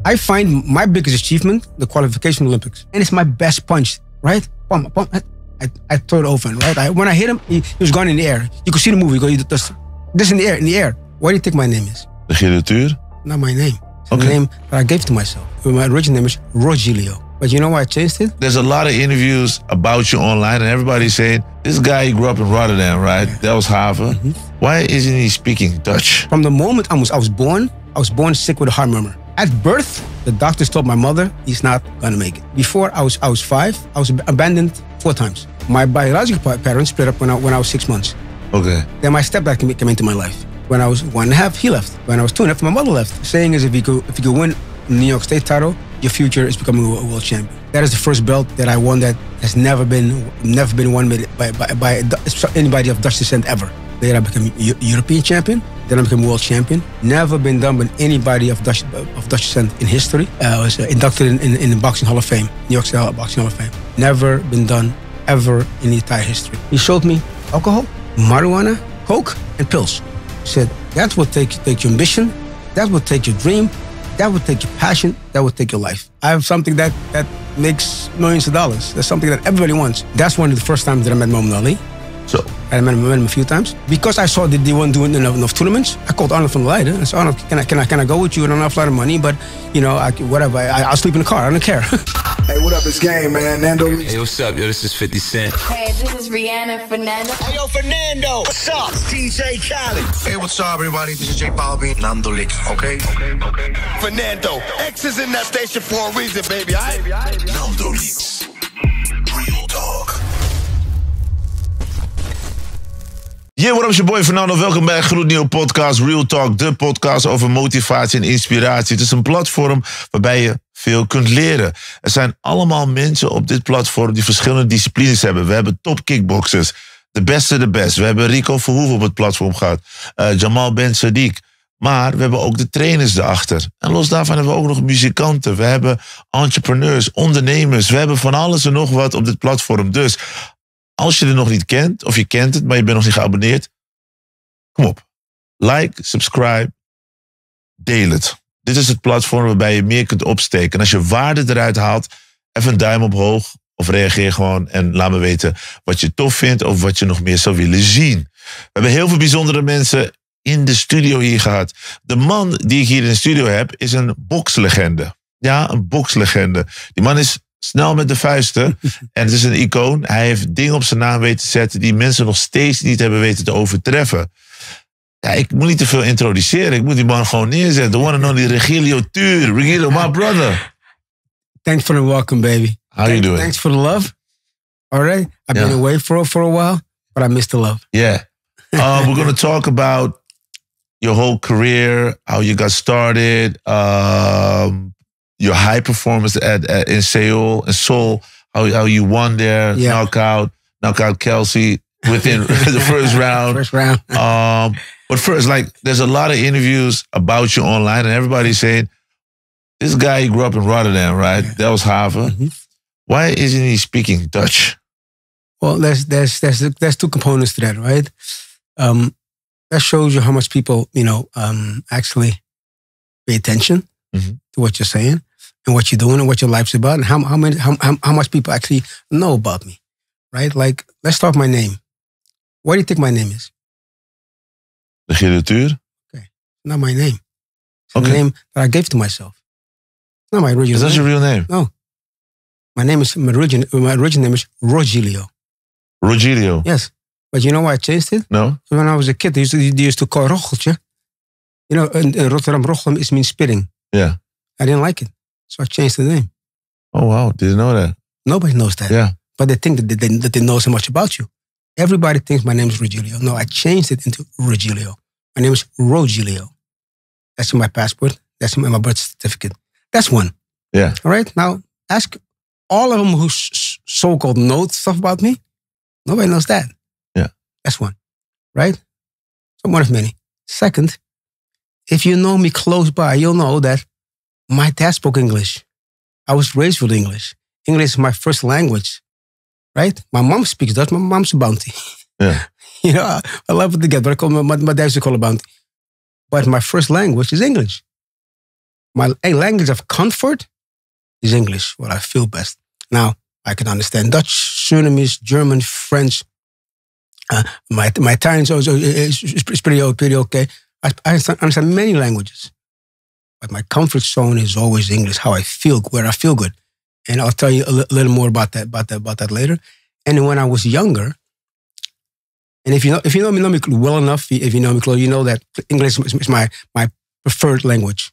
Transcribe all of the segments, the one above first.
I find my biggest achievement, the qualification Olympics. And it's my best punch, right? Bum, bum, I throw it open, right? When I hit him, he was gone in the air. You could see the movie, this in the air. What do you think my name is? Regilio Tuur? Not my name. It's the name that I gave to myself. My original name is Regilio. But you know why I changed it? There's a lot of interviews about you online and everybody's saying, this guy grew up in Rotterdam, right? Yeah. That was Haven. Why isn't he speaking Dutch? From the moment I was born sick with a heart murmur. At birth, the doctors told my mother, he's not gonna make it. Before I was 5, I was abandoned 4 times. My biological parents split up when I was 6 months. Okay. Then my stepdad came into my life. When I was 1.5, he left. When I was 2.5, my mother left. The saying is, if you could win a New York State title, your future is becoming a world champion. That is the first belt that I won that has never been won by anybody of Dutch descent ever. Then I became European champion. Then I became world champion. Never been done by anybody of Dutch descent in history. I was inducted in the Boxing Hall of Fame, New York State Boxing Hall of Fame. Never been done ever in the entire history. He showed me alcohol, marijuana, coke, and pills. He said, that will take your ambition, that will take your dream, that will take your passion, that will take your life. I have something that makes millions of dollars. That's something that everybody wants. That's one of the first times that I met Muhammad Ali. So I met him a few times. Because I saw that they weren't doing enough tournaments, I called Arnold van der Leijden and said, Arnold, can I go with you? I don't have a lot of money, but you know, whatever. I'll sleep in the car. I don't care. Hey, what up? It's Game, man. NandoLeaks. Hey, what's up? Yo, this is 50 Cent. Hey, this is Rihanna, Fernando. Hey, yo, Fernando. What's up? It's DJ Khaled. Hey, what's up, everybody? This is J Balvin. NandoLeaks, okay? Fernando. X is in that station for a reason, baby. NandoLeaks. Real talk. Yeah, what up, is your boy Fernando. Welkom bij een gloednieuwe podcast, Real Talk. De podcast over motivatie en inspiratie. Het is een platform waarbij je veel kunt leren. Er zijn allemaal mensen op dit platform die verschillende disciplines hebben. We hebben top kickboxers, de beste. We hebben Rico Verhoeven op het platform gehad. Jamal Ben Sadiq. Maar we hebben ook de trainers erachter. En los daarvan hebben we ook nog muzikanten. We hebben entrepreneurs, ondernemers. We hebben van alles en nog wat op dit platform. Dus als je het nog niet kent, of je kent het, maar je bent nog niet geabonneerd, kom op. Like, subscribe, deel het. Dit is het platform waarbij je meer kunt opsteken. En als je waarde eruit haalt, even een duim omhoog of reageer gewoon en laat me weten wat je tof vindt of wat je nog meer zou willen zien. We hebben heel veel bijzondere mensen in de studio hier gehad. De man die ik hier in de studio heb is een bokslegende. Ja, een bokslegende. Die man is snel met de vuisten. En het is een icoon. Hij heeft dingen op zijn naam weten te zetten die mensen nog steeds niet hebben weten te overtreffen. Ja, ik moet niet te veel introduceren. Ik moet die man gewoon neerzetten. The one and only Regilio Tuur. Regilio, my brother. Thanks for the welcome, baby. How you doing? Thanks for the love. All right. I've been away for a while, but I missed the love. Yeah. We're going to talk about your whole career, how you got started, your high performance in Seoul, how you won there, knock out Kelcie within the first round. First round. But first, like, there's a lot of interviews about you online, and everybody's saying, this guy grew up in Rotterdam, right? Yeah. That was Haven. Why isn't he speaking Dutch? Well, there's 2 components to that, right? That shows you how much people, actually pay attention to what you're saying and what you're doing and what your life's about, and how much people actually know about me, right? Like, let's start with my name. What do you think my name is? Regilio Tuur? Okay, not my name. It's the name that I gave to myself. It's not my original name. Is that your real name? No. My original name is Regilio. Regilio? Yes. But you know why I changed it? No. When I was a kid, they used to call Rocheltje. You know, in Rotterdam, Rochelm means spitting. Yeah. I didn't like it. So I changed the name. Oh, wow. Didn't know that. Nobody knows that. Yeah. But they think that they know so much about you. Everybody thinks my name is Regilio. No, I changed it into Regilio. My name is Regilio. That's in my passport. That's in my birth certificate. That's one. Yeah. All right? Now, ask all of them who so-called know stuff about me. Nobody knows that. Yeah. That's one. Right? So one of many. Second, if you know me close by, you'll know that my dad spoke English. I was raised with English. English is my first language. Right? My mom speaks Dutch. My mom's a bounty. Yeah. You know, I love it to get, but I call my dad used to call a bounty. But my first language is English. My language of comfort is English, what I feel best. Now, I can understand Dutch, Surinamese, German, French. My Italian is pretty okay. I understand many languages. But my comfort zone is always English, how I feel, where I feel good. And I'll tell you a little more about that later. And when I was younger, and if you know me well enough, if you know me close, you know that English is my preferred language.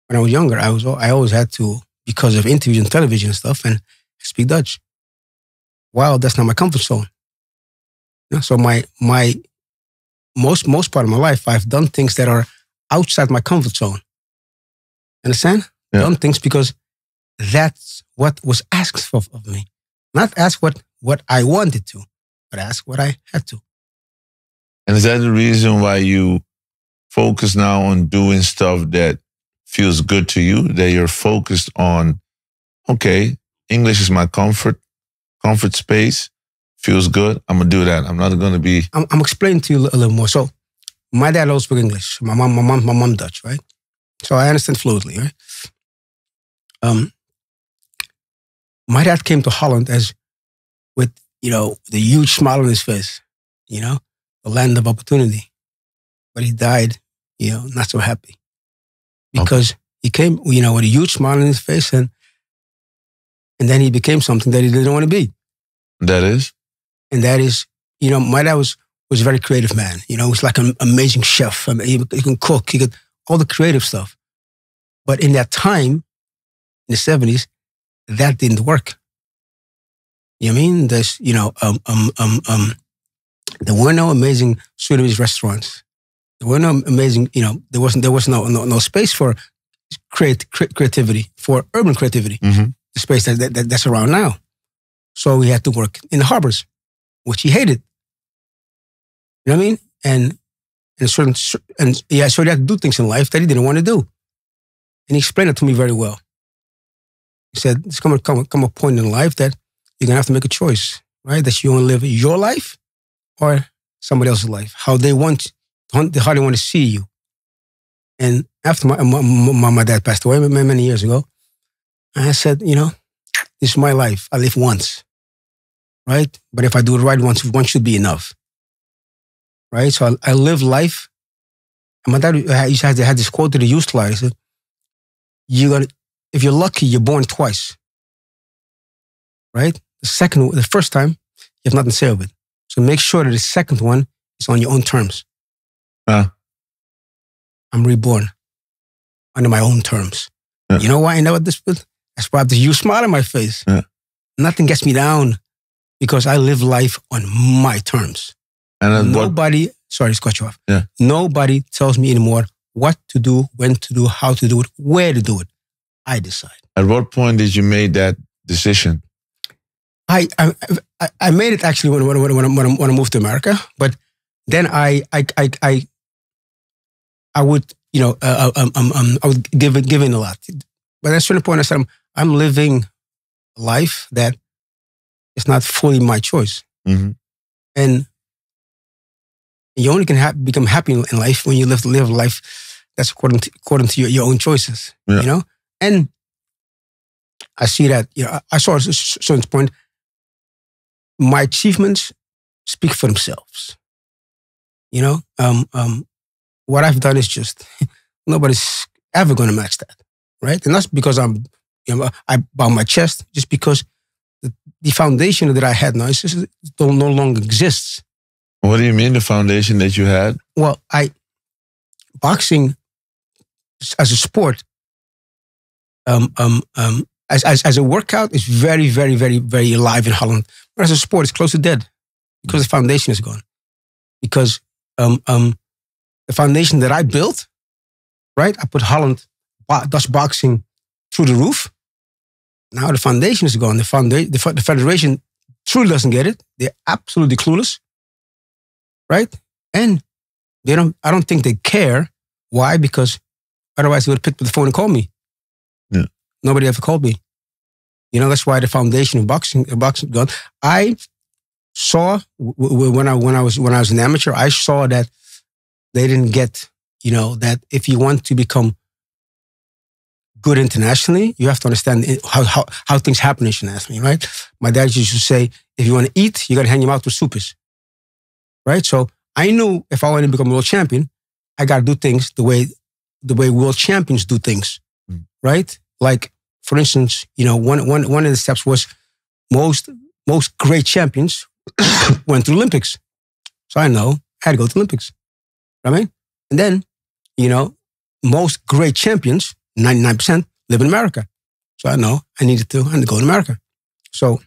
When I was younger, I always had to, because of interviews and television and stuff, and speak Dutch. Wow, that's not my comfort zone. So my most part of my life, I've done things that are outside my comfort zone. Understand? Yeah. Done things because that's what was asked of me. Not ask what I wanted to, but ask what I had to. And is that the reason why you focus now on doing stuff that feels good to you? That you're focused on, okay, English is my comfort space, feels good, I'm going to do that. I'm not going to be... I'm explaining to you a little more. So, my dad also spoke English. My mom Dutch, right? So I understand fluently, right? My dad came to Holland with the huge smile on his face, the land of opportunity. But he died, not so happy. Because he came, with a huge smile on his face and then he became something that he didn't want to be. That is? And that is, my dad was a very creative man. He was like an amazing chef. I mean, he can cook, he could all the creative stuff. But in that time, in the 70s, that didn't work. You know what I mean? There's, there were no amazing Sudanese restaurants. There were no amazing, there was no space for creativity, for urban creativity. Mm-hmm. The space that's around now. So we had to work in the harbors, which he hated. You know what I mean? So he had to do things in life that he didn't want to do. And he explained it to me very well. He said, "There's come a point in life that you're gonna have to make a choice, right? That you want to live your life or somebody else's life. How they want to see you." And after my dad passed away many years ago, I said, this is my life. I live once, right? But if I do it right once should be enough, right? So I live life. And my dad had this quote that he used to lie. He said, if you're lucky, you're born twice, right? The first time, you have nothing to say of it. So make sure that the second one is on your own terms. I'm reborn under my own terms. You know why I know this? That's why I have this huge smile on my face. Yeah. Nothing gets me down because I live life on my terms. And nobody, sorry to cut you off. Yeah. Nobody tells me anymore what to do, when to do, how to do it, where to do it. I decide. At what point did you make that decision? I made it actually when I moved to America, but then I would I would give in a lot. But at a certain point I said I'm living a life that is not fully my choice. Mm-hmm. And you only can become happy in life when you live a life that's according to your own choices. Yeah. And I see that, I saw at a certain point, my achievements speak for themselves. What I've done is just, nobody's ever going to match that, right? And that's because I bow my chest, just because the foundation that I had now no longer exists. What do you mean, the foundation that you had? Well, boxing as a sport, as a workout, is very, very, very, very alive in Holland. But as a sport, it's close to dead because the foundation is gone. Because the foundation that I built, right? I put Holland, Dutch boxing through the roof. Now the foundation is gone. The federation truly doesn't get it. They're absolutely clueless, right? And I don't think they care. Why? Because otherwise they would pick up the phone and call me. Yeah. Nobody ever called me. That's why the foundation of boxing gone. I saw when I was an amateur, I saw that they didn't get, that if you want to become good internationally, you have to understand how things happen internationally, right? My dad used to say, if you want to eat, you got to hang your mouth where soup is, right? So I knew if I wanted to become world champion, I got to do things the way world champions do things, right? Like, for instance, one of the steps was most great champions went to the Olympics. So I know I had to go to the Olympics, right? And then, most great champions, 99%, live in America. So I know I needed to go to America. So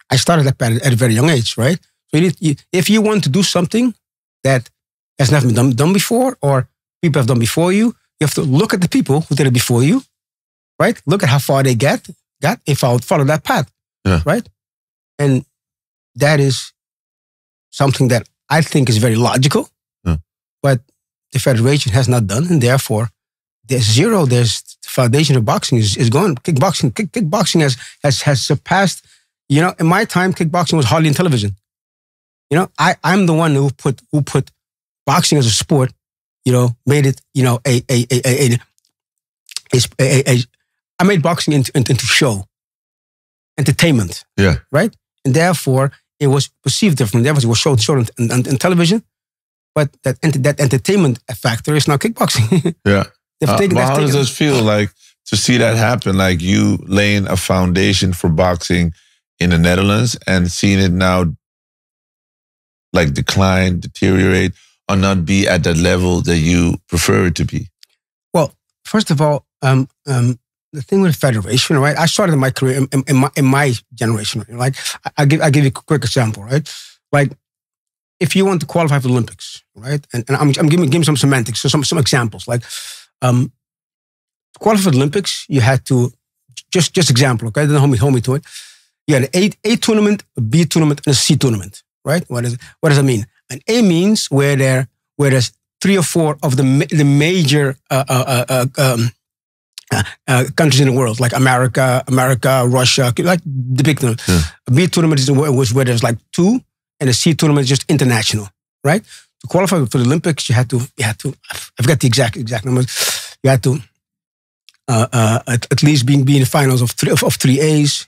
I started that path at a very young age, right? So if you want to do something that has never been done before, or people have done before you have to look at the people who did it before you, right? Look at how far they got if I would follow that path, right? And that is something that I think is very logical, but the federation has not done, and therefore there's the foundation of boxing is gone. Kickboxing has surpassed, in my time, kickboxing was hardly on television. I'm the one who put boxing as a sport, made it, I made boxing into show, entertainment, right? And therefore it was perceived differently. Therefore it was shown on television, but that entertainment factor is now kickboxing. Yeah. But how does it feel like to see that happen? Like you laying a foundation for boxing in the Netherlands and seeing it now like decline, deteriorate, or not be at that level that you prefer it to be? Well, first of all, the thing with the federation, right? I started my career in my generation. Right? Like I give you a quick example, right? Like if you want to qualify for the Olympics, right? And I'm giving some semantics, so some examples. Like to qualify for the Olympics, you had to just example, okay? Then hold me to it. You had an A tournament, a B tournament, and a C tournament, right? What does that mean? An A means where there's 3 or 4 of the major countries in the world, like America, Russia, like the big tournament. Yeah. A B tournament was where there's like 2, and a C tournament is just international, right? To qualify for the Olympics, you had to. I forget the exact numbers. You had to at least be in the finals of 3 A's,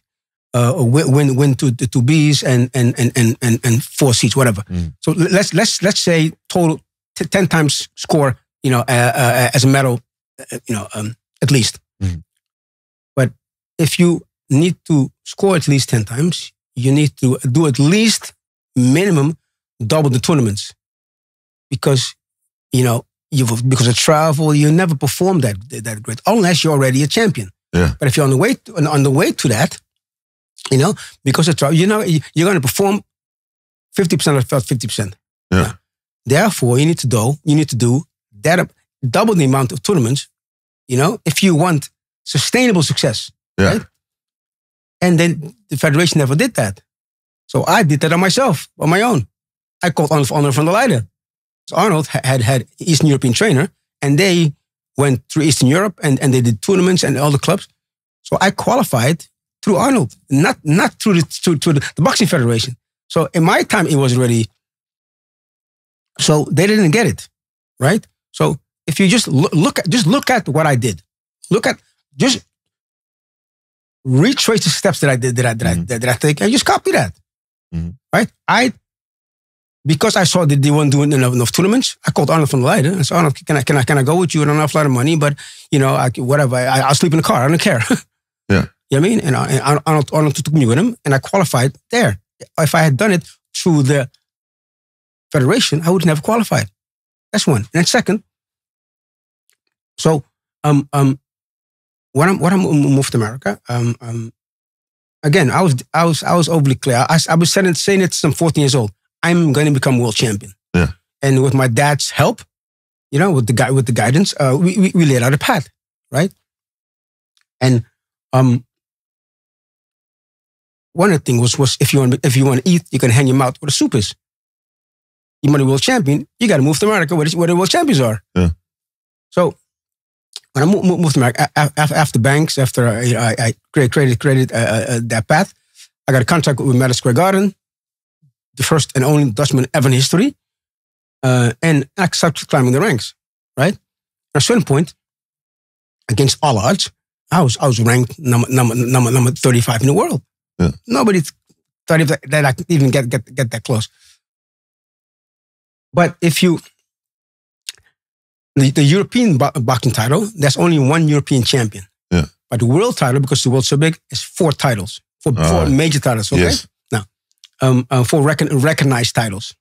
win 2 B's and 4 C's, whatever. So let's say total 10 times score, as a medal, at least. But if you need to score at least 10 times, you need to do at least minimum double the tournaments, because because of travel, you never perform that great unless you're already a champion. Yeah. But if you're on the way to that, because of travel, you're going to perform 50% of 50%. Yeah. Therefore, you need to do that, double the amount of tournaments. If you want sustainable success, right? And then the federation never did that. So I did that on my own. I called Arnold van der Leijden. So Arnold had Eastern European trainer, and they went through Eastern Europe and they did tournaments and all the clubs. So I qualified through Arnold, not through the boxing federation. So in my time, it was already. So they didn't get it, right? So if you just look at what I did, just retrace the steps that I did that I take, and just copy that, right? Because I saw that they weren't doing enough tournaments, I called Arnold van der Leijden and said, Arnold, can I go with you? I don't have a lot of money, but whatever. I'll sleep in the car. I don't care. Yeah, you know what I mean? And Arnold took me with him, and I qualified there. If I had done it through the federation, I would have never qualified. That's one. And then second, so when I moved to America, again, I was overly clear. I was saying it since I'm 14 years old. I'm going to become world champion. Yeah. And with my dad's help, with the guidance, we laid out a path, right? And one of the things was if you want to eat, you can hang your mouth where the soup is. You want a world champion, you got to move to America where the world champions are. Yeah. So when I moved to America, after Banks, after I created that path, I got a contract with Madison Square Garden, the first and only Dutchman ever in history. And I started climbing the ranks, right? At a certain point, against all odds, I was ranked number 35 in the world. Yeah. Nobody thought that I could even get that close. But if you, the European boxing title, there's only one European champion. Yeah. But the world title, because the world's so big, is 4 titles. Four major titles, okay? Yes. Now, 4 recognized titles.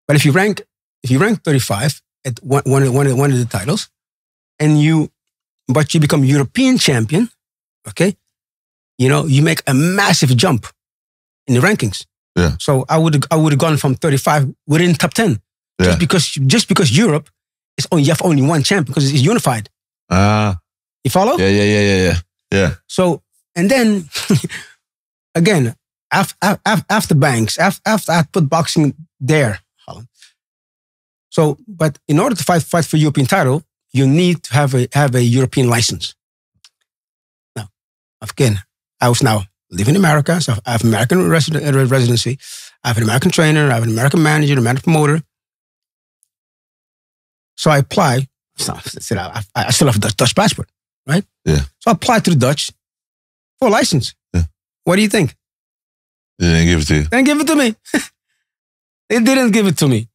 But if you rank 35 at one of the titles, but you become European champion, okay? You make a massive jump in the rankings. Yeah. So I would have gone from 35 within top 10. Yeah. Just because Europe you have only one champion because it's unified. You follow? Yeah. So, and then again, after Banks, after I put boxing there, Holland. So, but in order to fight for European title, you need to have a European license. Now, again, I was now living in America, so I have American residency, I have an American trainer, I have an American manager, an American promoter. So I apply. So I still have a Dutch passport, right? Yeah. So I applied to the Dutch for a license. Yeah. What do you think? They didn't give it to you. They didn't give it to me. They didn't give it to me.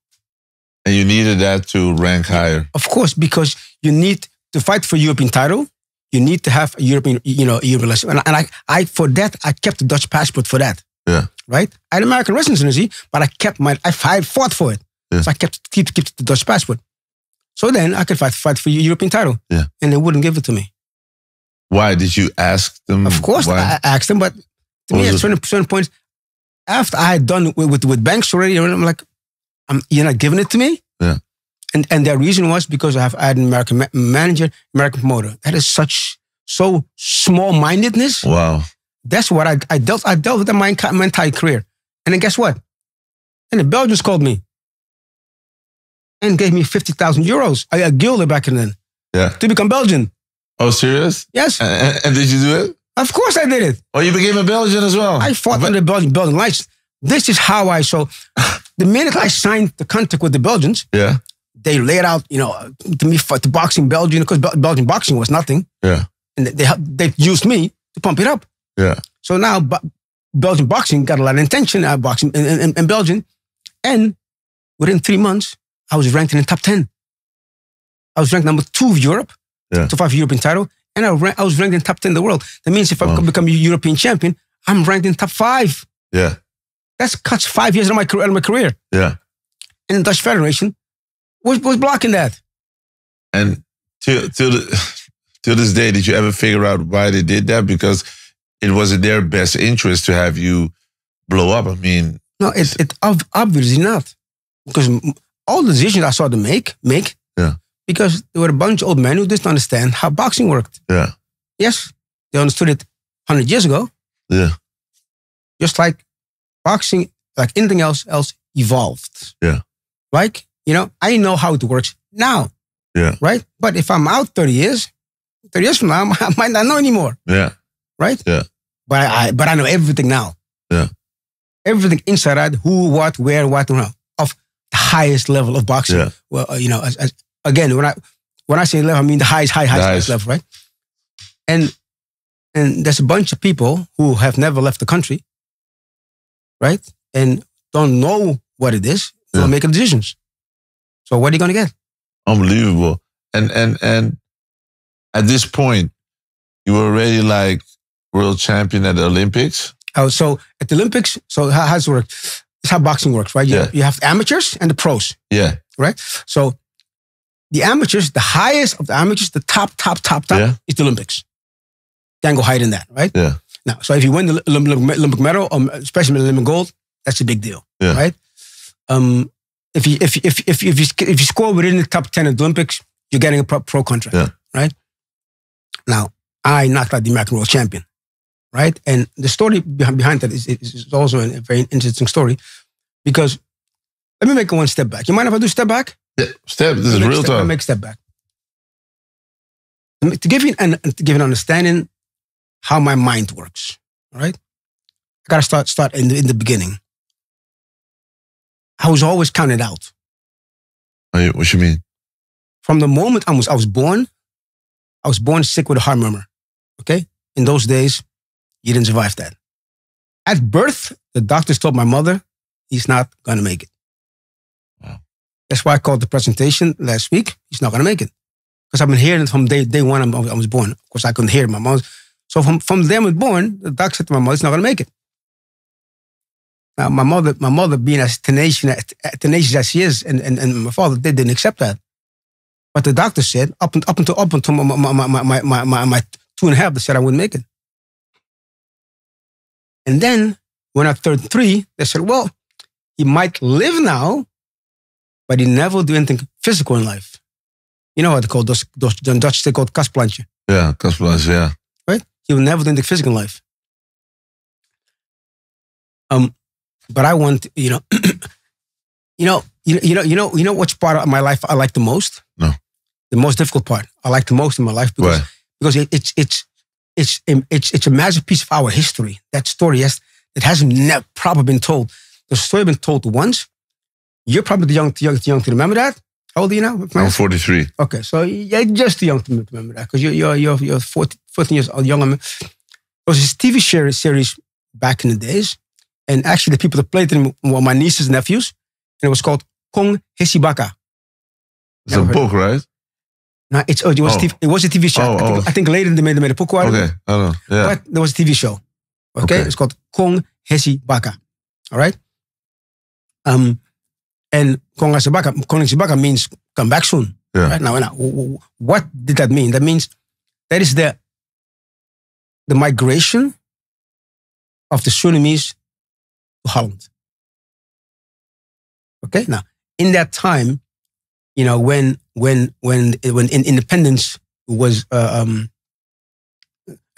And you needed that to rank higher. Of course, because you need to fight for European title. You need to have a European, European license. And I for that, I kept the Dutch passport for that. Yeah. Right? I had American residency, but I fought for it. Yeah. So I keep the Dutch passport. So then I could fight for European title. Yeah. And they wouldn't give it to me. Why? Did you ask them? Of course, why? I asked them, but to me, at certain points, after I had done with Banks already, I'm like, you're not giving it to me? Yeah. And their reason was because I had an American manager, American promoter. That is so small-mindedness. Wow. That's what I dealt with in my entire career. And then guess what? And the Belgians called me and gave me 50,000 euros. I got gulden back then. Yeah. To become Belgian. Oh, serious? Yes. And did you do it? Of course I did it. Oh, you became a Belgian as well? I fought under the Belgian lights. This is how the minute I signed the contract with the Belgians, yeah, they laid out, to me for the boxing Belgian, because Belgian boxing was nothing. Yeah. And they used me to pump it up. Yeah. So now Belgian boxing got a lot of attention at boxing in Belgium. And within 3 months, I was ranked in the top 10. I was ranked number 2 of Europe, to 5 European title. And I was ranked in top 10 in the world. That means if I become a European champion, I'm ranked in top 5. Yeah. That cuts 5 years out of my career. Yeah. And the Dutch Federation was blocking that. And till this day, did you ever figure out why they did that? Because it was in their best interest to have you blow up. I mean... No, it's obviously not. Because all the decisions I saw them make, yeah, because there were a bunch of old men who didn't understand how boxing worked. Yeah. Yes, they understood it 100 years ago. Yeah. Just like boxing, like anything else evolved. Yeah. Like, I know how it works now. Yeah. Right? But if I'm out 30 years from now, I might not know anymore. Yeah. Right? Yeah. But I know everything now. Yeah. Everything inside out, who, what, where, what, and how, of the highest level of boxing. Yeah. Well, again, when I say level, I mean the highest level, right? And there's a bunch of people who have never left the country, right? And don't know what it is, don't make decisions. So what are you going to get? Unbelievable. And at this point, you were already like world champion at the Olympics? Oh, so at the Olympics, so how does it work? It's how boxing works, right? You have the amateurs and the pros. Yeah. Right? So the amateurs, the highest of the amateurs, the top is the Olympics. Can't go higher than that, right? Yeah. Now, so if you win the Olympic medal, especially the Olympic gold, that's a big deal, right? If you score within the top 10 of the Olympics, you're getting a pro contract, right? Now, I knocked out the American world champion, right? And the story behind that is also a very interesting story, because let me make one step back. You mind if I do step back? Yeah, this is real talk. Let me make a step back. To give you an understanding how my mind works, all right? I got to start in the beginning. I was always counted out. What you mean? From the moment I was born, I was born sick with a heart murmur. Okay? In those days, you didn't survive that. At birth, the doctors told my mother, he's not going to make it. Wow. That's why I called the presentation last week. He's not going to make it. Because I've been hearing it from day one I was born. Of course, I couldn't hear my mom. So from the day I was born, the doctor said to my mother, he's not going to make it. Now, my mother being as tenacious as she is, and my father, they didn't accept that. But the doctor said, up until my 2.5, they said I wouldn't make it. And then, when I turned 3, they said, well, he might live now, but he never will do anything physical in life. You know what they call those Dutch, they call it kastplantje. Yeah, kastplantje, yeah. Right? He will never do anything physical in life. But I want, you know which part of my life I like the most? No. The most difficult part I like the most in my life because it's a massive piece of our history. That story hasn't probably been told. The story been told once. You're probably too young to remember that. How old are you now? I'm 43. Okay, so you're just too young to remember that because you're 14 years old, younger. There was this TV series back in the days, and actually the people that played it were my nieces and nephews, and it was called Kong Hesibaka. It's a book, right? No, it was a TV show. I think later they made a book out of it. Okay, I don't know. Yeah. But there was a TV show. Okay? It's called Kong Hesibaka. All right? And Kong Hesibaka means come back soon. Yeah. Right? Now, what did that mean? That means that is the migration of the Surinamese to Holland. Okay? Now, in that time, you know, when independence was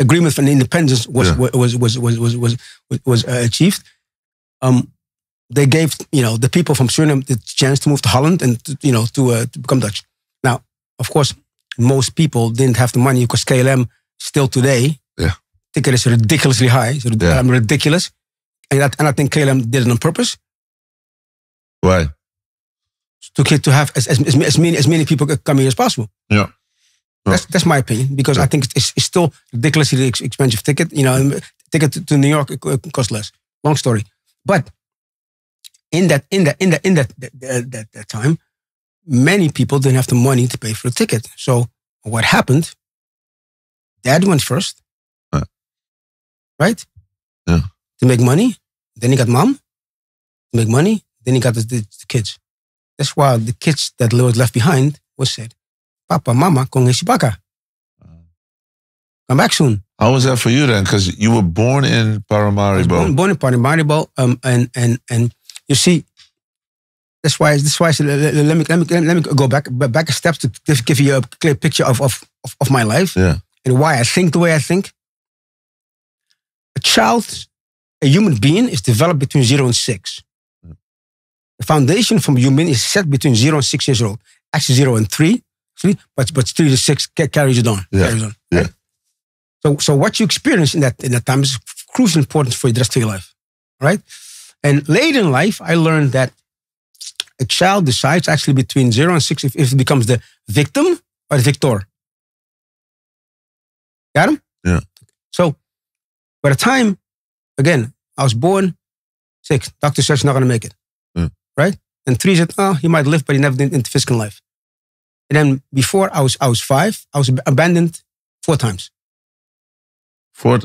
agreement for independence was achieved, they gave the people from Suriname the chance to move to Holland and to become Dutch. Now, of course, most people didn't have the money because KLM still today, ticket is ridiculously high, so ridiculous, and I think KLM did it on purpose. Why? To have as many people come here as possible. Yeah. That's my opinion, because I think it's still ridiculously expensive ticket. Ticket to New York costs less. Long story, but in that time, many people didn't have the money to pay for the ticket. So what happened? Dad went first, right? Yeah. To make money. Then he got mom to make money. Then he got the kids. That's why the kids that was left behind was said, Papa, Mama, Kong Hesibaka. Come back soon. How was that for you then? Because you were born in Paramaribo. Born in Paramaribo, and you see, that's why I said, let me go back a step to give you a clear picture of my life. Yeah. And why I think the way I think. A human being is developed between 0 and 6. The foundation from human is set between 0 and 6 years old. Actually 0 and 3, but 3 to 6 carries it on. Yeah. Carries on, right? So what you experience in that time is crucial importance for the rest of your life, right? And later in life, I learned that a child decides actually between 0 and 6 if it becomes the victim or the victor. Got him? Yeah. So by the time, again, I was born 6, doctor said he's not going to make it. Right? And 3 said, he might live, but he never did into physical life. And then before I was 5, I was abandoned 4 times. 4?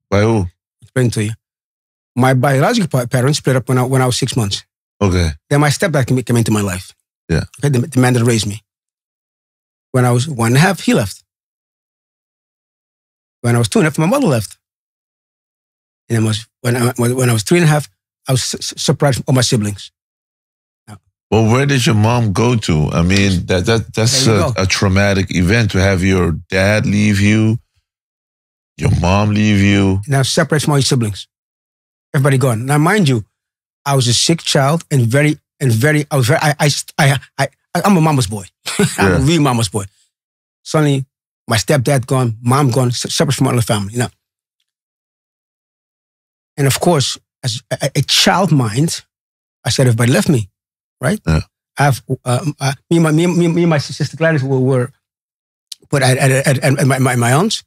By who? I'll explain to you. My biological parents split up when I was 6 months. Okay. Then my stepdad came into my life. Yeah. Okay, the man that raised me. When I was 1.5, he left. When I was 2.5, my mother left. And when I was 3.5, I was separated from all my siblings. Well, where did your mom go to? I mean, that's a traumatic event to have your dad leave you, your mom leave you. Now separate from all your siblings. Everybody gone. Now, mind you, I was a sick child I'm a mama's boy. I'm a real mama's boy. Suddenly, my stepdad gone, mom gone, separate from all the family. And of course, as a child mind, I said everybody left me. Right? Yeah. I have me and my sister Gladys were But my aunts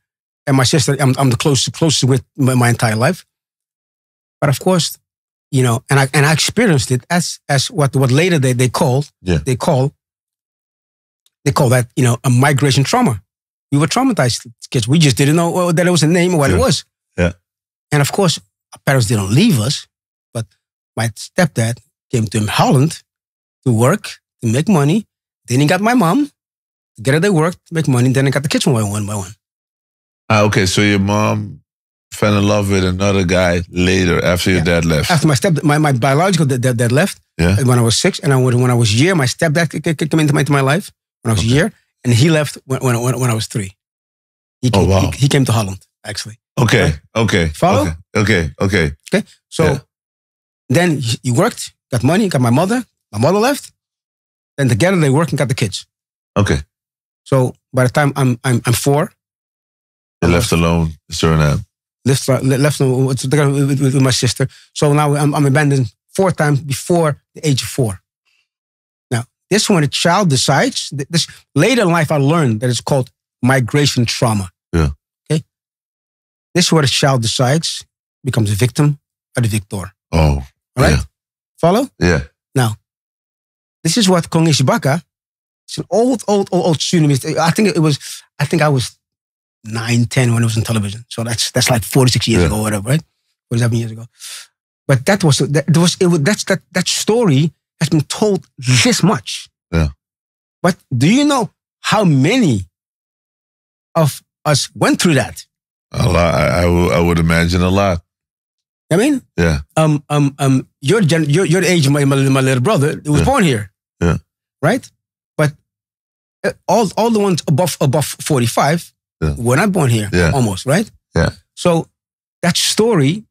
and my sister, I'm the closest with my entire life. But of course, you know, and I experienced it as what later they call that, you know, a migration trauma. We were traumatized kids. We just didn't know that it was a name or what it was. Yeah. And of course, our parents didn't leave us, but my stepdad came to Holland to work, to make money. Then he got my mom. Together they worked, to make money. Then I got the kids one by one. Okay, so your mom fell in love with another guy later after your dad left. After my biological dad left when I was 6, and when I was a year, my stepdad came into my life when I was a year, and he left when I was 3. He came to Holland, actually. Okay. Follow? Okay. So then he worked, got money, got my mother. My mother left. Then together they worked and got the kids. Okay. So by the time I'm 4, you're left alone, Suriname. Left with my sister. So now I'm abandoned 4 times before the age of 4. Now, this when a child decides, this later in life I learned that it's called migration trauma. Yeah. Okay. This is where a child decides, becomes a victim or the victor. Oh. All right? Yeah. Follow? Yeah. Now, this is what Kong Ishibaka, it's an old Surinamese. I think I was 9, 10 when it was on television. So that's like 46 years ago or whatever, right? 47 years ago. But that story has been told this much. Yeah. But do you know how many of us went through that? A lot. I would imagine a lot. I mean, yeah. You're the age of my little brother who was born here. Yeah. Right? But all the ones above 45 were not born here. Yeah. Almost, right? Yeah. So that story,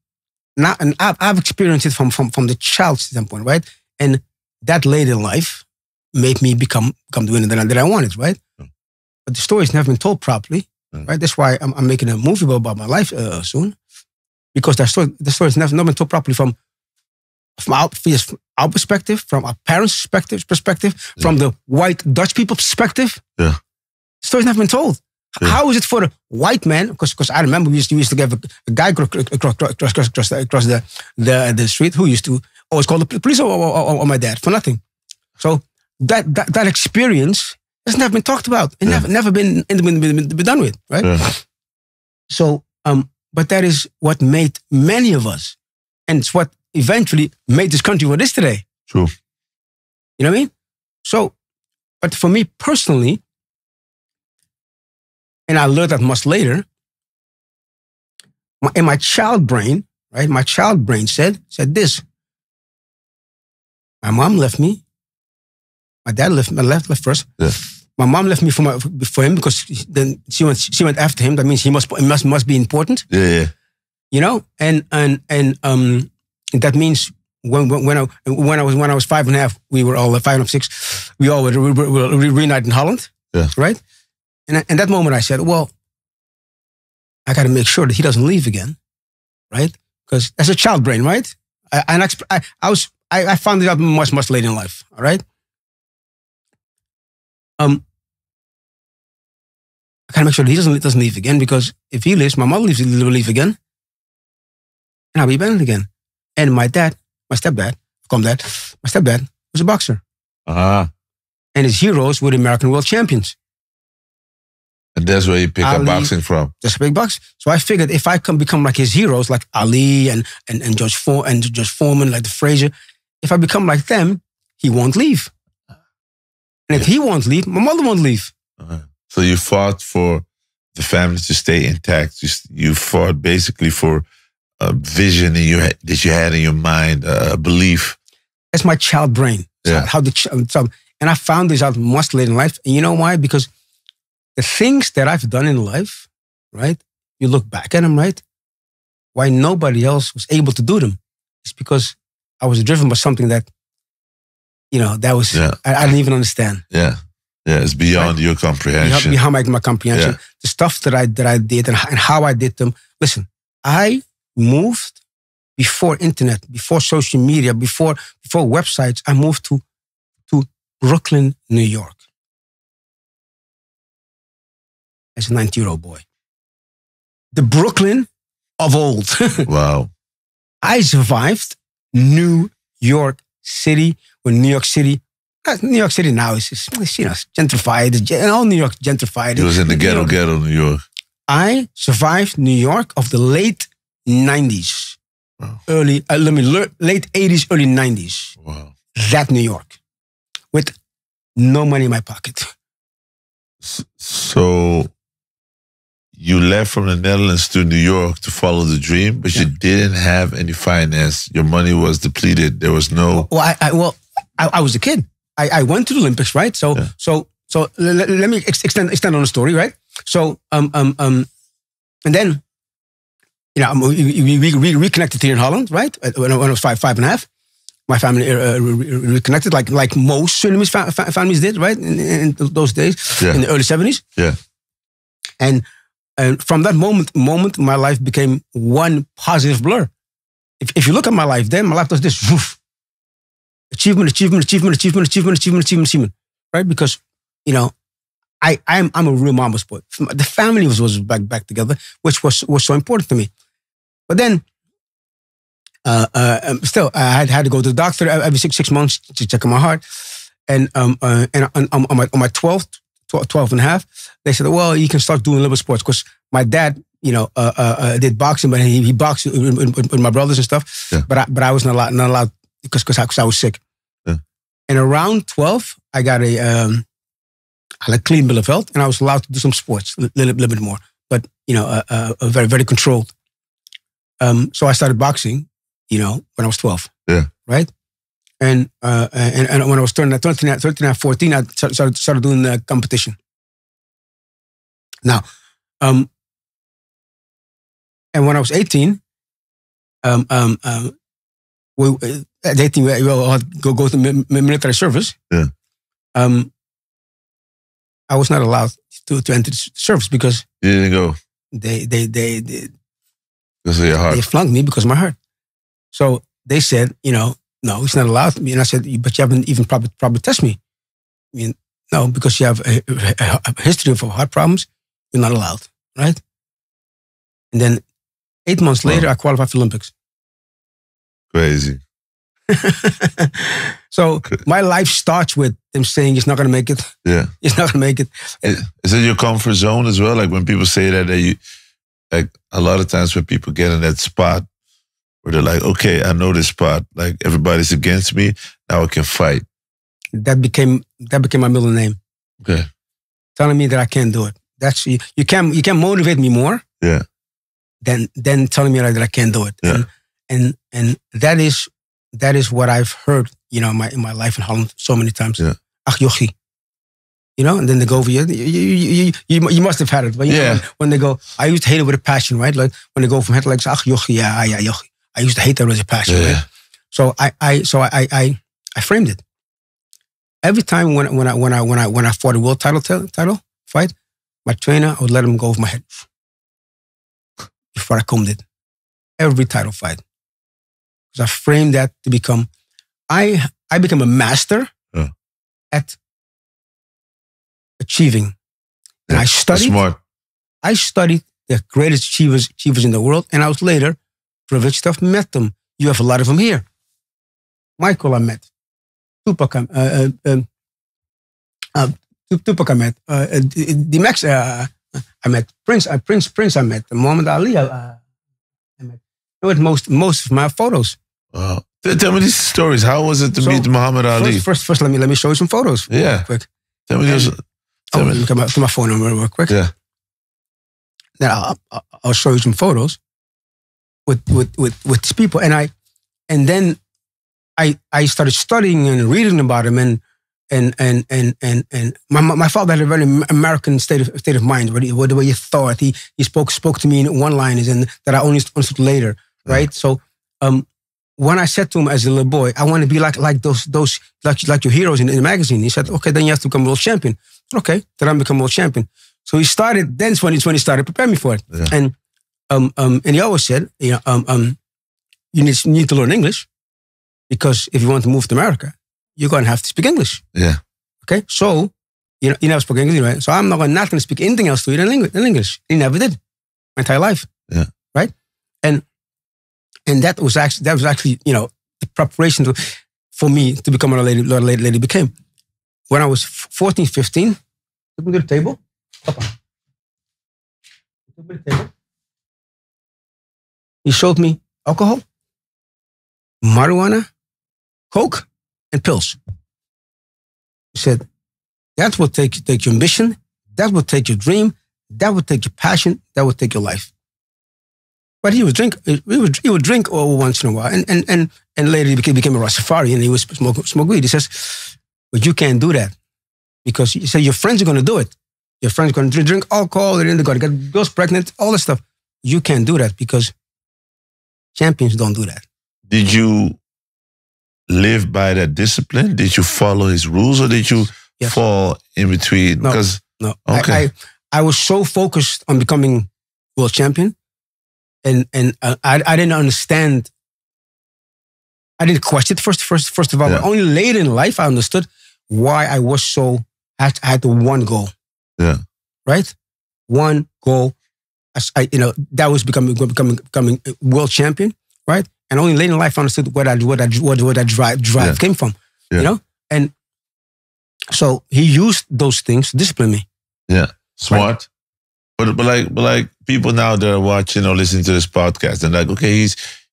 now, and I've experienced it from the child's standpoint, right? And that later in life made me become the winner that I wanted, right? But the story's never been told properly, right? That's why I'm making a movie about my life soon, because the story's never been told properly from our perspective, from our parents' perspective, from the white Dutch people's perspective. Yeah. The story's never been told. Yeah. How is it for the white man? Because I remember we used to get a guy across the street who used to always call the police on my dad for nothing. So that experience has never been talked about and never been done with, right? Yeah. So, but that is what made many of us, and it's what eventually made this country what it is today. True. You know what I mean? So, but for me personally, and I learned that much later, in my child brain, right? My child brain said this. My mom left me. My dad left first. Yeah. My mom left me for him because then she went after him. That means he must be important. Yeah. You know, and that means when I was 5.5, we were all 5 and 6. We all were reunited in Holland. Yeah. Right. And in that moment, I said, well, I got to make sure that he doesn't leave again, right? Because that's a child brain, right? I found it out much later in life, all right? I got to make sure that he doesn't leave again, because if he leaves, my mother will leave again, and I'll be abandoned again. And my stepdad was a boxer. Uh-huh. And his heroes were the American world champions. And that's where you pick up boxing from. That's a big box. So I figured if I can become like his heroes, like Ali and George Foreman, like the Frazier, if I become like them, he won't leave. And if he won't leave, my mother won't leave. So you fought for the family to stay intact. You fought basically for a vision that you had in your mind, a belief. That's my child brain. Yeah. And I found this out much later in life. And you know why? Because the things that I've done in life, right? You look back at them, right? Why nobody else was able to do them? It's because I was driven by something that, that was, I didn't even understand. Yeah. Yeah, it's beyond your comprehension. Beyond my comprehension. Yeah. The stuff that I did and how I did them. Listen, I moved before internet, before social media, before websites. I moved to Brooklyn, New York. as a 19-year-old boy. The Brooklyn of old. Wow. I survived New York City when New York City now is gentrified. All New York gentrified. He was in the ghetto, New York. I survived New York of the late 90s. Wow. Late 80s, early 90s. Wow. That New York. With no money in my pocket. So you left from the Netherlands to New York to follow the dream, but you didn't have any finance. Your money was depleted. There was no... Well, I was a kid. I went to the Olympics, right? So let me extend on the story, right? So and then we reconnected here in Holland, right? When I was five and a half, my family reconnected like most Surinamese families did, right? In those days, in the early 70s. Yeah. And from that moment, my life became one positive blur. If you look at my life, then my life was this woof. Achievement, right? Because, I'm a real mama's boy. The family was back together, which was so important to me. But then, still, I had to go to the doctor every six months to check on my heart. And on my 12 and a half, they said, well, you can start doing little sports. Because my dad, did boxing, but he boxed with my brothers and stuff. Yeah. But I was not allowed because I was sick. Yeah. And around 12, I got a clean bill of health, and I was allowed to do some sports, a little bit more. But very, very controlled. So I started boxing, when I was 12. Yeah. Right. And when I was 13, 14, I started doing the competition. Now, and when I was 18, at 18, we all had to go to military service. Yeah. I was not allowed to enter the service because you didn't go. They because of your heart. They flunked me because of my heart. So they said, no, it's not allowed. And I said, but you haven't even probably tested me. I mean, no, because you have a history of heart problems, you're not allowed, right? And then 8 months later, I qualified for Olympics. Crazy. So my life starts with them saying he's not going to make it. Yeah, he's not going to make it. Is it your comfort zone as well? Like when people say that you, like a lot of times when people get in that spot where they're like, okay, I know this spot. Like everybody's against me. Now I can fight. That became my middle name. Okay, telling me that I can't do it. That's you can motivate me more. Yeah. Than telling me that I can't do it. Yeah. And that is what I've heard, in my life in Holland so many times. Yeah. Ach jochie. And then they go over you must have had it. But when they go, I used to hate it with a passion, right? Like when they go from head like ach jochie, yeah, jochie. I used to hate that with a passion, right? So I framed it. Every time when I fought a world title fight, my trainer, I would let him go over my head before I combed it. Every title fight. Because I framed that to become, I become a master at achieving. And I studied. Smart. I studied the greatest achievers in the world, and I was later privileged to have met them. You have a lot of them here. Michael I met. Tupac I met. D-Max I met. Prince I met. Muhammad Ali I met. With most of my photos. Wow. Tell me these stories. How was it to meet Muhammad Ali? First, let me show you some photos. Yeah. Real quick. Tell me those. Look at my phone number real quick. Yeah. Then I'll show you some photos with these people, and then I started studying and reading about him, and my father had a very American state of mind, the way he thought. He spoke to me in one-liners, and that I only understood later, right? So when I said to him as a little boy, I want to be like those like your heroes in the magazine. He said, okay, then you have to become world champion. Okay, then I become world champion. So he started. That's when he started preparing me for it. Yeah. And he always said, you need to learn English, because if you want to move to America, you're going to have to speak English. Yeah. Okay. So you never spoke English, right? So I'm not going to speak anything else to you than English. He never did, my entire life. Yeah. Right? And that was actually, the preparation for me to become what a lady became. When I was 14, 15, took me to the table. Papa. Took me to the table. He showed me alcohol, marijuana, coke, and pills. He said, that will take your ambition, that will take your dream, that will take your passion, that will take your life. But he would drink. He would drink once in a while, and later he became a Rastafari, and he would smoke weed. He says, but you can't do that because you say your friends are going to do it. Your friends are going to drink alcohol. They're going to get girls pregnant. All this stuff. You can't do that because champions don't do that. Did you live by that discipline? Did you follow his rules, or did you fall in between? No. No. Okay. I was so focused on becoming world champion. And I didn't understand. I didn't question it first of all. But only later in life I understood why I was so. I had the one goal. Yeah. Right. One goal. That was becoming world champion. Right. And only later in life I understood where that drive came from. Yeah. And so he used those things to discipline me. Yeah. Smart. Right? But like people now that are watching or listening to this podcast and like, okay,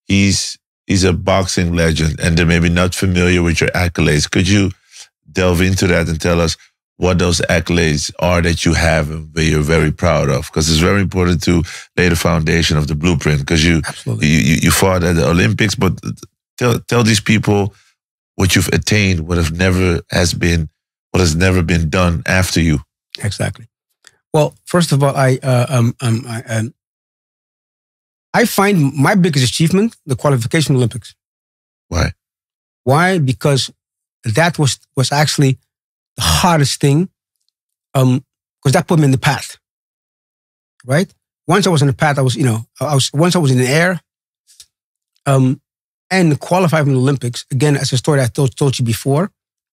he's a boxing legend and they're maybe not familiar with your accolades. Could you delve into that and tell us what those accolades are that you have and that you're very proud of? Because it's very important to lay the foundation of the blueprint. Because you fought at the Olympics, but tell these people what you've attained, what has never been done after you. Exactly. Well, first of all, I find my biggest achievement the qualification of the Olympics. Why? Why? Because that was actually the hardest thing. Because that put me in the path. Right? Once I was in the path, once I was in the air, and qualified for the Olympics. Again, as a story I told you before,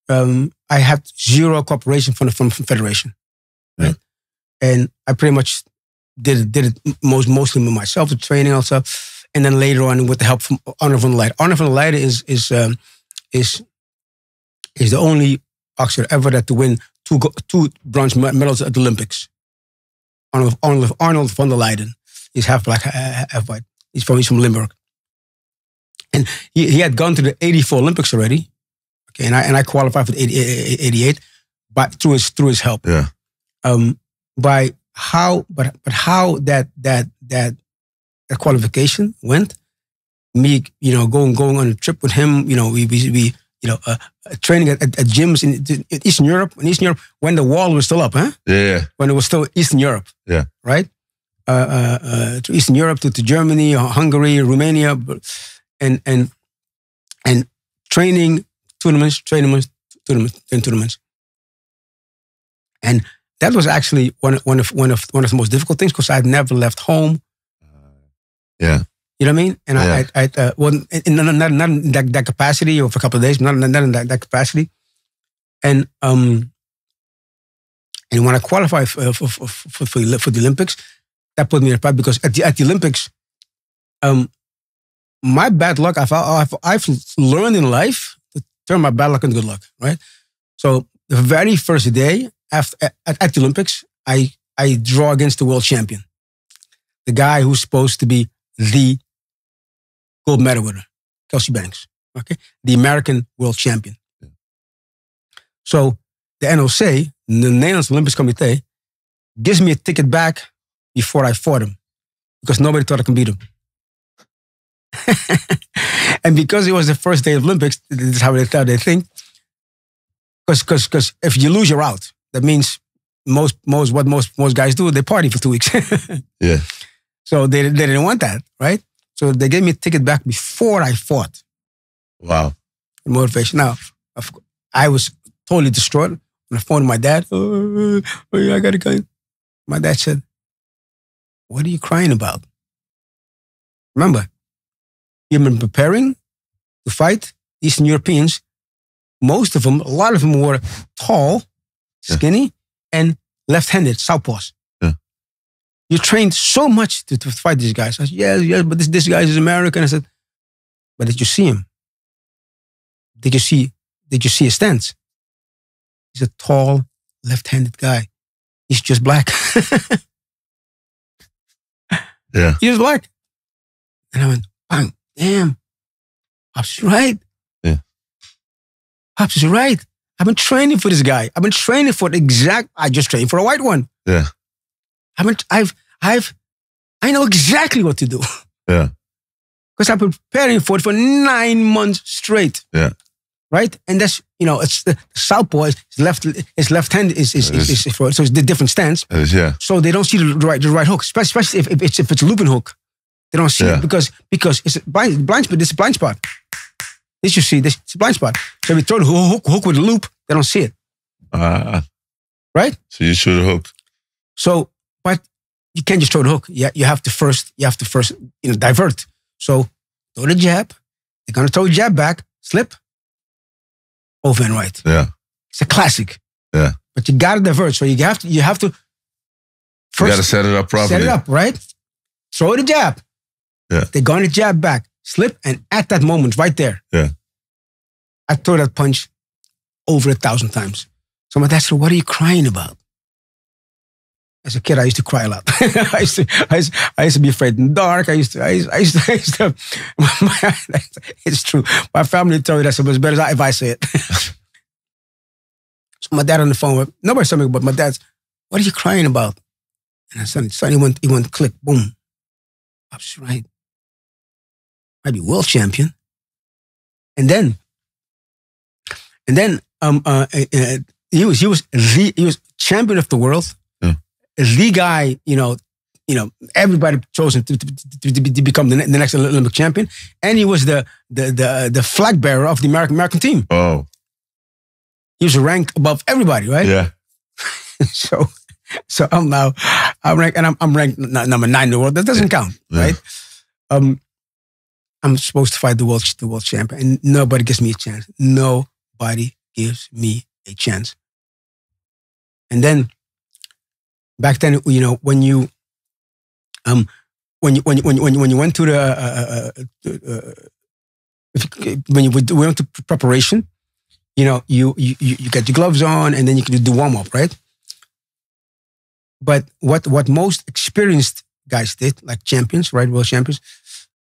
I had zero cooperation from the federation. Right? Yeah. And I pretty much did it mostly myself, the training also, and then later on with the help from Arno van der Leijden. Arno van der Leijden is the only boxer ever to win two bronze medals at the Olympics. Arnold van der Leijden. He's half black, half white. He's from Limburg, and he had gone to the '84 Olympics already. Okay, and I qualified for the '88, but through his help. Yeah. By how that qualification went, me going on a trip with him, we training at gyms in Eastern Europe. In Eastern Europe, when the wall was still up, huh? Yeah. When it was still Eastern Europe. Yeah. Right. To Eastern Europe, to Germany, Hungary, Romania, and training tournaments, and that was actually one of the most difficult things because I'd never left home. Yeah. You know what I mean? And I wasn't not in that capacity or for a couple of days, not in that capacity. And when I qualified for the Olympics, that put me in a path because at the Olympics, my bad luck, I've learned in life to turn my bad luck into good luck, right? So the very first day at the Olympics, I draw against the world champion, the guy who's supposed to be the gold medal winner, Kelcie Banks, okay, the American world champion. Yeah. So the NOC, the Nederlands Olympisch Comité, gives me a ticket back before I fought him because nobody thought I could beat him. And because it was the first day of Olympics, this is how they think. Because if you lose, you're out. That means most guys do, they party for 2 weeks. Yeah. So they didn't want that, right? So they gave me a ticket back before I fought. Wow. The motivation. Now, I was totally destroyed. On the phone to my dad, I gotta go. My dad said, "What are you crying about? Remember, you've been preparing to fight Eastern Europeans. Most of them, a lot of them were tall, skinny, and left-handed, southpaws. Yeah. You trained so much to fight these guys. I said, yes, but this guy is American. I said, but did you see him? Did you see his stance? He's a tall, left-handed guy. He's just black. Yeah. He's black. And I went, bang, damn. Pops is right. Yeah. Pops is right. I've been training for this guy. I've been training for I just trained for a white one. Yeah. I know exactly what to do. Yeah. Because I've been preparing for it for 9 months straight. Yeah. Right? And that's, it's the southpaw is left hand is so it's the different stance. Yeah. So they don't see the right hook, especially if it's a looping hook. They don't see it because it's a blind spot. This is a blind spot. This you see, this is a blind spot. So if you throw the hook with a loop, they don't see it. Right? So you shoot a hook. So, but you can't just throw the hook. You have to first divert. So throw the jab. They're gonna throw the jab back, slip, over and right. Yeah. It's a classic. Yeah. But you gotta divert. So you have to first you gotta set it up properly. Set it up, right? Throw the jab. Yeah. They're gonna jab back, slip, and at that moment, right there. Yeah. I throw that punch over 1,000 times. So my dad said, "What are you crying about?" As a kid, I used to cry a lot. I used to be afraid in the dark. I used to. It's true. My family told me that, so it's better if I say it. So my dad on the phone, nobody said me, but my dad's, "What are you crying about?" And I said, "Son, he went click, boom. I was right. I'd be world champion." And then he was champion of the world. The guy, everybody chose him to become the next Olympic champion, and he was the flag bearer of the American team. Oh, he was ranked above everybody, right? Yeah. so I'm ranked, and I'm ranked number 9 in the world. That doesn't count, right? I'm supposed to fight the world champion, and nobody gives me a chance. Nobody gives me a chance. And then back then, when you went to when you went to preparation, you get your gloves on, and then you can do warm up, right? But what most experienced guys did, like champions, right, world champions,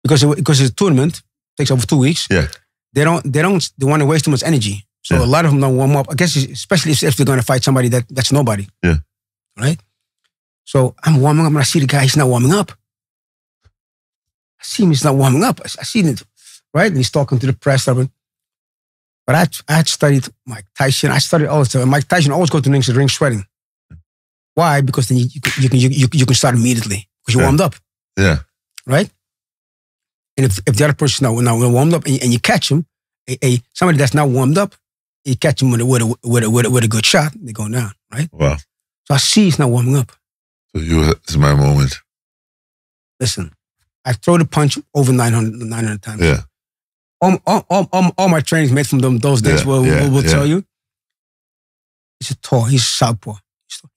because it's a tournament, takes over 2 weeks. Yeah, they want to waste too much energy, so a lot of them don't warm up. I guess especially if they're going to fight somebody that's nobody. Yeah, right. So I'm warming up, and I see the guy, he's not warming up. I see him, he's not warming up. I see him, right? And he's talking to the press. But I had studied Mike Tyson. I studied all the time. Mike Tyson always go to the ring sweating. Why? Because then you can start immediately because you warmed up. Yeah. Right? And if the other person is not warmed up and you catch him, somebody that's not warmed up, you catch him with a good shot, they're going down, right? Wow. So I see he's not warming up. So it's my moment. Listen, I throw the punch over 900 times. Yeah. All my trainings made from those days will tell you. He's a southpaw.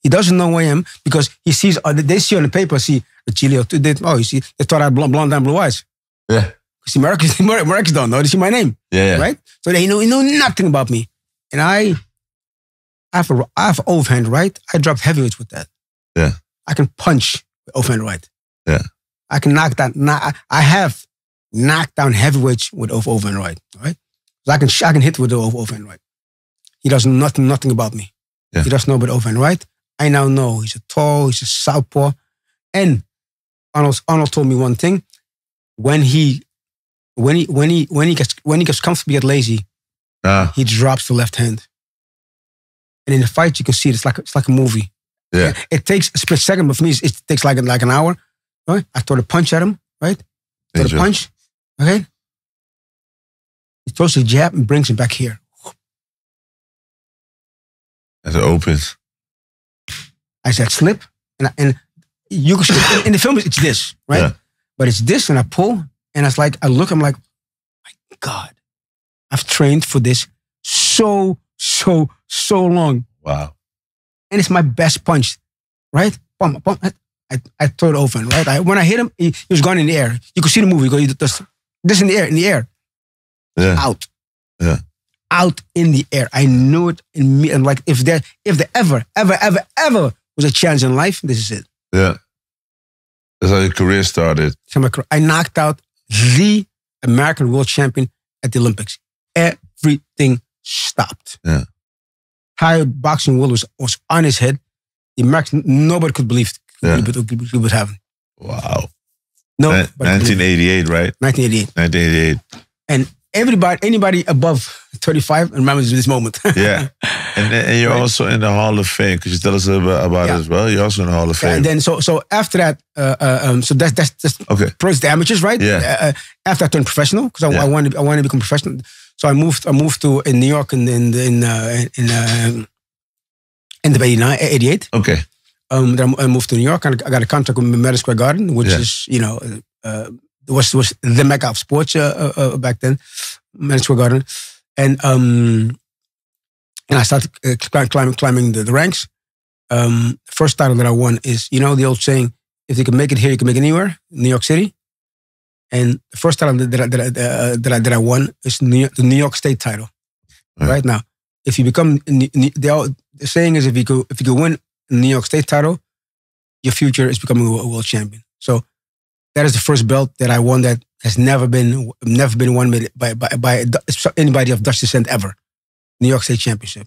He doesn't know who I am because he sees, they see on the paper, Regilio Tuur, you see, they thought I had blonde and blue eyes. Yeah. Because Americans don't know, they see my name. Yeah. Right? So they know nothing about me. And I have overhand right. I dropped heavyweights with that. Yeah. I can punch with overhand right. Yeah. I can knock down. I have knocked down heavyweights with overhand right. All right. So I can hit with the overhand right. He doesn't know nothing about me. Yeah. He doesn't know about overhand right. I now know he's a southpaw. And Arnold told me one thing. When he gets comfortable, get lazy, he drops the left hand. And in the fight, you can see it's like a movie. Yeah. It takes a split second, but for me, it takes like an hour. Right? I throw the punch at him, right? Throw the punch, okay? He throws the jab and brings him back here. As it opens. I said slip, and you can see, in the film it's this, right? Yeah. But it's this, and I pull, and it's like I look, I'm like, my God, I've trained for this so long. Wow. and it's my best punch, right? Boom, boom, I throw it open, right? When I hit him, he was gone in the air. You could see the movie. He goes, this in the air. Yeah. Out. Yeah. Out in the air. I knew it in me. And like, if there ever was a chance in life, this is it. Yeah. That's how your career started. I knocked out the American world champion at the Olympics. Everything stopped. Yeah. Entire boxing world was on his head. The Americans, nobody could believe he would have. Wow. No. 1988, right? 1988. And anybody above 35 remembers this moment. Yeah. And you're also in the Hall of Fame. Could you tell us about it as well? You're also in the Hall of Fame. And then so after that, so that's okay. Pros to amateurs, right? Yeah. After I turned professional, because I wanted to become professional. So I moved to in New York in the 88. Okay. Then I moved to New York and I got a contract with Madison Square Garden, which is was the mecca of sports back then, Madison Square Garden, and I started climbing the ranks. First title that I won is the old saying, if you can make it here, you can make it anywhere. New York City. And the first title that I won is the New York State title. Right now, if you become the saying is if you could win a New York State title, your future is becoming a world champion. So that is the first belt that I won that has never been won by anybody of Dutch descent ever. New York State Championship.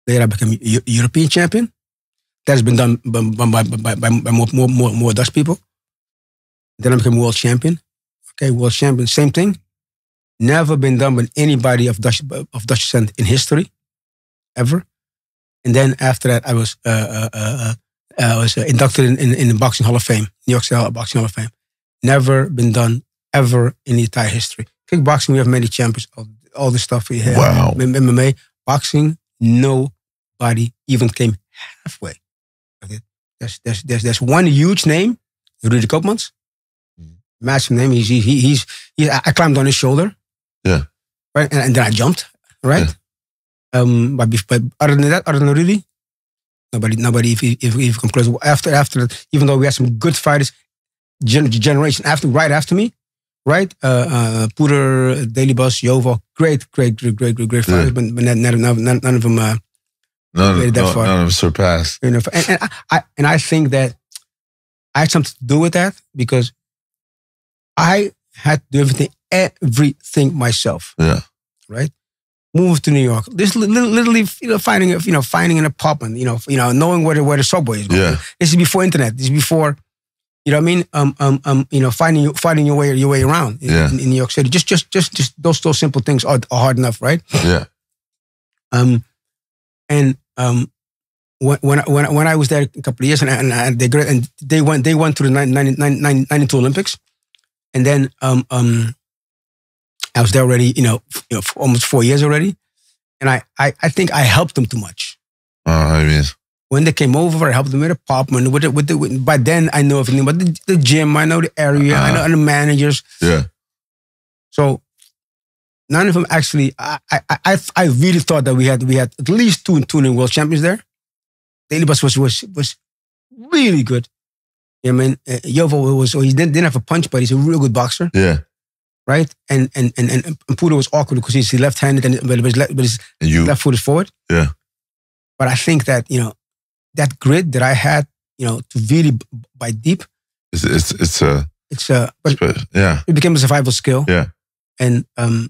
Later I became European champion. That has been done by more Dutch people. Then I became world champion. Okay, world champion, same thing. Never been done by anybody of Dutch descent in history, ever. And then after that, I was inducted in the Boxing Hall of Fame, New York State Boxing Hall of Fame. Never been done ever in the entire history. Kickboxing, we have many champions, all this stuff we have. Wow. MMA, boxing, nobody even came halfway. Okay. There's one huge name, Rudy Koopmans. Massive name. I climbed on his shoulder. Yeah. Right, and then I jumped. Right. Yeah. But other than Rudy, nobody if come close. After that, even though we had some good fighters, generation right after me, right? Poeder, Daily Boss, Jovo, great fighters, yeah. But none of them made it that far. None of them surpassed. And I think that I had something to do with that because I had to do everything myself. Yeah. Right. Moved to New York. This literally, finding an apartment. Knowing where the subway is going. Yeah. This is before internet. This is before, finding your way around in New York City. Just those simple things are hard enough, right? Yeah. When I was there a couple of years and they went to the 92 Olympics. And then I was there already, for almost 4 years already. And I think I helped them too much. When they came over, I helped them with the apartment. By then, I know everything about the gym. I know the area. I know the managers. Yeah. So none of them actually. I really thought that we had at least two new world champions there. Daily Boss was really good. I mean, Jovo he didn't have a punch, but he's a real good boxer. Yeah. Right? And Poeder was awkward because he's left-handed, but his left foot is forward. Yeah. But I think that, that grit that I had, to really bite deep. It became a survival skill. Yeah. And none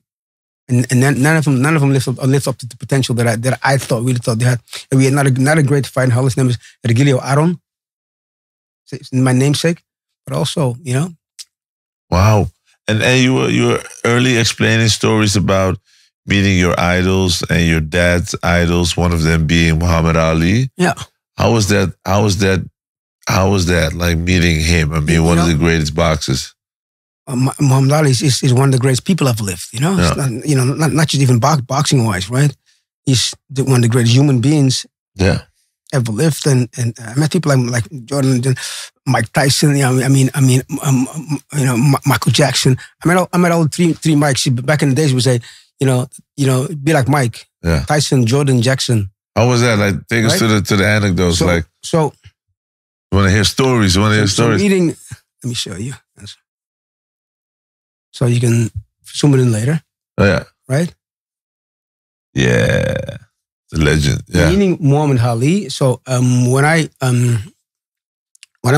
of them lived up to the potential that I really thought they had. And we had not a great fight in Hall. His name is Regilio Tuur. It's my namesake, but also, Wow. And you were early explaining stories about meeting your idols and your dad's idols, one of them being Muhammad Ali. Yeah. How was that like meeting him? I mean, one of the greatest boxers. Muhammad Ali is one of the greatest people I've lived, Yeah. It's not just even boxing wise, right? He's one of the greatest human beings. Yeah. Ever lived, and I met people like Jordan, Mike Tyson. Michael Jackson. I met all three Mikes. Back in the days, we say, be like Mike, yeah. Tyson, Jordan, Jackson. How was that? Like, take us to the anecdotes. So, like, so you want to hear stories? You want to hear stories? Meeting. Let me show you. So you can zoom it in later. Oh yeah. Right. Yeah. The legend. Yeah. Meeting Muhammad Ali. So when I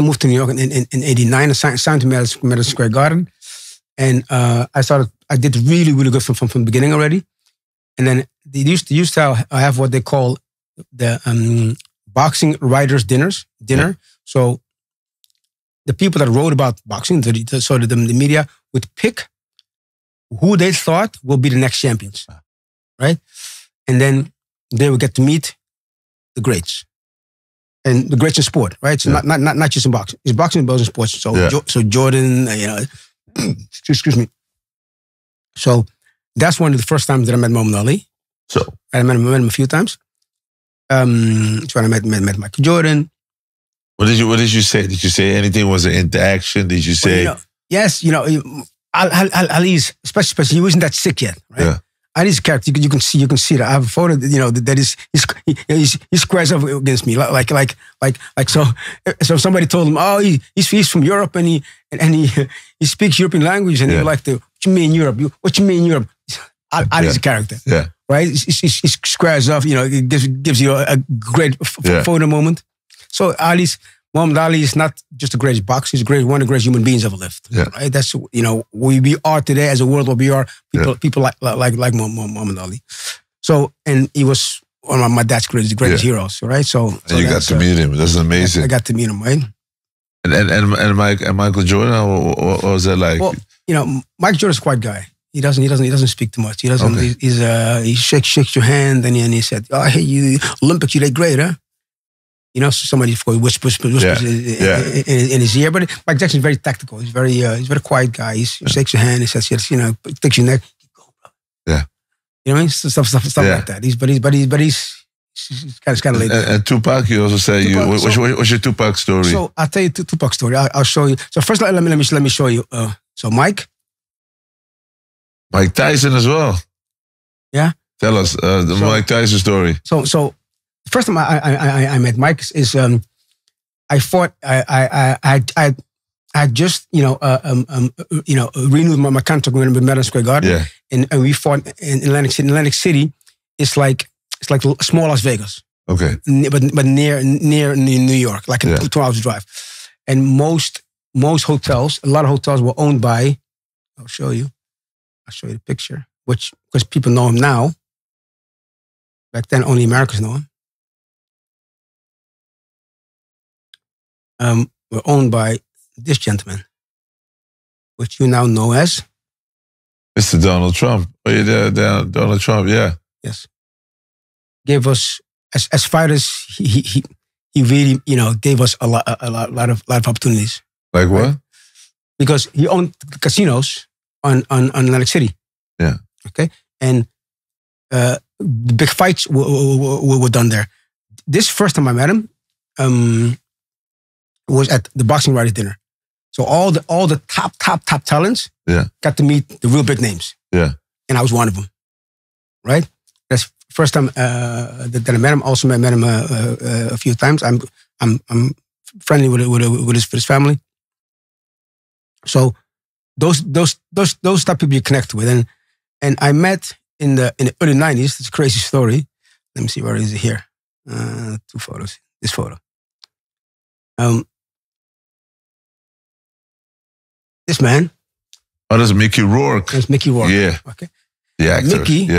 moved to New York in '89, I signed to Madison Square Garden, and I did really, really good from the beginning already. And then they used to have what they call the boxing writers dinner. Yeah. So the people that wrote about boxing, the media would pick who they thought will be the next champions, right? And then they would get to meet the greats, and the greats in sport, right? So not just in boxing. It's boxing and both in sports. So so Jordan, excuse me. So that's one of the first times that I met Muhammad Ali. So I met him a few times. So when I met Michael Jordan. What did you say? Did you say anything? Was it interaction? Did you say? Well, yes, Ali's especially he wasn't that sick yet, right? Yeah. Ali's character, you can see that. I have a photo, that is he squares up against me, like so. So somebody told him, oh, he's from Europe and he speaks European language, and they were like, what you mean Europe? What you mean Europe? Ali's a character, right? He squares off, it gives you a great photo moment. So Muhammad Ali is not just the greatest boxer; he's one of the greatest human beings ever lived. Yeah. Right? That's we are today as a world where we are people like Muhammad Ali. So, and he was one of my dad's greatest heroes, right? So you got to meet him. That's amazing. I got to meet him, right? And Michael Jordan, what was that like? Well, Michael Jordan's a quiet guy. He doesn't speak too much. He doesn't. Okay. He shakes your hand, and he said, "Oh, hey, you Olympics, you did great, huh?" Somebody whispers in his ear. But Mike Jackson's very tactical. He's very quiet guy. He shakes your hand. He says, takes your neck. Go, bro. Yeah. You know what I mean? Stuff like that. He's kind of laid back. And Tupac, you also say what's your Tupac story? So I'll tell you Tupac story. I'll show you. So first, let me show you. So Mike Tyson as well. Yeah. Tell us the Mike Tyson story. So. The first time I met Mike is I fought. I had just renewed my contract with Madison Square Garden, and we fought in Atlantic City. Atlantic City is like small Las Vegas, okay, but near New York, like a 2 hours drive. And most hotels, a lot of hotels were owned by. I'll show you the picture, because people know him now. Back then, only Americans know him. Were owned by this gentleman, which you now know as Mr. Donald Trump. Oh, yeah, Donald Trump, yeah. Yes. Gave us as fighters, he really gave us a lot of opportunities. Like what? Right? Because he owned the casinos on Atlantic City. Yeah. Okay, and the big fights were done there. This first time I met him, was at the boxing writers dinner. So all the top talents got to meet the real big names. Yeah. And I was one of them. Right? That's first time that I met him. Also met him a few times. I'm friendly with his family. So those type of people you connect with. And I met in the early 90s. It's a crazy story. Let me see, where is it here? 2 photos. This photo. This man. Oh, that's Mickey Rourke. That's Mickey Rourke. Yeah. Okay. The actor. Mickey,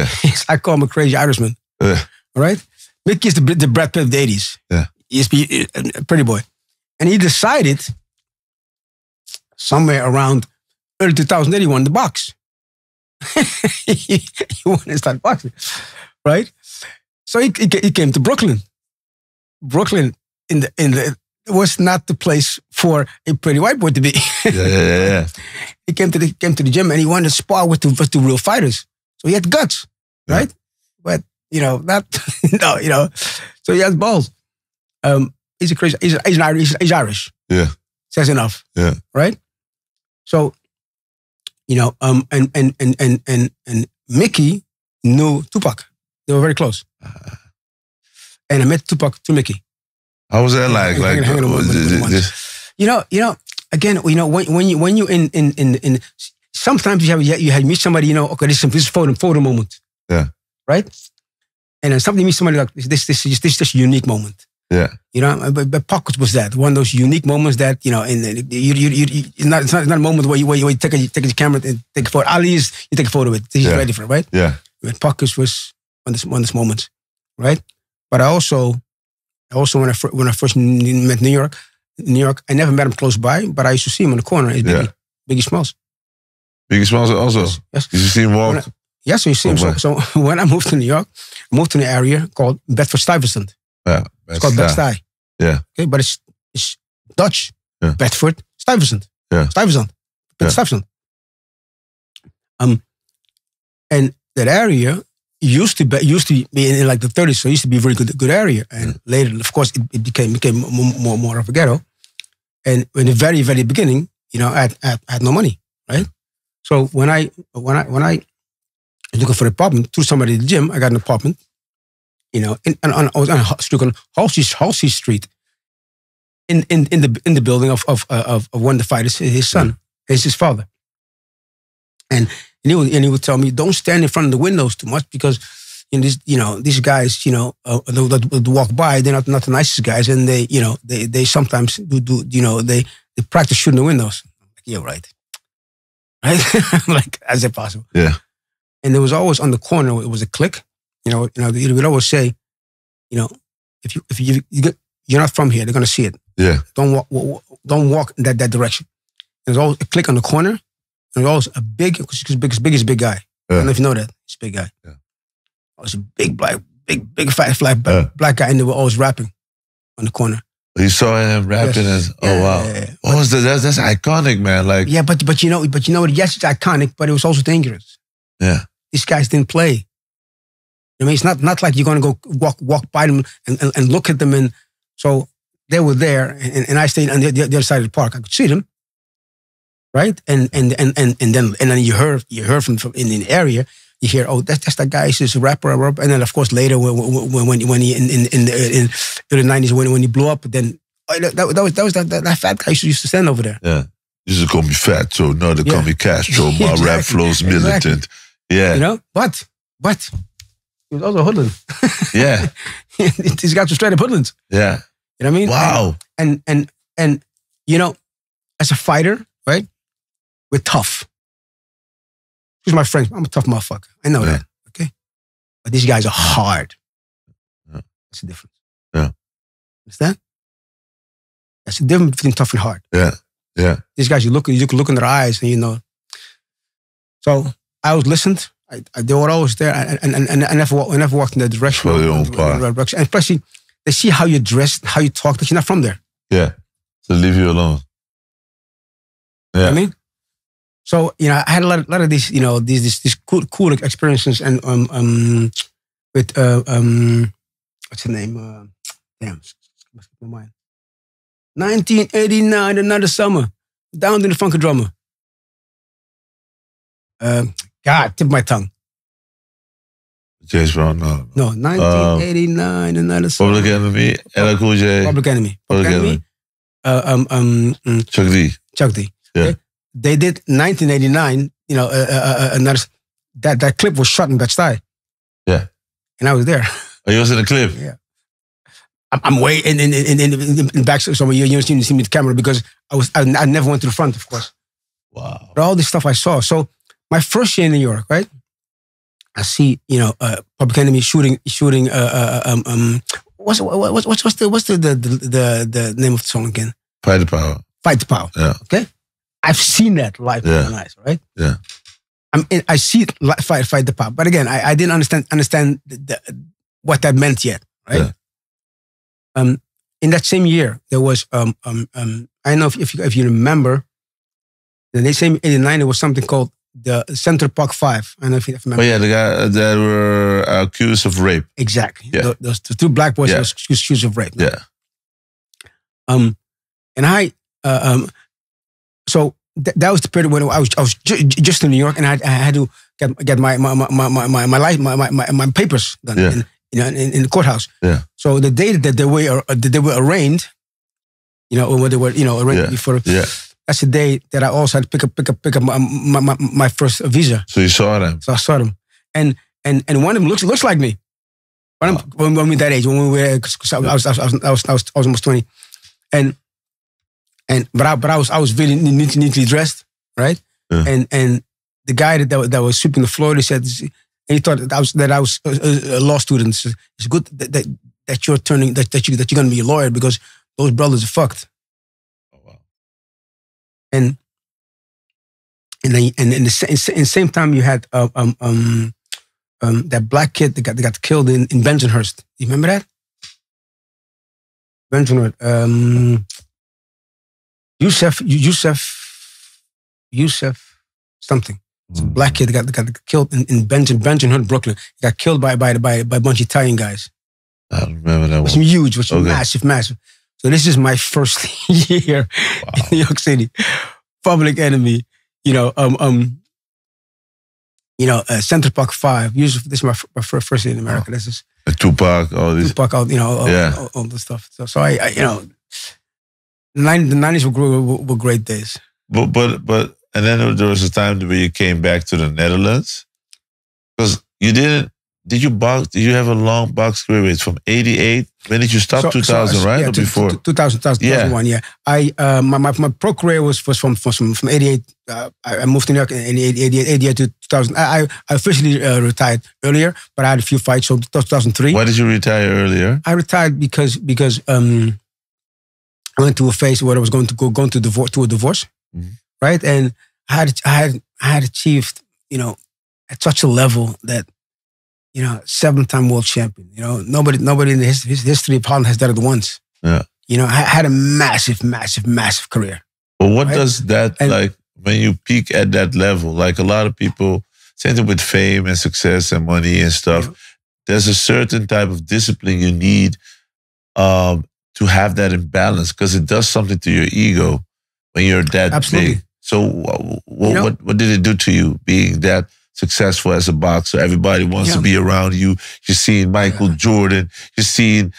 I call him a crazy Irishman. All right? Mickey is the Brad Pitt of the 80s. Yeah. He's a pretty boy. And he decided somewhere around early 2000 he wanted to box. he wanted to start boxing. Right? So he came to Brooklyn. Brooklyn was not the place for a pretty white boy to be. Yeah. He came to the gym and he wanted to spar with the real fighters. So he had guts, right? But so he has balls. He's a crazy. He's Irish. Yeah, says enough. Yeah, right. So, and Mickey knew Tupac. They were very close. And I met Tupac to Mickey. How was that like? Again, when you in sometimes you meet somebody, okay, this is photo moment. Yeah. Right? And then something you meet somebody like this is just a unique moment. Yeah. But Pac was that one of those unique moments that it's not a moment where you take a camera and take a photo. Ali is you take a photo with. He's very different, right? Yeah. But Pac was one of those moments, right? But I also when I first met New York, I never met him close by, but I used to see him in the corner. It's Biggie Smalls. Biggie Smalls also. Yes. Did you see him walk? Yes, so you see him. So when I moved to New York, I moved to an area called Bedford-Stuyvesant. Yeah, it's called Bed-Stuy. Yeah. Okay, but it's Dutch. Yeah. Bedford-Stuyvesant. Yeah. Stuyvesant. Stuyvesant. And that area used to be in like the 30s, so it used to be a very good area. And later, of course, it became more of a ghetto. And in the very, very beginning, I had no money, right? So when I was looking for an apartment through somebody at the gym, I got an apartment, I was on a street called Halsey Street, in the building of one of the fighters, his son, his father, and he would tell me, don't stand in front of the windows too much because these guys that walk by, they're not the nicest guys, and they sometimes do they practice shooting the windows. I'm like, yeah, right. Like, as it possible. Yeah. And there was always on the corner, it was a click. They would always say, if you're not from here, they're gonna see it. Yeah. Don't walk in that direction. There's always a click on the corner. And there's always a big guy. I don't know if you know that. He's a big guy. Yeah. I was a big fat black guy, and they were always rapping on the corner. You saw him rapping, yes. Wow. Yeah. That's iconic, man. Like, yeah, but you know what? Yes, it's iconic, but it was also dangerous. Yeah. These guys didn't play. I mean, it's not like you're gonna go walk by them and look at them, and so they were there, and I stayed on the other side of the park. I could see them, right? And then you heard from in the area. You hear, oh, that's that guy. He's a rapper, and then of course later when he in the early 90s when he blew up, then that was that fat guy used to stand over there. Yeah, used to call me fat, so now they call me Castro. My exactly. Rap flows militant. Exactly. Yeah, but he was also a hoodlum. Yeah, these guys were straight up hoodlums. Yeah, you know what I mean? Wow. And as a fighter, right? We're tough. He's my friend. I'm a tough motherfucker. I know that. Okay. But these guys are hard. Yeah. That's the difference. Yeah. Understand? That's the difference between tough and hard. Yeah. Yeah. These guys, you can look in their eyes and So I always listened. They were always there. And I never walked in that direction. For your own part. And especially, they see how you dress, how you talk, that you're not from there. Yeah. So leave you alone. Yeah. You know what I mean? So, I had a lot of these, these cool experiences and with what's the name? Damn, my mind. 1989, another summer, down to the funky drummer. God, tip my tongue. James Brown, no. No, 1989, another summer. Public Enemy, LL Cool J. Public Enemy. Chuck D. Yeah. Okay? They did 1989, that clip was shot in Bed-Stuy. Yeah. And I was there. Oh, you was in the clip? Yeah. I'm way in back somewhere. You don't see me with the camera because I never went to the front, of course. Wow. But all this stuff I saw. So my first year in New York, right? I see, Public Enemy shooting. What's the name of the song again? Fight the Power. Fight the Power. Yeah. Okay. I've seen that live with my eyes, right? Yeah. I see it fight the power, but again, I didn't understand what that meant yet, right? Yeah. In that same year, there was I don't know if you remember, in the same '89 there was something called the Central Park 5. I don't know if you remember. Oh yeah, the guy that were accused of rape. Exactly. Yeah. Those two black boys were accused of rape. Yeah. And I so that was the period when I was just in New York, and I had to get my life, my papers done. Yeah. in the courthouse. Yeah. So the day that they were arraigned, or when they were arraigned before. Yeah. That's the day that I also had to pick up my first visa. So you saw them. So I saw them, and one of them looks like me. When we were that age, when we were, cause I was almost 20, but I was really neatly dressed, right? Yeah. And the guy that was sweeping the floor, he said, and he thought that I was a law student. So it's good that you're you're going to be a lawyer because those brothers are fucked. Oh wow! And in the same time you had that black kid that got killed in Bensonhurst. You remember that? Bensonhurst. Yusuf something. It's a black kid that got killed in Bensonhurst, Brooklyn. He got killed by a bunch of Italian guys. I don't remember that one. It was huge. It was massive. So this is my first year in New York City. Public Enemy. Central Park 5. This is my first year in America. This is Tupac, all these. Tupac, all the stuff. So I the 90s were great days. But and then there was a time where you came back to the Netherlands because you didn't. Did you box? Did you have a long box career? From 88. When did you stop? 2000, right? Yeah, or before? 2001. Yeah. My pro career was from 88. I moved to New York in 88 to 2000. I officially retired earlier, but I had a few fights. So 2003. Why did you retire earlier? I retired because I went to a phase where I was going to a divorce, right? And I had achieved, at such a level that. 7-time world champion. Nobody in the history of Holland has done it once. Yeah. I had a massive career. But what does that, when you peak at that level, like a lot of people, same thing with fame and success and money and stuff, there's a certain type of discipline you need to have that in balance because it does something to your ego when you're that big. So what did it do to you being that successful as a boxer? Everybody wants to be around you. You're seeing Michael Jordan. You're seeing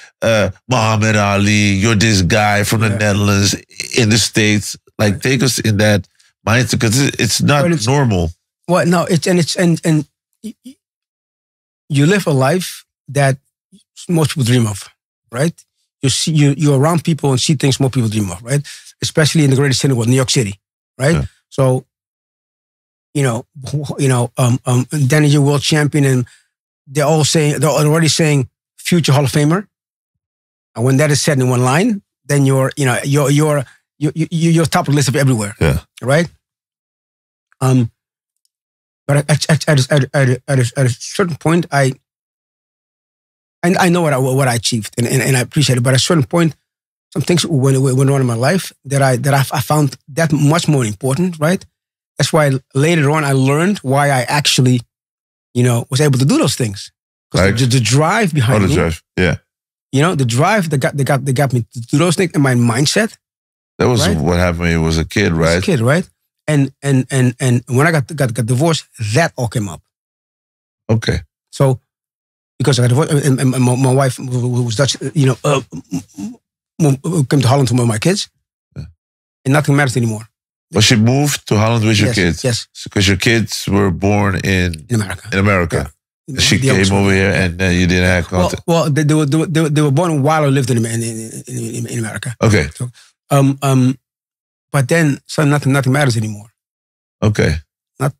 Muhammad Ali. You're this guy from the Netherlands in the States. Like, take us in that mindset because it's not normal. Well, no, and you live a life that most people dream of, right? You're around people and see things most people dream of, right? Especially in the greatest city, New York City, right? Yeah. So. Then you're world champion, and they're already saying future Hall of Famer. And when that is said in one line, then you're top of the list of everywhere. Yeah. Right. But at a certain point, I know what I achieved, and I appreciate it. But at a certain point, some things went on in my life that I found that much more important. Right. That's why later on I learned why I actually, was able to do those things. Because the drive behind me. Drive, yeah. The drive that got me to do those things and my mindset. That was what happened when you was a kid, right? As a kid, right? And when I got divorced, that all came up. Okay. So because I got divorced, and my wife was Dutch, came to Holland to with my kids, and nothing matters anymore. But she moved to Holland with your kids? Yes. Because your kids were born in America. Yeah. She came over here and then you didn't have contact? Well, they were born while I lived in America. Okay. So, but then nothing matters anymore. Okay. Not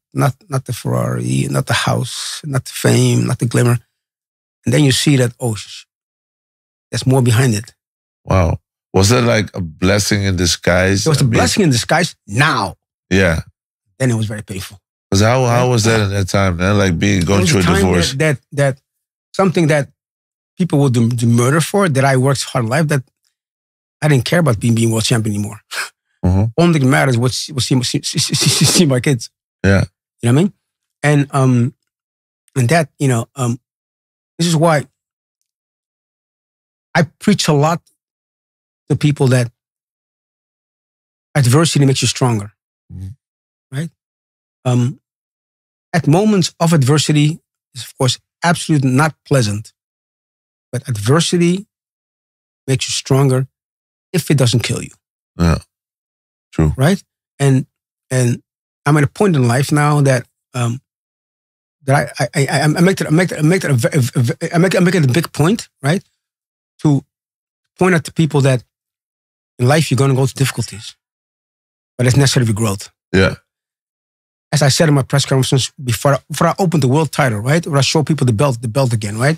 the Ferrari, not the house, not the fame, not the glamour. And then you see that, there's more behind it. Wow. Was that like a blessing in disguise? It was a blessing in disguise now. Yeah. Then it was very painful. Because how was that at that time, man? Like going through a divorce? That something that people would do murder for, that I worked hard in life, that I didn't care about being world champion anymore. Only thing that matters was see my kids. Yeah. You know what I mean? And that, this is why I preach a lot to people that adversity makes you stronger, right? At moments of adversity is, of course, absolutely not pleasant. But adversity makes you stronger if it doesn't kill you. Yeah, true. Right? And I'm at a point in life now that I make it a big point, right? To point out to people that in life you're going to go through difficulties, but it's necessary for growth. Yeah. As I said in my press conference before I opened the world title, right? Where I show people the belt again, right?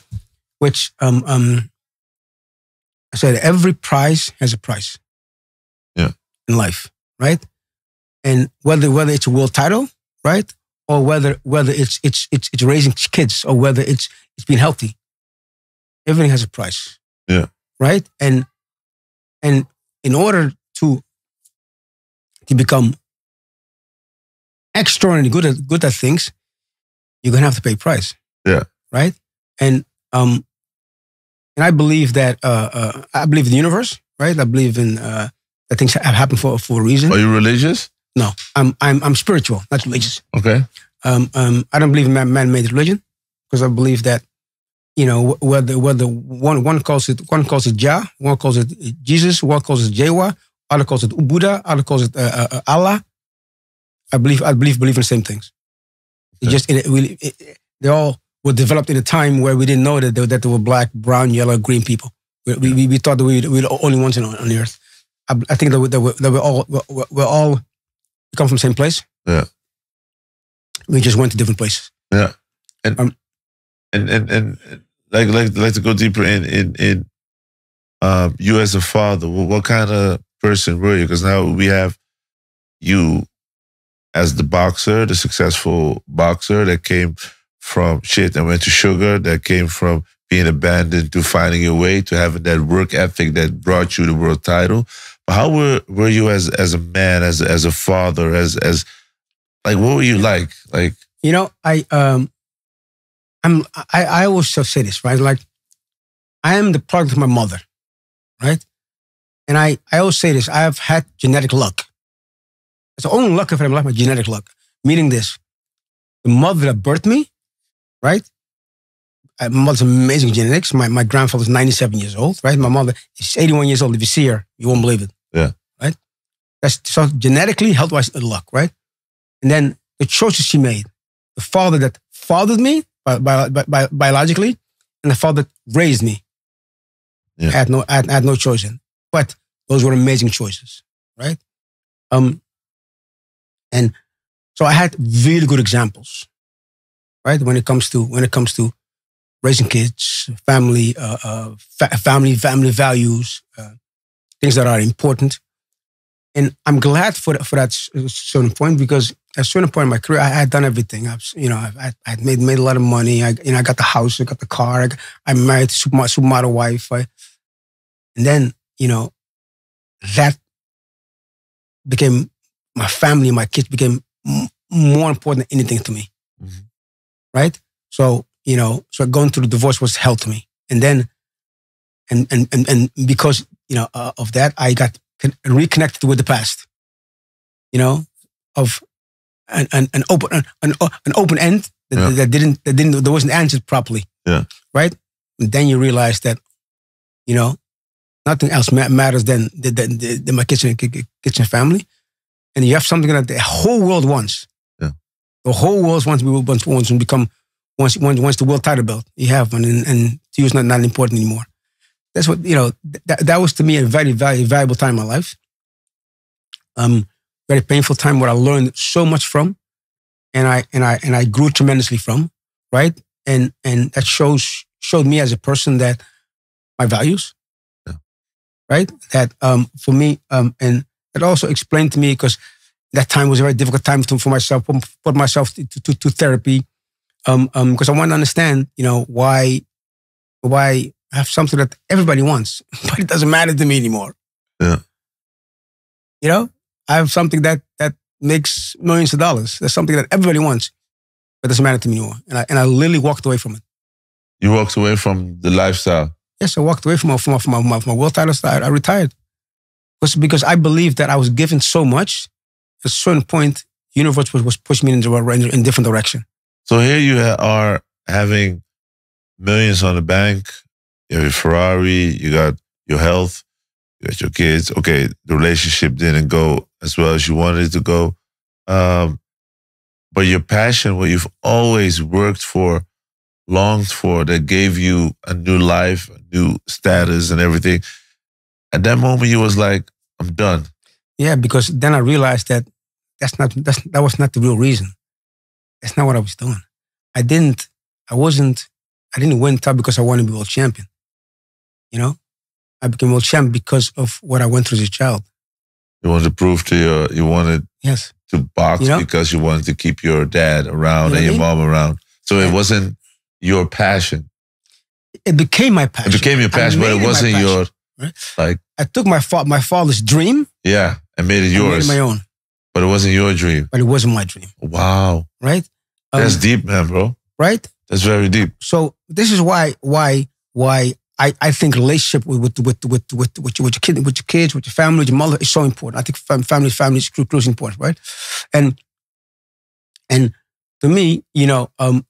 Which I said every prize has a price. Yeah. In life, right? And whether it's a world title, right? Or whether it's raising kids, or whether it's being healthy. Everything has a price. Yeah. Right? And in order to become extraordinarily good at things, you're gonna have to pay a price. Yeah. Right? And I believe that I believe in the universe, right? I believe in that things have happened for a reason. Are you religious? No, I'm spiritual, not religious. Okay. I don't believe in man-made religion, because I believe that, you know, whether one calls it Jah, one calls it Jesus, one calls it Jehovah, other calls it Buddha, other calls it Allah. I believe in the same things. Okay. They all were developed in a time where we didn't know that they were black, brown, yellow, green people. We thought that we were the only ones on the earth. I think that we're all come from the same place. Yeah. We just went to different places. Yeah. And like to go deeper in you as a father. What kind of person were you? Because now we have you as the boxer, the successful boxer that came from shit and went to sugar, that came from being abandoned to finding your way, to having that work ethic that brought you the world title. But how were you as a man, as a father, as like, what were you like? Like, you know, I always say this, right? Like, I am the product of my mother, right? And I always say this, I have had genetic luck. It's the only luck I've had in my life, my genetic luck. Meaning this, the mother that birthed me, right? My mother's amazing genetics. My grandfather's 97 years old, right? My mother is 81 years old. If you see her, you won't believe it. Yeah. Right? That's so genetically, health-wise, luck, right? And then the choices she made. The father that fathered me biologically, and the father that raised me. Yeah. I had no choice in. But those were amazing choices, right? And so I had really good examples, right? When it comes to raising kids, family, family values, things that are important. And I'm glad for that certain point, because at a certain point in my career, I had done everything. I had made a lot of money. I got the house, I got the car. I married a supermodel wife. And then, that became my family, my kids became more important than anything to me. Mm-hmm. Right? So, so going through the divorce was hell to me. And then, and because, of that, I got reconnected with the past, of an open end that wasn't answered properly. Yeah. Right? And then you realize that, nothing else matters than my kitchen family. And you have something that the whole world wants. Yeah. The whole world wants to become, once the world title belt. You have one, and to you it's not important anymore. That's what, that was to me a very, very valuable time in my life. Very painful time where I learned so much from, and I grew tremendously from, right? And that showed me as a person that my values, yeah. Right? That for me, and it also explained to me, because that time was a very difficult time for myself, put myself to therapy, because I want to understand, why I have something that everybody wants, but it doesn't matter to me anymore. Yeah. I have something that makes millions of dollars. That's something that everybody wants, but it doesn't matter to me anymore. And I literally walked away from it. You walked away from the lifestyle? Yes, I walked away from my world title. I retired. Because I believed that I was given so much. At a certain point, the universe was pushing me in a different direction. So here you are having millions on the bank, You have your Ferrari, you got your health, you got your kids. Okay, the relationship didn't go as well as you wanted it to go. But your passion, what you've always worked for, longed for, that gave you a new life, a new status and everything. At that moment, you was like, I'm done. Yeah, because then I realized that that was not the real reason. That's not what I was doing. I didn't win top because I wanted to be world champion. You know, I became world champion because of what I went through as a child. You wanted to prove to you wanted yes. to box because you wanted to keep your dad around and your mom around. So it wasn't your passion. It became my passion. It became your passion, but it wasn't your, like. I took my father's dream. Yeah, and made it yours. Made it my own. But it wasn't your dream. But it wasn't my dream. Wow. Right? That's deep, man, bro. Right? That's very deep. So this is why I think relationship with your kids, with your family, with your mother is so important. I think family is crucially important, right? And to me, you know, I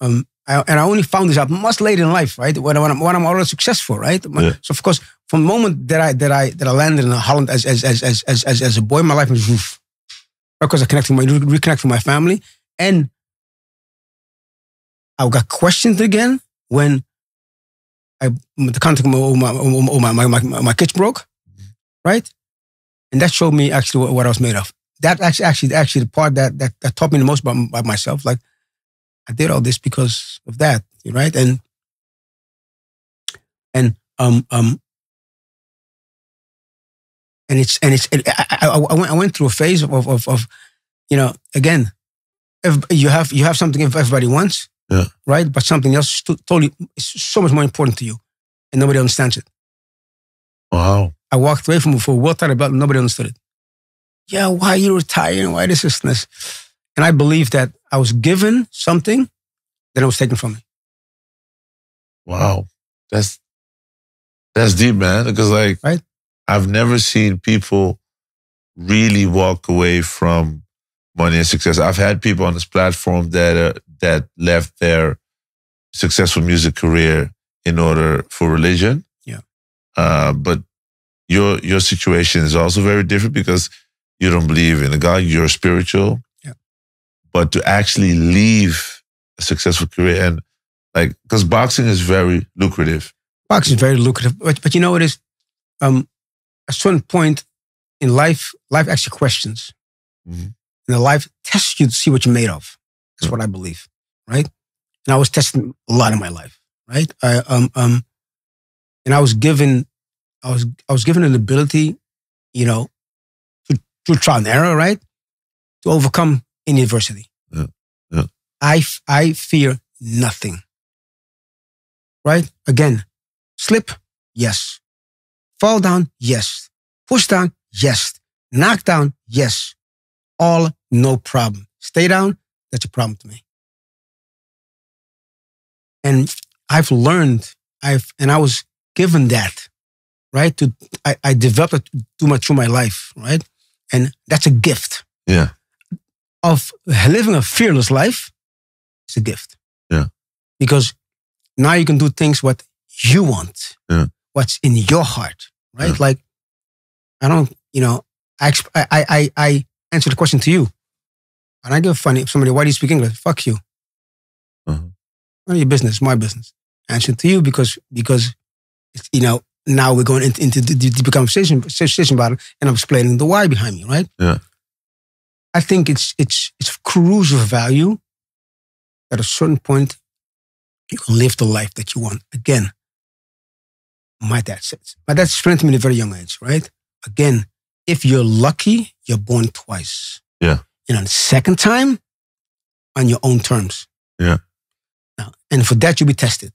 only found this out much later in life, right? When I'm already successful, right? Yeah. So of course, from the moment that I landed in Holland as a boy, my life was roof. Because I reconnected with my family, and I got questioned again when the contact with my kids broke, right? And that showed me actually what I was made of. That actually the part that taught me the most about myself. Like, I did all this because of that, right? And I went through a phase of you know, again, if you have something everybody wants, right? But something else is so much more important to you, and nobody understands it. Wow! I walked away from for a world title belt, and nobody understood it. Yeah, why you retiring? Why this and this? And I believe that I was given something that was taken from me. Wow, that's deep, man. Because like, right? I've never seen people really walk away from money and success. I've had people on this platform that left their successful music career in order for religion. Yeah. But your situation is also very different because you don't believe in a God. You're spiritual. Yeah. But to actually leave a successful career and like, because boxing is very lucrative. Boxing is very lucrative, but you know what it is? A certain point in life actually questions. Mm-hmm. And life tests you to see what you're made of. That's what I believe, right? And I was tested a lot in my life, right? And I was given an ability, you know, through trial and error, right, to overcome any adversity. Yeah. Yeah. I fear nothing, right? Again, slip, yes. Fall down, yes. Push down, yes. Knock down, yes. All no problem. Stay down, that's a problem to me. And I've learned, and I was given that, right? I developed it through my life, right? And that's a gift. Yeah. Of living a fearless life, it's a gift. Yeah. Because now you can do things what you want. Yeah. What's in your heart, right? Yeah. Like, I don't, you know, I answer the question to you. And I give a funny, somebody, why do you speak English? Fuck you. Uh-huh. None of your business, my business. Answer to you because it's, you know, now we're going into the deeper conversation about it, and I'm explaining the why behind me, right? Yeah. I think it's crucial value at a certain point you can live the life that you want. Again, my dad says. My dad explained to me at a very young age, right? Again, if you're lucky, you're born twice. Yeah. And on the second time, on your own terms. Yeah. Now, and for that, you'll be tested.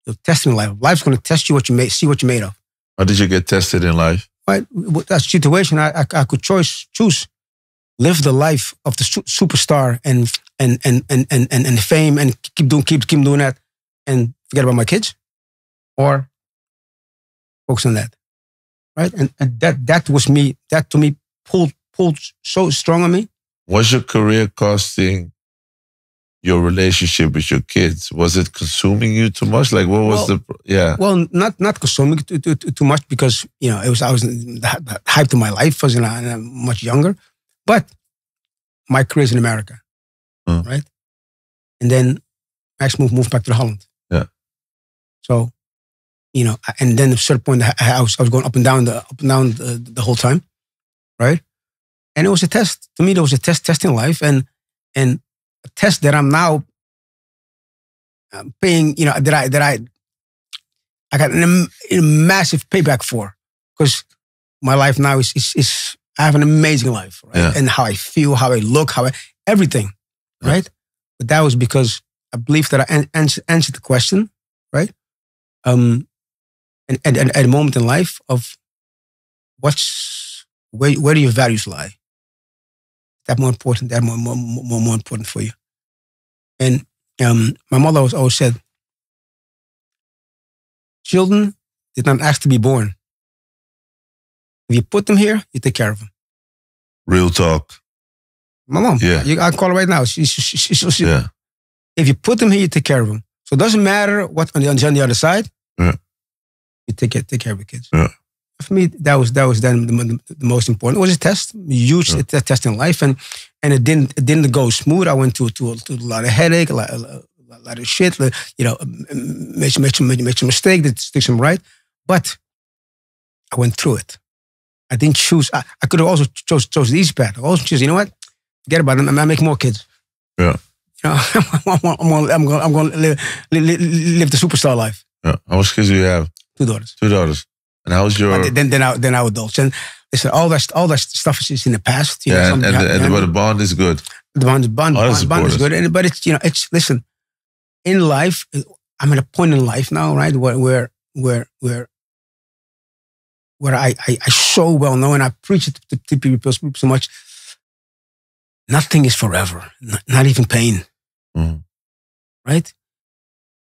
You'll test in life. Life's going to test you see what you're made of. How did you get tested in life? Right. With that situation, I could choose live the life of the superstar and fame and keep doing that and forget about my kids, or focus on that. Right. And that was me. That to me pulled so strong on me. Was your career costing your relationship with your kids? Was it consuming you too much? Like, what was Well, not consuming too much because, you know, I was the hype of my life was much younger. But my career's in America, right? And then Max moved back to Holland. Yeah. So, you know, and then at a certain point, I was going up and down the whole time, right? And it was a test. To me, there was a testing life, and a test that I'm now paying. You know, that I got a massive payback for, because my life now is I have an amazing life, right? Yeah. And how I feel, how I look, everything, right? But that was because I believe that I answered the question, right? And at a moment in life of where do your values lie? That more important? That more important for you? And my mother always said, children did not ask to be born. If you put them here, you take care of them. Real talk. My mom, Yeah. I call her right now. She, if you put them here, you take care of them. So it doesn't matter what on the other side. Yeah. You take care of your kids. Yeah. For me, that was then the most important. It was a test, huge test in life, and it didn't go smooth. I went to a lot of headache, a lot of shit. You know, made some mistake, did some right, but I went through it. I didn't choose. I could have also chose the easy path. I also choose. You know what? Forget about it. I'm gonna make more kids. Yeah. You know, I'm gonna live the superstar life. Yeah. How much kids do you have? 2 daughters. 2 daughters. And how's your? But then our adults. And listen, all that stuff is in the past. You know, but the bond is good. The bond is good. But it's, you know, it's, listen, in life, I'm at a point in life now, right, where I so well know, and I preach it to people so much. Nothing is forever, not even pain, right?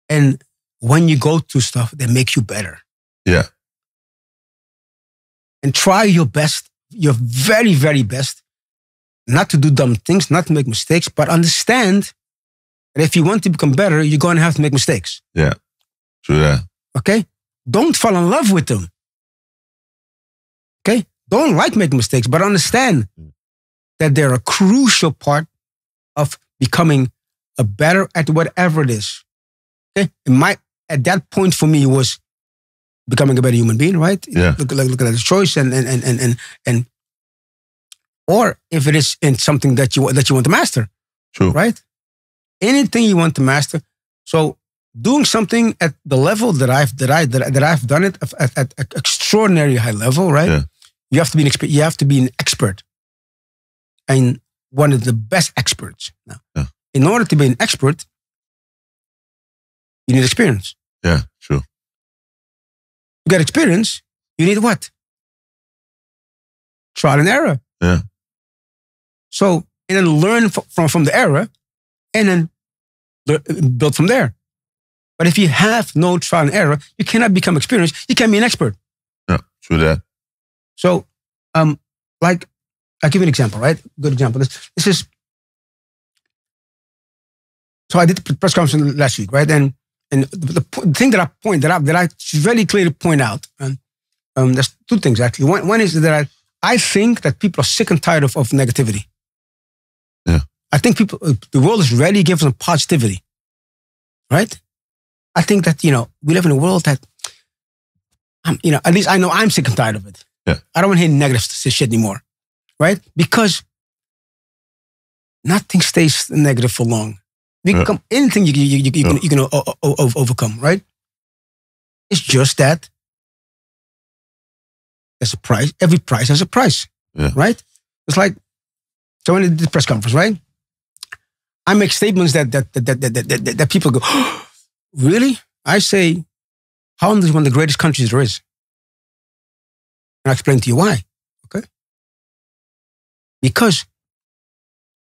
And when you go through stuff, they make you better. Yeah. And try your best, your very, very best, not to do dumb things, not to make mistakes, but understand that if you want to become better, you're going to have to make mistakes. Yeah, true that. Okay? Don't fall in love with them. Okay? Don't like making mistakes, but understand that they're a crucial part of becoming a better at whatever it is. Okay? At that point for me, it was becoming a better human being, right? Yeah. Look at the choice and or if it is in something that you want to master. True. Right? Anything you want to master. So doing something at the level that I've done it at extraordinary high level, right? Yeah. You have to be an expert. And one of the best experts. Now, in order to be an expert, you need experience. Yeah, true. To get experience, you need what? Trial and error. Yeah. So, and then learn from the error, and then build from there. But if you have no trial and error, you cannot become experienced. You can't be an expert. Yeah, true that. So, like, I'll give you an example, right? Good example. This is. So I did the press conference last week, right? And the thing that I very clearly point out, and there's 2 things actually. One is that I think that people are sick and tired of negativity. Yeah. I think the world is ready to give them positivity, right? I think that, you know, we live in a world that, you know, at least I know I'm sick and tired of it. Yeah. I don't want to hear negative shit anymore, right? Because nothing stays negative for long. Anything you can overcome, right? It's just that there's a price. Every price has a price, right? It's like, so when I did the press conference, right? I make statements that people go, oh, really? I say, Holland is one of the greatest countries there is. And I explain to you why, okay? Because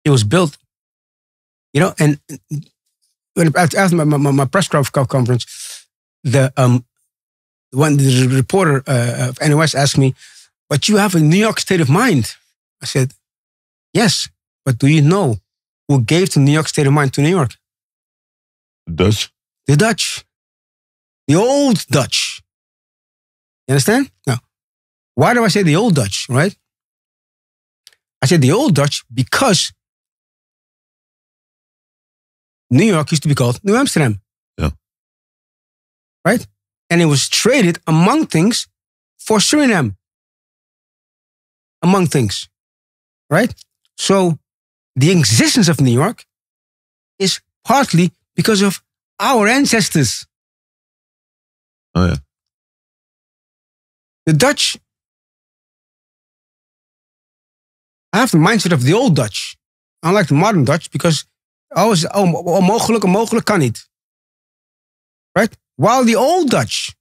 it was built, you know, and when after my press conference, the reporter of NOS asked me, but you have a New York state of mind. I said, yes, but do you know who gave the New York state of mind to New York? Dutch. The Dutch. The old Dutch. You understand? Now, why do I say the old Dutch, right? I said the old Dutch because New York used to be called New Amsterdam. Yeah. Right? And it was traded, among things, for Suriname. Among things. Right? So, the existence of New York is partly because of our ancestors. Oh, yeah. The Dutch have the mindset of the old Dutch. Unlike the modern Dutch, because always, onmogelijk kan niet. Right? While the old Dutch,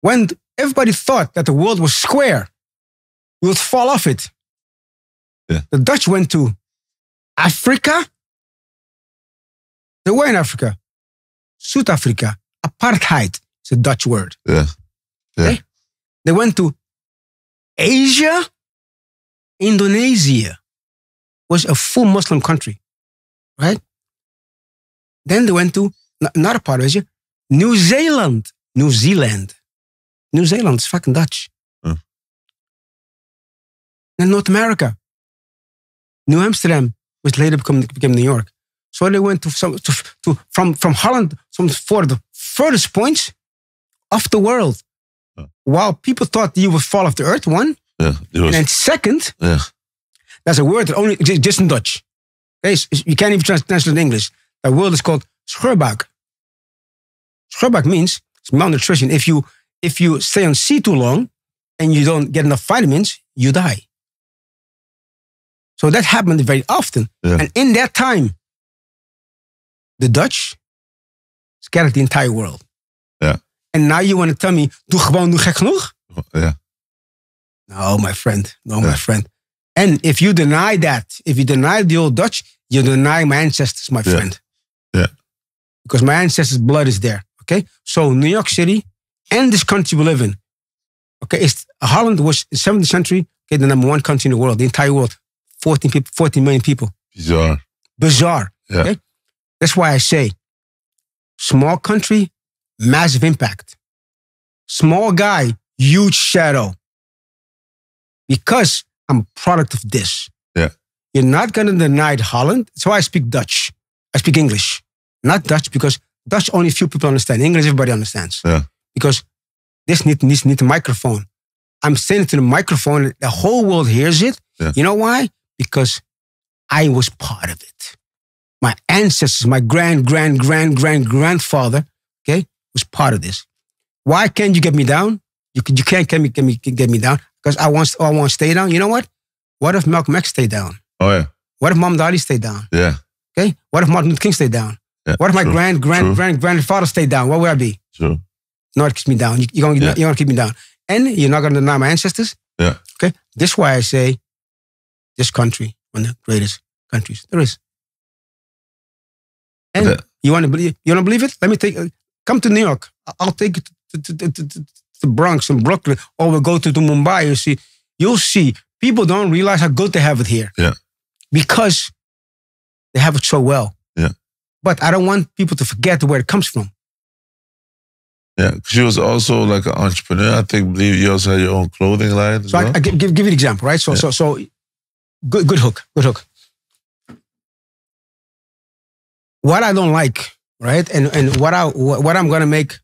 when everybody thought that the world was square, you would fall off it. Yeah. The Dutch went to Africa. They were in Africa. South Africa. Apartheid is a Dutch word. Yeah. Yeah. Okay? They went to Asia. Indonesia was a full Muslim country, right? Then they went to another part of Asia, New Zealand. New Zealand is fucking Dutch. Huh. Then North America, New Amsterdam, which later became New York. So they went from Holland for the furthest points of the world. Huh. While people thought you would fall off the earth, one. Yeah, and then second, yeah. There's a word that only exists in Dutch. Okay? You can't even translate it in English. That word is called scheurbuik. Scheurbuik means it's malnutrition. If you stay on sea too long and you don't get enough vitamins, you die. So that happened very often. Yeah. And in that time, the Dutch scattered the entire world. Yeah. And now you want to tell me, doe gek genoeg? Yeah. No, my friend. No, my friend. And if you deny that, if you deny the old Dutch, you deny my ancestors, my friend. Yeah. Because my ancestors' blood is there. Okay? So New York City and this country we live in. Okay, Holland was in the 17th century, okay, the number one country in the world, the entire world. 14 million people. Bizarre. Yeah. Okay? That's why I say, small country, massive impact. Small guy, huge shadow. Because I'm a product of this. Yeah. You're not going to deny Holland. That's why I speak Dutch. I speak English. Not Dutch, because Dutch only few people understand. English, everybody understands. Yeah. Because this needs a microphone. I'm saying it to the microphone. The whole world hears it. Yeah. You know why? Because I was part of it. My ancestors, my grandfather, okay, was part of this. Why can't you get me down? You can't get me down. Because I want to stay down. You know what? What if Malcolm X stayed down? Oh, yeah. What if Muhammad Ali stayed down? Yeah. Okay? What if Martin Luther King stayed down? Yeah. What if my grandfather stayed down? What would I be? True. No, it keeps me down. You're going to keep me down. And you're not going to deny my ancestors? Yeah. Okay? This is why I say this country, one of the greatest countries there is. And you want to believe it? Let me come to New York. I'll take you to the Bronx and Brooklyn, or we'll go to Mumbai. You'll see people don't realize how good they have it here. Yeah. Because they have it so well. Yeah. But I don't want people to forget where it comes from. Yeah, because you was also like an entrepreneur. I believe you also had your own clothing line as well. I give you an example, right? So good hook. What I don't like, right? And what I'm gonna make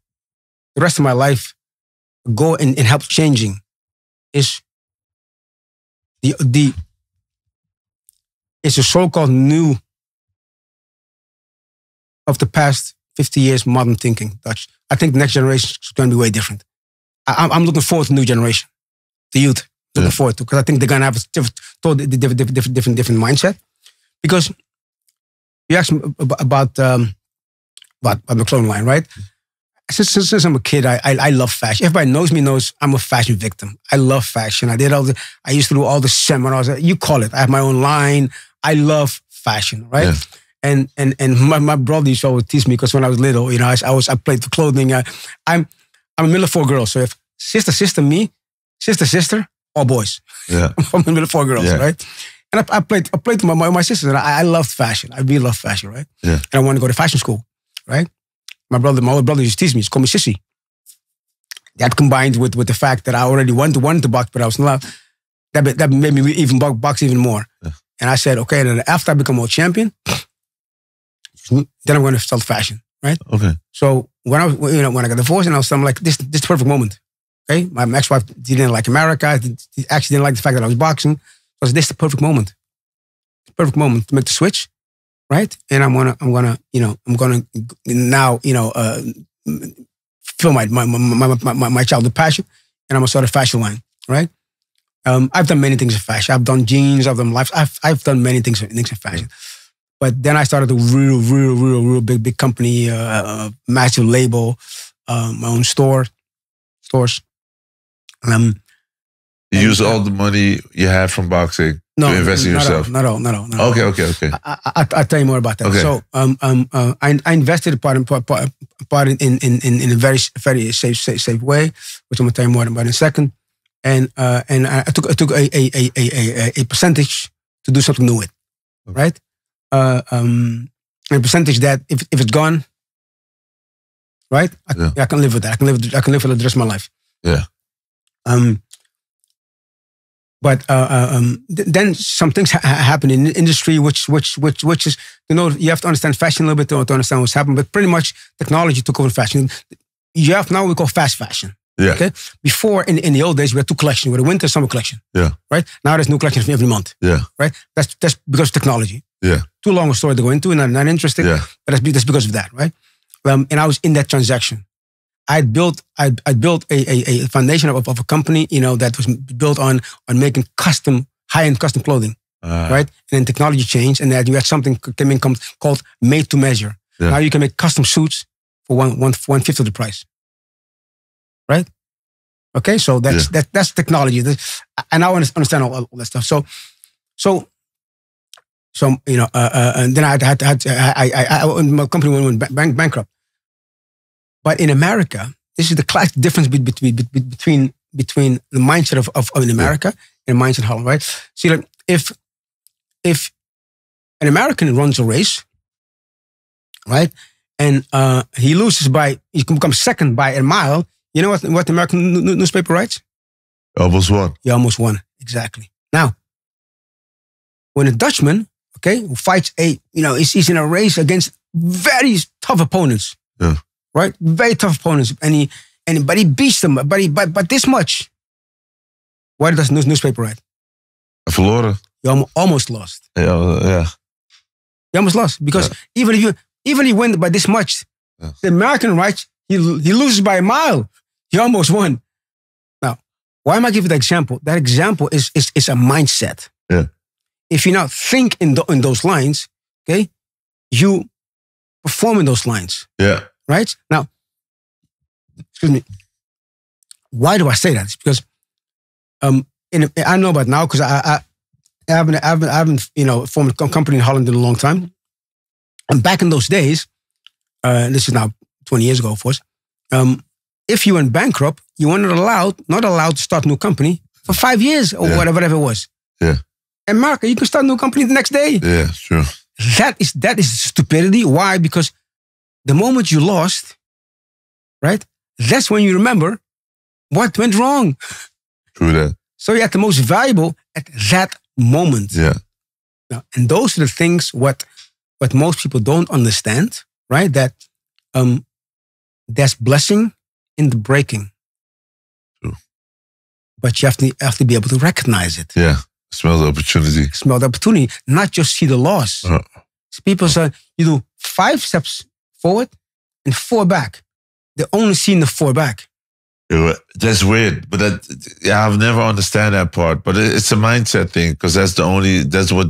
the rest of my life go and help changing is the so-called new of the past 50 years modern thinking, Dutch. I think the next generation is going to be way different. I'm looking forward to the new generation, the youth. Looking forward to, because I think they're going to have a different mindset. Because you asked me about the clothing line, right? Since I'm a kid, I love fashion. Everybody knows I'm a fashion victim. I love fashion. I used to do all the seminars. You call it. I have my own line. I love fashion, right? Yeah. And my brother used to always tease me, because when I was little, I played the clothing. I'm a middle of four girls. So if sister, me, sister, all boys. Yeah. I'm a middle of four girls, right? And I played with my sisters. And I loved fashion. I really loved fashion, right? Yeah. And I wanted to go to fashion school, right? My older brother used to tease me. He called me sissy. That combined with the fact that I already wanted to box, but I was not allowed. That made me even box even more. Yeah. And I said, okay, then after I become world champion, then I'm going to start fashion, right? Okay. So when I got divorced, and I'm like, this is the perfect moment. Okay, my ex-wife didn't like America. She actually didn't like the fact that I was boxing. So this is the perfect moment. Perfect moment to make the switch, right? And I'm gonna now fill my childhood passion, and I'm gonna start a fashion line, right? I've done many things in fashion. I've done jeans. I've done life. I've done many things in fashion. But then I started a real big company, massive label, my own stores. You use all the money you had from boxing to invest in yourself? Not all. Okay. I'll tell you more about that. Okay. So I invested part in a very safe way, which I'm going to tell you more about in a second. And I took a percentage to do something new with, right? A percentage that if it's gone, right? I can live with that. I can live for the rest of my life. Yeah. But then some things happen in the industry, which is, you have to understand fashion a little bit to understand what's happening. But pretty much technology took over fashion. You have now what we call fast fashion. Yeah. Okay. Before in the old days we had two collections. We had a winter, summer collection. Yeah. Right. Now there's new collections every month. Yeah. Right. That's because of technology. Yeah. Too long a story to go into, and not interesting. Yeah. But that's because of that, right? And I was in that transaction. I built a foundation of a company, that was built on making high-end custom clothing, right? And then technology changed, and that you had something called made to measure. Yeah. Now you can make custom suits for one-fifth of the price, right? Okay, so that's technology. And I understand all that stuff. So and then my company went bankrupt. But in America, this is the classic difference between the mindset of in America and the mindset in Holland, right? See, like if an American runs a race, right, and he can become second by a mile, you know what the American newspaper writes? Almost won. You almost won, exactly. Now, when a Dutchman, who fights he's in a race against very tough opponents. Yeah. Right, very tough opponents, but he beats them, but this much. Why does the newspaper write? Verloren. You almost lost. Yeah. You almost lost because even if you win by this much, the American writes he loses by a mile. He almost won. Now, why am I giving that example? That example is a mindset. Yeah. If you now think in those lines, you perform in those lines. Yeah. Right? Now, excuse me. Why do I say that? It's because I know about now because I haven't formed a company in Holland in a long time. And back in those days, this is now 20 years ago, of course. If you went bankrupt, you were not allowed to start a new company for 5 years or whatever it was. Yeah. And Mark, you can start a new company the next day. Yeah, sure. That is stupidity. Why? Because the moment you lost, right? That's when you remember what went wrong. True that. So you're at the most valuable at that moment. Yeah. Now, and those are the things what most people don't understand, right? That there's blessing in the breaking. True. But you have to be able to recognize it. Yeah. Smell the opportunity. Smell the opportunity, not just see the loss. People say you do 5 steps forward and 4 back. They only seen the 4 back. That's weird, but I've never understand that part. But it's a mindset thing because that's what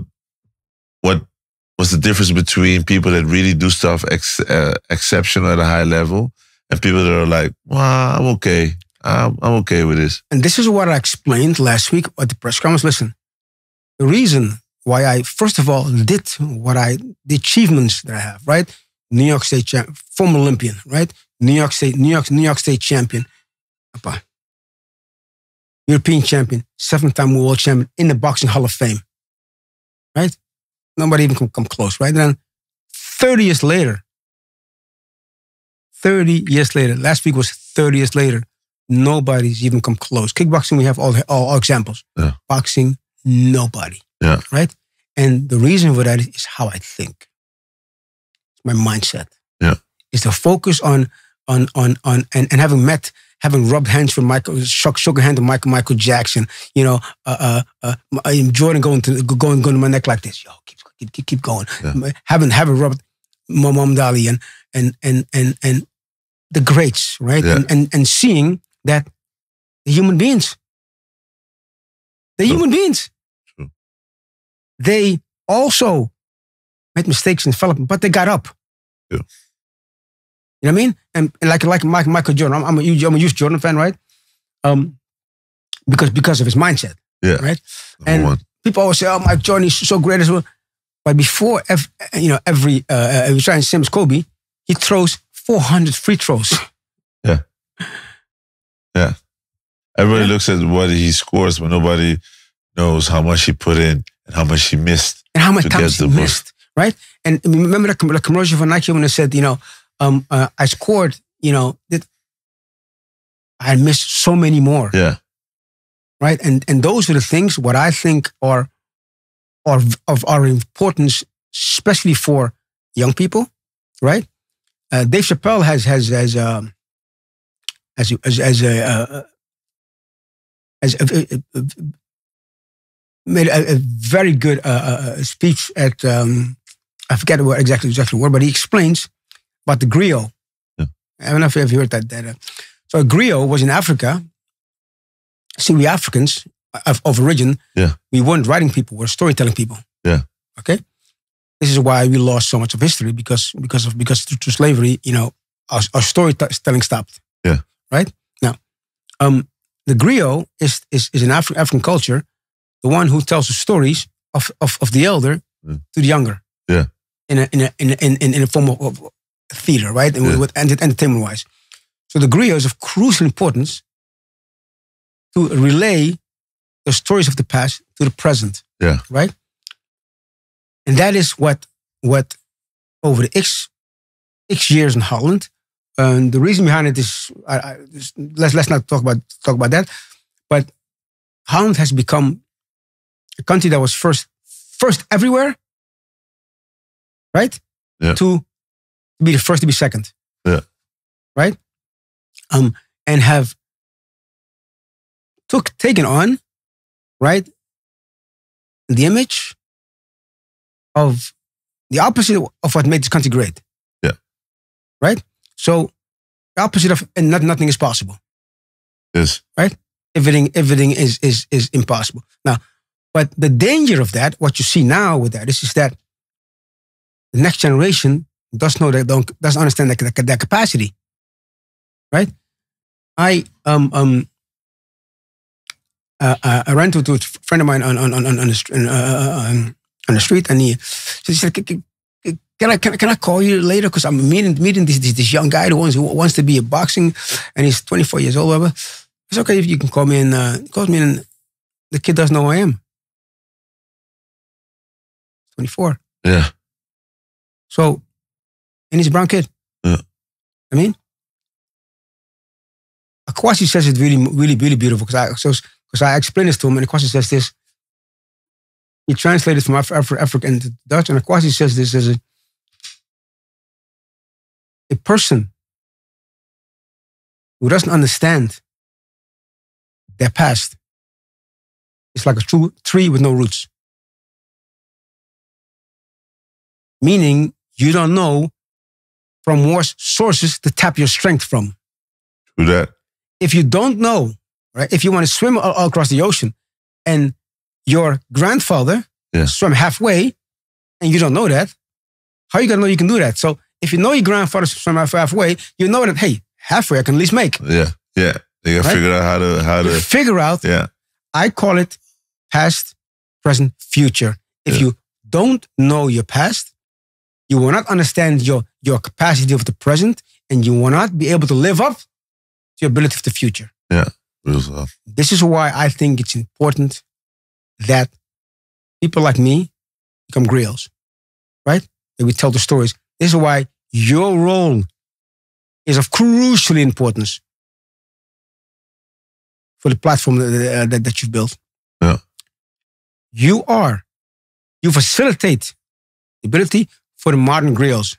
was the difference between people that really do stuff exceptional at a high level and people that are like, well, I'm okay. I'm okay with this. And this is what I explained last week at the press conference. Listen, the reason why I first of all did the achievements that I have, right? New York State champion, former Olympian, right? New York State champion, European champion, 7-time world champion in the Boxing Hall of Fame. right? Nobody even come close, right? And then 30 years later, last week was 30 years later, nobody's even come close. Kickboxing, we have all examples. Yeah. Boxing, nobody. Yeah. Right? And the reason for that is how I think. It's my mindset. Yeah. It's the focus on and having rubbed hands with Michael, shook a hand to Michael Jackson, Jordan going to my neck like this. Yo, keep going. Yeah. Having rubbed Muhammad Ali and the greats, right? Yeah. And seeing that the human beings. They're human beings. True. They also made mistakes in development, but they got up. Yeah. You know what I mean? And like Michael Jordan, I'm a huge Jordan fan, right? Because of his mindset. Yeah. Right? And people always say, "Oh, Mike Jordan is so great as well." But before every trying to sim Kobe, he throws 400 free throws. Yeah. Yeah. Everybody looks at what he scores, but nobody knows how much he put in and how much he missed. And how much times he missed, right? And remember the commercial for Nike when they said, I scored, I missed so many more. Yeah. Right? And those are the things what I think are of our importance, especially for young people, right? Dave Chappelle has made a very good speech at I forget exactly the word, but he explains about the griot. Yeah. I don't know if you have heard that. So a griot was in Africa. See, we Africans of origin, we weren't writing people, we're storytelling people. Yeah. Okay. This is why we lost so much of history because through slavery, our storytelling stopped. Yeah. Right now, the griot is in African culture, the one who tells the stories of the elder to the younger. Yeah. In a form of theater, right? And with entertainment wise. So the griot is of crucial importance to relay the stories of the past to the present. Yeah. Right? And that is what over the X years in Holland, the reason behind it is let's not talk about that. But Holland has become a country that was first everywhere, right? Yeah. To be the first to be second. Yeah. Right? And have taken on, right, the image of the opposite of what made this country great. Yeah. Right? So the opposite of and nothing is possible. Yes. Right? Everything is impossible. Now, but the danger of that, what you see now with that is that the next generation doesn't understand that capacity. Right? I ran to a friend of mine on the street, and he said, "Can I call you later? Because I'm meeting this young guy who wants to be a boxing, and he's 24 years old. Whatever. It's okay if you can call me." And he calls me, and the kid doesn't know who I am. 24. Yeah. So, and he's a brown kid. Yeah. I mean, Kwasi says it really beautiful because I explained this to him, and Kwasi says this. He translated from African into Dutch, and Kwasi says this as a person who doesn't understand their past is like a true tree with no roots. Meaning you don't know from what sources to tap your strength from. True that. If you don't know, right? If you want to swim all across the ocean and your grandfather swam halfway and you don't know that, how are you going to know you can do that? So if you know your grandfather swam halfway, you know that, hey, halfway I can at least make. Yeah, yeah. You got to figure out how to... Figure out. Yeah. I call it past, present, future. If you don't know your past, you will not understand your capacity of the present, and you will not be able to live up to your ability of the future. Yeah. Real stuff. This is why I think it's important that people like me become grills, right? And we tell the stories. This is why your role is of crucial importance for the platform that you've built. Yeah. You facilitate the ability for the modern grills.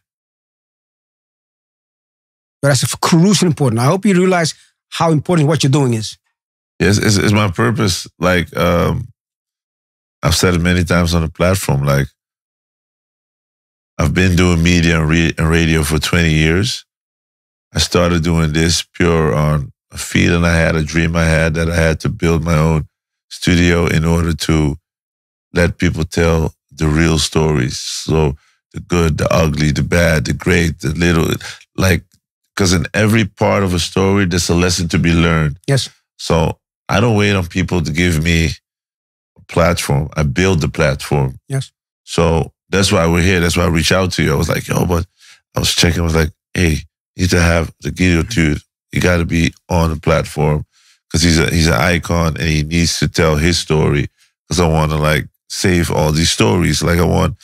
But that's crucial important. I hope you realize how important what you're doing is. Yes, it's my purpose. Like, I've said it many times on the platform, like, I've been doing media and radio for 20 years. I started doing this pure on a feeling I had, a dream I had, that I had to build my own studio in order to let people tell the real stories. So the good, the ugly, the bad, the great, the little, like, because in every part of a story, there's a lesson to be learned. Yes. So I don't wait on people to give me a platform. I build the platform. Yes. So that's why we're here. That's why I reached out to you. I was like, yo, but I was checking. I was like, hey, you need to have Regilio Tuur. You got to be on the platform because he's an icon and he needs to tell his story. Because I want to like save all these stories. Like I want,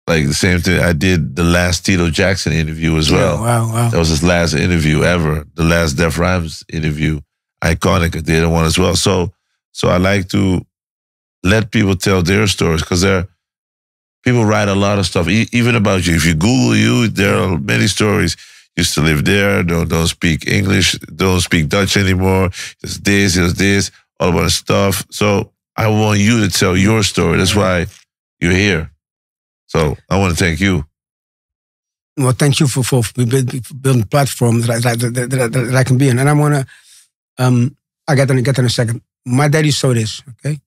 like the same thing. I did the last Tito Jackson interview as well. Yeah, wow. That was his last interview ever. The last Def Rhymes interview, iconic. I did one as well. So I like to let people tell their stories because people write a lot of stuff, even about you. If you Google you, there are many stories. Used to live there, don't speak English, don't speak Dutch anymore. There's this, all about stuff. So I want you to tell your story. That's why you're here. So I want to thank you. Well, thank you for building a platform that I can be in. And I want to, I get that in a second. My daddy saw this, okay?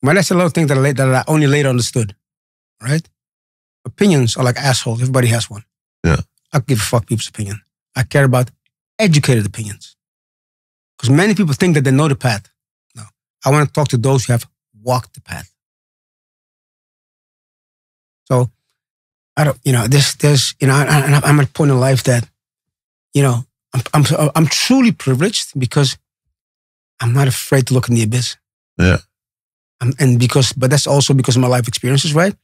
My dad said a lot of things that I only later understood, right? Opinions are like assholes. Everybody has one. Yeah. I give a fuck people's opinion. I care about educated opinions. Because many people think that they know the path. No. I want to talk to those who have walked the path. So, I don't, there's, I'm at a point in life that, I'm truly privileged because I'm not afraid to look in the abyss. Yeah. But that's also because of my life experiences, right?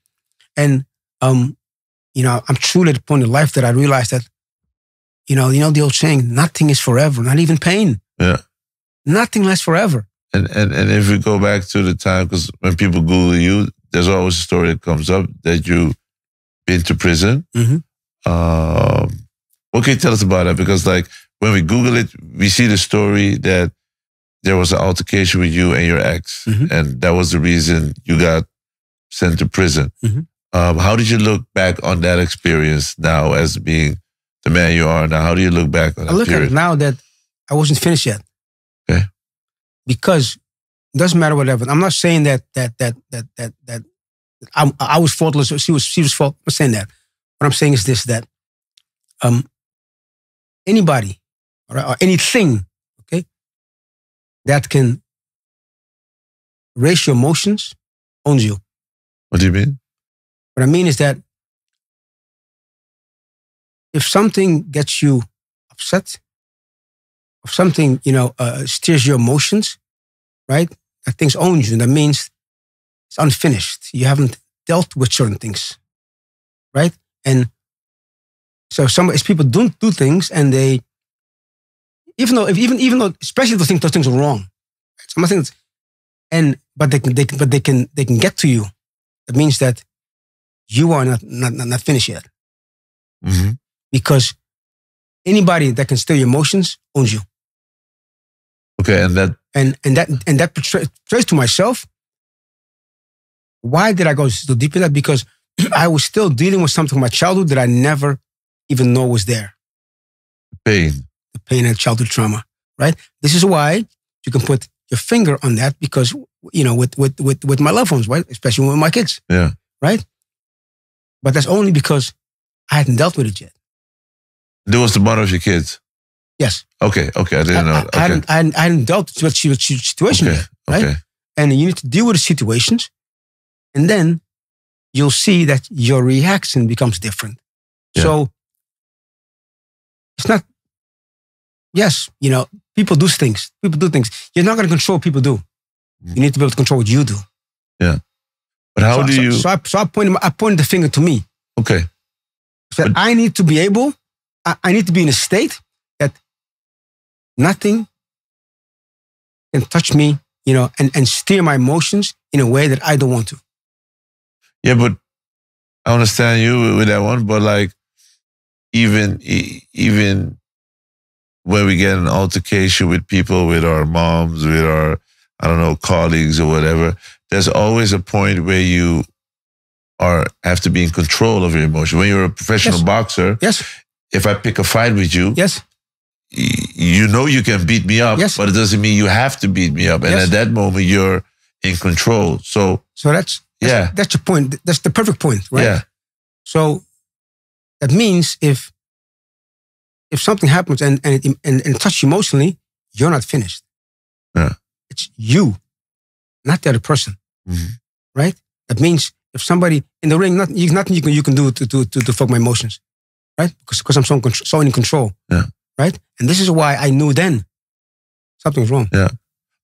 And, I'm truly at a point in life that I realized that, the old saying, nothing is forever, not even pain. Yeah. Nothing lasts forever. And if we go back to the time, because when people Google you, there's always a story that comes up that you've been to prison. Mm-hmm. What can you tell us about that? Because like when we Google it, we see the story that there was an altercation with you and your ex. Mm-hmm. And that was the reason you got sent to prison. Mm-hmm. How did you look back on that experience now as being the man you are now? How do you look back on that I look period? at it now that I wasn't finished yet. Okay. Because it doesn't matter whatever. I'm not saying that I was faultless or she was faultless. I'm not saying that. What I'm saying is this, that anybody or anything, okay, that can raise your emotions owns you. What do you mean? What I mean is that if something gets you upset, if something, steers your emotions, right? That thing owns you. And that means it's unfinished. You haven't dealt with certain things, right? And so if people don't do things and they, even though, especially those things are wrong, right? Some things, but they can get to you. That means that you are not finished yet. Mm-hmm. Because anybody that can steer your emotions owns you. Okay, and that portrays to myself. Why did I go so deep in that? Because I was still dealing with something from my childhood that I never even know was there. Pain. The pain and childhood trauma, right? This is why you can put your finger on that because, with my loved ones, right? Especially with my kids. Yeah. Right? But that's only because I hadn't dealt with it yet. That was the mother of your kids? Yes. Okay. I didn't know. Okay. I hadn't dealt with what situation yet, right? Okay. And you need to deal with the situations, and then you'll see that your reaction becomes different. Yeah. So it's not. Yes, people do things. People do things. You're not going to control what people do. You need to be able to control what you do. Yeah. But how do you? So I pointed the finger to me. Okay. I said, I need to be able. I need to be in a state that nothing can touch me, and steer my emotions in a way that I don't want to. Yeah, but I understand you with that one. But like, even when we get an altercation with people, with our moms, with our, I don't know, colleagues or whatever, there's always a point where you have to be in control of your emotion. When you're a professional boxer, if I pick a fight with you, you can beat me up, but it doesn't mean you have to beat me up. And at that moment, you're in control. So that's your point. That's the perfect point, right? Yeah. So that means if something happens and it touches you emotionally, you're not finished. Yeah. It's you, not the other person, right? That means if somebody in the ring, nothing you can do to fuck my emotions, right? Because I'm so in control, right? And this is why I knew then something's wrong. Yeah.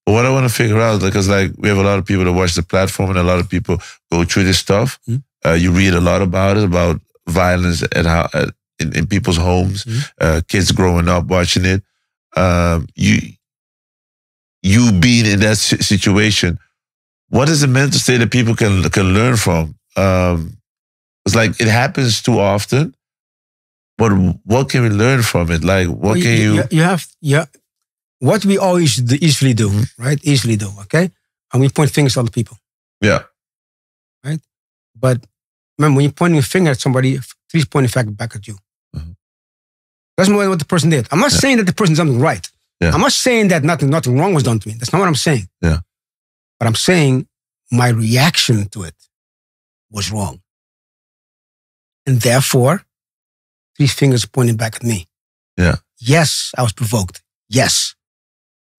But what I want to figure out, because we have a lot of people that watch the platform, and a lot of people go through this stuff. You read a lot about it, about violence and how in people's homes, kids growing up watching it. You being in that situation, what is the mental state that people can learn from? It's like it happens too often, but what can we learn from it? Like, what what we always easily do, right? Easily do, okay? And we point fingers at other people. Yeah. Right? But remember, when you're pointing a finger at somebody, please point it back at you. Doesn't matter what the person did. I'm not saying that the person did something right. Yeah. I'm not saying that nothing wrong was done to me. That's not what I'm saying. Yeah. But I'm saying my reaction to it was wrong. And therefore, 3 fingers pointing back at me. Yeah. Yes, I was provoked. Yes.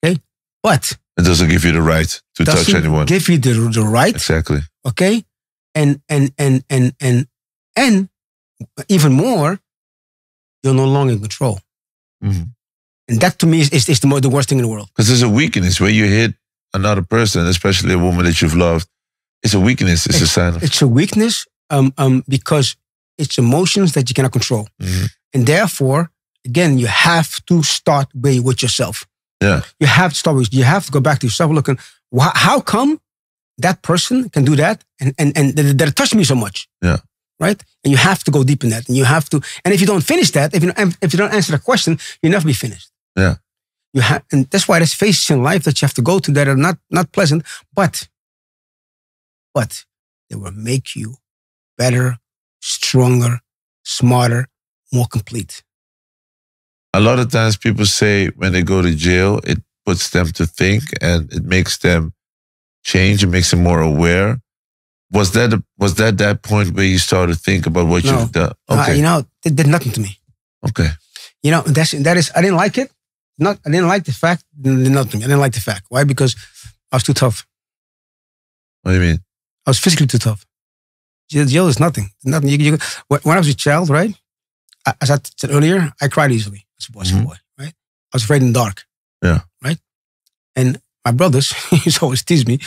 Okay? But it doesn't give you the right to touch anyone. Give you the right. Exactly. Okay? And even more, you're no longer in control. And that to me is the worst thing in the world. Because there's a weakness where you hit another person, especially a woman that you've loved. It's a weakness. It's a sign of... It's a weakness because it's emotions that you cannot control. And therefore, again, you have to start with yourself. Yeah. You have to start with, you have to go back to yourself looking, how come that person can do that and that it touched me so much? Yeah. Right? And you have to go deep in that. And you have to, and if you don't finish that, if you don't answer the question, you'll never be finished. Yeah. And that's why there's phases in life that you have to go to that are not pleasant, but they will make you better, stronger, smarter, more complete. A lot of times people say when they go to jail, it puts them to think and it makes them change, it makes them more aware. Was that point where you started to think about what you've done? Okay. It did nothing to me. Okay. That is, I didn't like it. I didn't like the fact, nothing. I didn't like the fact. Why? Because I was too tough. What do you mean? I was physically too tough. Jail is nothing. Nothing. When I was a child, right? As I said earlier, I cried easily as a boy, right? I was afraid in the dark. Yeah. Right? And my brothers, used always tease me,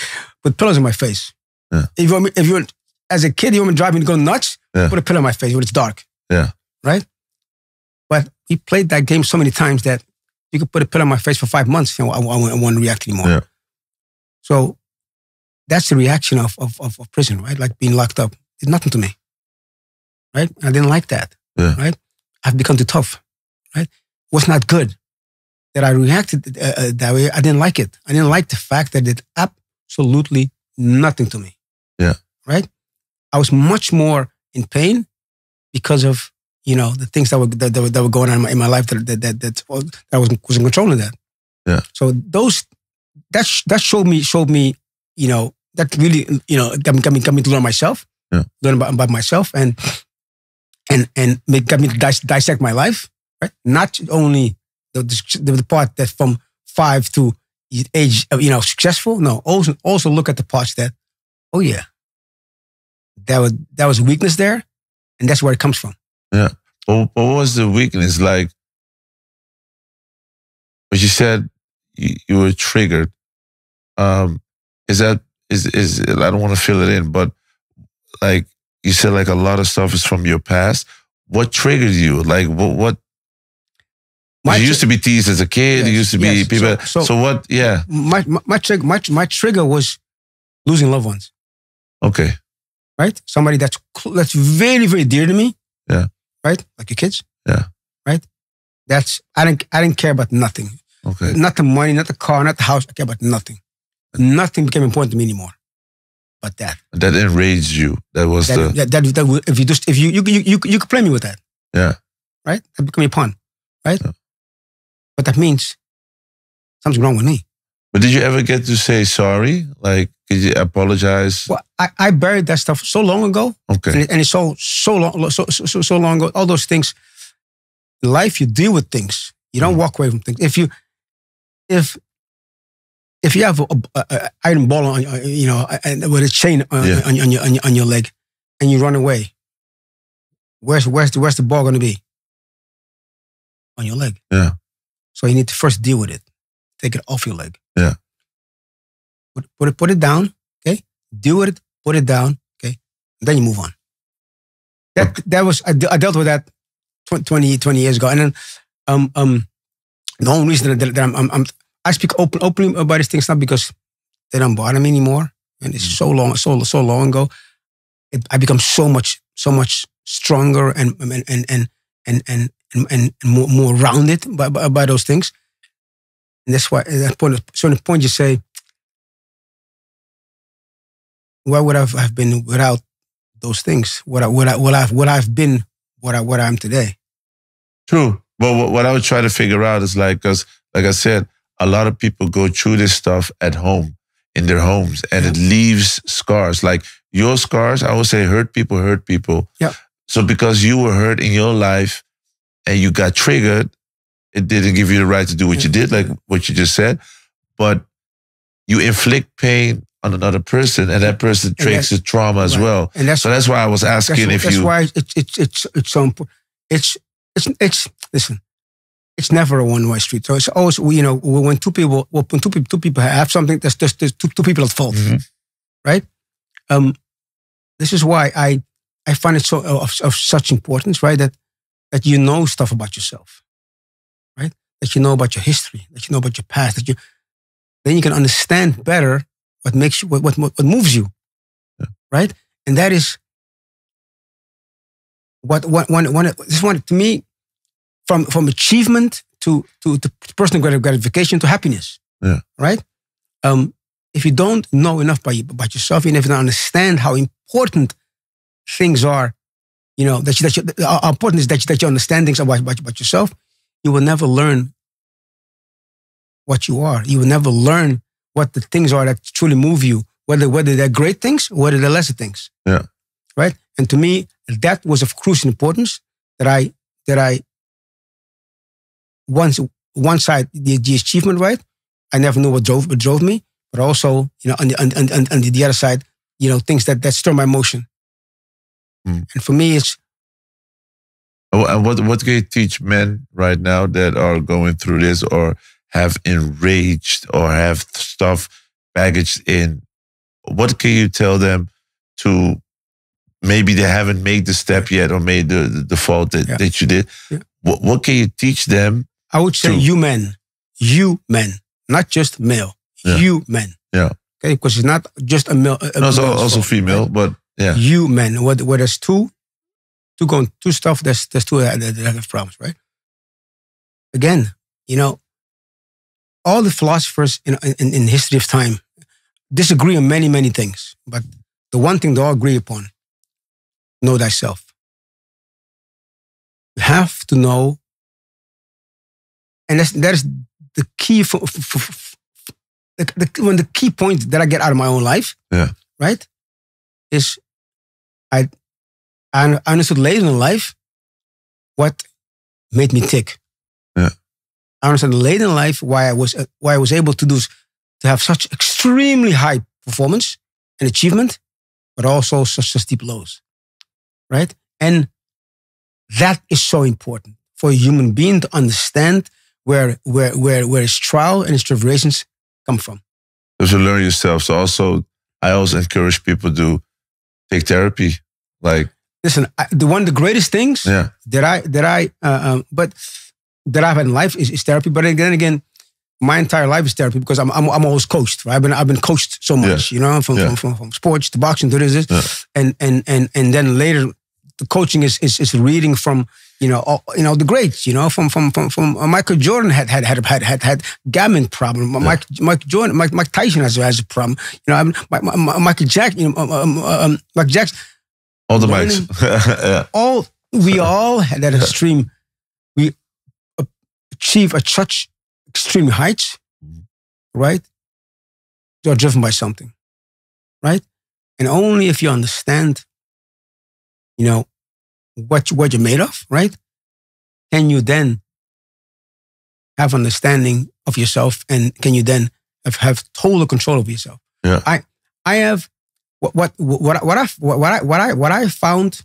put pillows in my face. Yeah. If you as a kid, you want me to drive me to go nuts, put a pillow in my face when it's dark. Yeah. Right? But we played that game so many times that you could put a pillow in my face for 5 months and I won't react anymore. Yeah. So that's the reaction of prison, right? Like being locked up. It's nothing to me. Right? I didn't like that. Yeah. Right? I've become too tough. Right? It was not good that I reacted that way. I didn't like it. I didn't like the fact that it did absolutely nothing to me. Yeah. Right? I was much more in pain because of, the things that were going on in my life that I wasn't controlling that. Yeah. So that showed me, that really, got me to learn myself, learn about myself and got me to dissect my life, right? Not only the part that from 5 to age, successful. No, also look at the parts that, oh yeah, that was a weakness there, and that's where it comes from. Yeah. But what was the weakness? Like, but you said you were triggered. I don't want to fill it in, but like you said, like a lot of stuff is from your past. What triggered you? Like what you used to be teased as a kid. Yes, you used to be people. So what? Yeah. My trigger was losing loved ones. Okay. Right? Somebody that's very, very dear to me. Yeah. Right? Like your kids. Yeah. Right? I didn't care about nothing. Okay. Not the money, not the car, not the house. I care about nothing. Nothing became important to me anymore. But that. That enraged you. That was if you could play me with that. Yeah. Right? That became a pawn. Right? Yeah. But that means something's wrong with me. But did you ever get to say sorry? Like, did you apologize? Well, I buried that stuff so long ago. Okay. And it's so long ago. All those things. In life, you deal with things. You don't walk away from things. If you have a iron ball on, with a chain on your leg, and you run away, where's the ball going to be? On your leg. Yeah. So you need to first deal with it. Take it off your leg. Yeah. Put it down. Okay. Deal with it. Put it down. Okay. And then you move on. I dealt with that 20 years ago, and then the only reason that I speak openly about these things not because they don't bother me anymore, and it's so long ago. I become so much stronger and more rounded by those things, and that's why at that point, certain point, you say, why would I have been without those things? What I've been, what I am today. True. But what I would try to figure out is because like I said, a lot of people go through this stuff at home, in their homes, and it leaves scars. Like your scars, I would say hurt people. Yeah. So because you were hurt in your life and you got triggered, it didn't give you the right to do what you did, like what you just said. But you inflict pain on another person, and that person takes the trauma as well. And that's why I was asking if you. That's why it's so important. Listen. It's never a one-way street. So it's always, when two people have something, there's two people at fault, right? This is why I find it so of such importance, right? That you know stuff about yourself, right? That you know about your history, that you know about your past, then you can understand better what makes you, what moves you, right? And that is to me. From achievement to personal gratification to happiness, right? If you don't know enough about yourself, and if you don't understand how important things are, how important is that you understand things about yourself, you will never learn what you are. You will never learn what the things are that truly move you, whether they're great things or whether they're lesser things. Yeah. Right? And to me, that was of crucial importance that I one side, the achievement, right? I never knew what drove me, but also, on the other side, things that stir my emotion. And for me, it's. And what can you teach men right now that are going through this or have enraged or have stuff baggage in? What can you tell them to maybe they haven't made the step yet or made the fault that you did? Yeah. What can you teach them? I would say you men, not just male, you men. Yeah. Okay, because it's not just a male. No, it's also female, right? But yeah. You men, where there's two stuff, there's two that have problems, right? Again, all the philosophers in history of time disagree on many, many things, but the one thing they all agree upon: know thyself. You have to know. And that is the key one of the key points that I get out of my own life. Yeah. Right? Is I understood later in life what made me tick. Yeah. I understood later in life why I was able to have such extremely high performance and achievement, but also such deep lows. Right? And that is so important for a human being to understand where his trial and his tribulations come from. Because you learn yourself. So also, I always encourage people to take therapy? Like, listen, one of the greatest things that I've had in life is therapy. But then again, my entire life is therapy because I'm always coached. Right? I've been coached so much, you know, from sports to boxing to this, and then later the coaching is reading from the greats, you know, from Michael Jordan had gambling problem. Mike Tyson has a problem. You know, Michael Jackson, Mike Jackson. All the mics. We all had that extreme. We achieve such extreme heights, right? You're driven by something, right? And only if you understand, you know, what you're made of, right? Can you then have understanding of yourself, and can you then have total control over yourself? Yeah. I have what I found.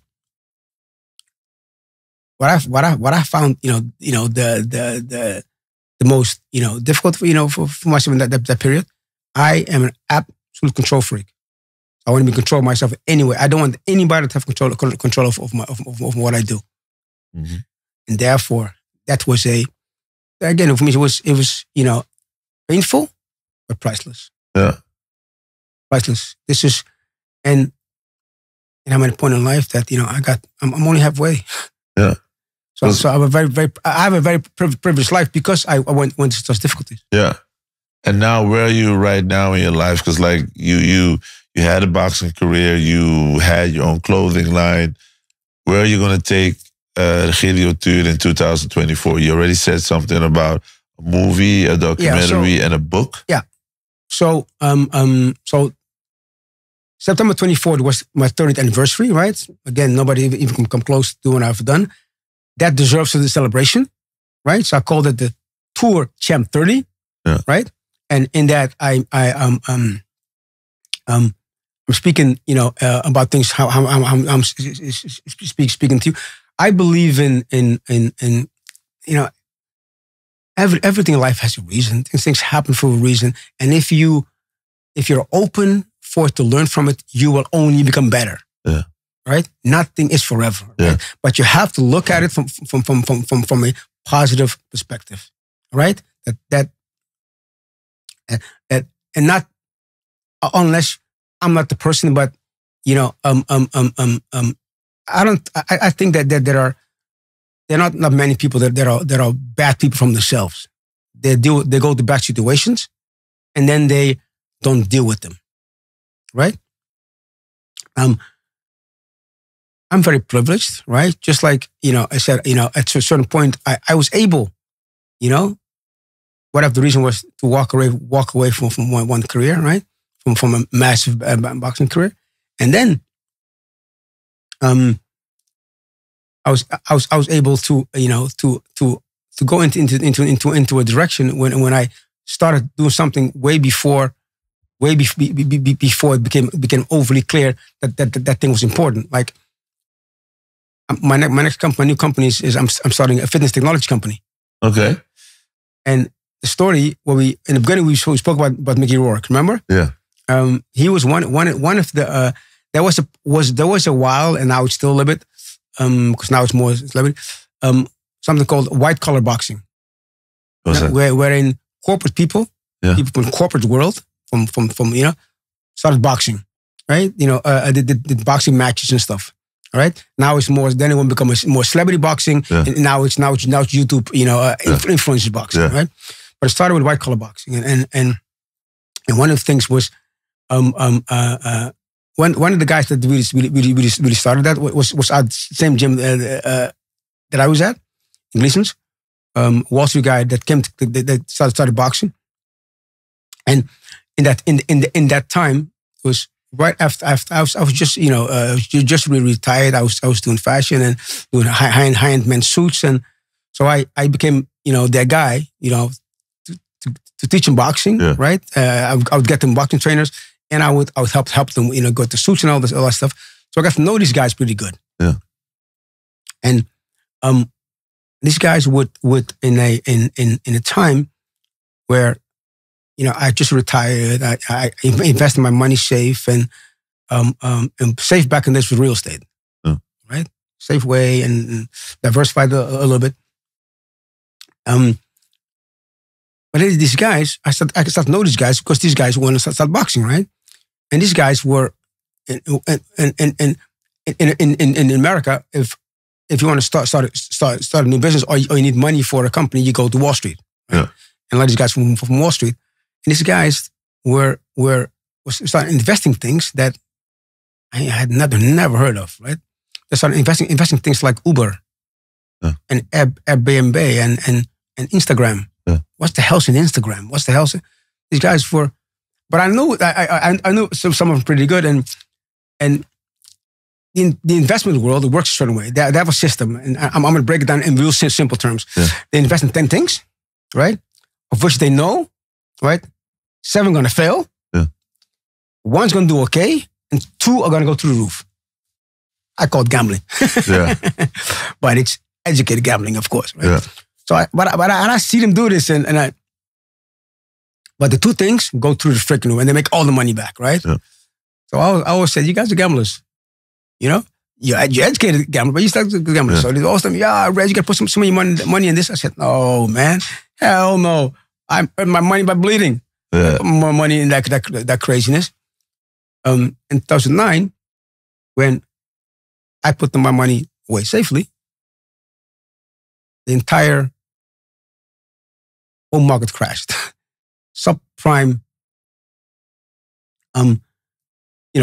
What I found, the most, difficult, for myself in that period. I am an absolute control freak. I want to be control myself anyway. I don't want anybody to have control of what I do. Mm-hmm. And therefore, that was again, for me, it was painful, but priceless. Yeah. Priceless. This is, and I'm at a point in life that, I'm only halfway. Yeah. So I have a very privileged life because I went through such difficulties. Yeah. And now, where are you right now in your life? Because like you had a boxing career, you had your own clothing line. Where are you going to take Regilio Tuur in 2024? You already said something about a movie, a documentary, and a book. Yeah. So September 24th was my 30th anniversary, right? Again, nobody even can come close to what I've done. That deserves a celebration, right? So I called it the Tour Champ 30, right? And in that, I'm speaking, about things how I'm speaking to you. I believe in everything in life has a reason. Things happen for a reason, and if you're open for it to learn from it, you will only become better. Yeah. Right? Nothing is forever. Yeah. Right? But you have to look at it from a positive perspective. Right? That and not unless I'm not the person, but I think that there are not many people that are bad people from themselves. They go to bad situations and then they don't deal with them. Right? I'm very privileged, right? Just like, I said, at a certain point, I was able, whatever the reason was, to walk away from one career, right? From a massive boxing career. And then I was able to, to go into a direction when I started doing something way before it became overly clear that thing was important. Like, my new company is I'm starting a fitness technology company. Okay. And the story where in the beginning we spoke about Mickey Rourke. Remember? Yeah. He was one of the. There was a while, and now it's still a little bit, because now it's more celebrity. Something called white collar boxing. What's that? Wherein corporate people from the corporate world, from started boxing, right? Did boxing matches and stuff. All right. Now it's more. Then it will become more celebrity boxing. Yeah. And now it's YouTube. Influencer boxing. Yeah. Right. But it started with white collar boxing, and one of the things was, one of the guys that really started that was at the same gym that I was at in Gleason's. Wall Street guy that came that started boxing, and in that time it was. Right after I was just just really retired. I was doing fashion and doing high-end men's suits, and so I became that guy to teach them boxing. Yeah. Right, I would get them boxing trainers, and I would help them go to suits and all that stuff. So I got to know these guys pretty good. Yeah, and these guys would in a time where. I just retired. I invested my money safe, and safe back in this with real estate, right? Safe way and diversified a little bit. But these guys, I started to know these guys because these guys want to start boxing, right? And these guys were in America. If you want to start a new business or you need money for a company, you go to Wall Street. Right? Yeah. And a lot of these guys from Wall Street, and these guys were starting investing things that I had never heard of, right? They started investing things like Uber and Airbnb and Instagram. Yeah. What the hell's in Instagram? What the hell's these guys were? But I knew some of them pretty good, and in the investment world, it works a certain way. They have a system, and I'm going to break it down in real simple terms. Yeah. They invest in 10 things, right? Of which they know, right? 7 going to fail. Yeah. 1's going to do okay, and 2 are going to go through the roof. I call it gambling. Yeah. But it's educated gambling, of course, right? Yeah. So, I see them do this, but the 2 things go through the freaking roof, and they make all the money back, right? Yeah. So I always said, you guys are gamblers. You know, you're educated gambler, but you start to gamble. Yeah. So they always tell me, yeah, Reg, you got to put some money in this. I said, no, man, hell no. I earn my money by bleeding. Yeah. Put more money in that craziness. In 2009, when I put my money away safely, the entire home market crashed. Subprime,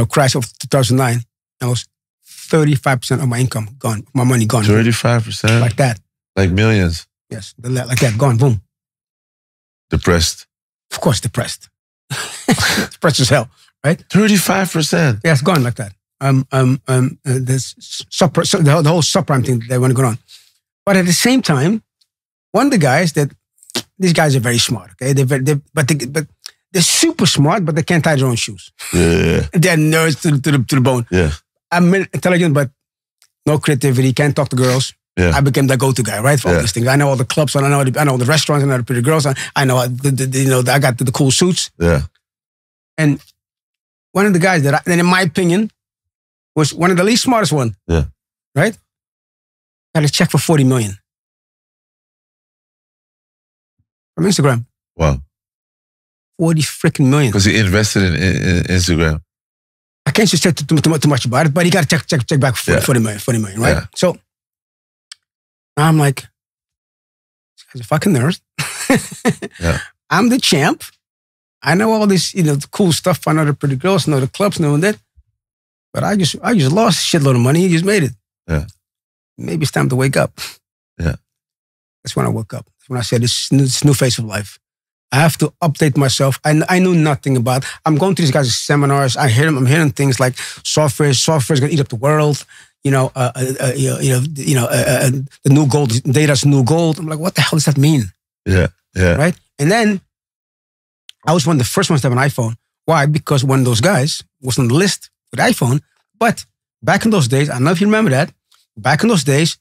crash of 2009. I was 35% of my income gone, my money gone. 35%? Like that. Like millions? Yes, like that, gone, boom. Depressed? Of course, depressed. Depressed as hell, right? 35%? Yeah, it's gone like that. The whole subprime thing that went on. But at the same time, one of the guys these guys are very smart, okay? But they're super smart, but they can't tie their own shoes. Yeah. They're nerds to the bone. Yeah. I'm intelligent, but no creativity. Can't talk to girls. Yeah. I became the go-to guy, right, for all these things. I know all the clubs, and I know all the restaurants, and I know the pretty girls. I know I got the cool suits. Yeah. And one of the guys that, in my opinion, was one of the least smartest one. Yeah. Right. Got a check for $40 million from Instagram. Wow. 40 freaking million. Because he invested in Instagram. I can't just say too much about it, but he got to check back for $40 million, right? Yeah. So I'm like, this guy's a fucking nerd. Yeah. I'm the champ. I know all this, the cool stuff. I know the pretty girls, know the clubs, know that. But I just lost a shitload of money. He just made it. Yeah. Maybe it's time to wake up. Yeah. That's when I woke up. That's when I said this new phase of life. I have to update myself. I knew nothing about. I'm going to these guys' seminars. I'm hearing things like software is going to eat up the world. The new gold, data's new gold. I'm like, what the hell does that mean? Yeah, yeah. Right. And then I was one of the first ones to have an iPhone. Why? Because one of those guys was on the list with iPhone. But back in those days, I don't know if you remember that. Back in those days,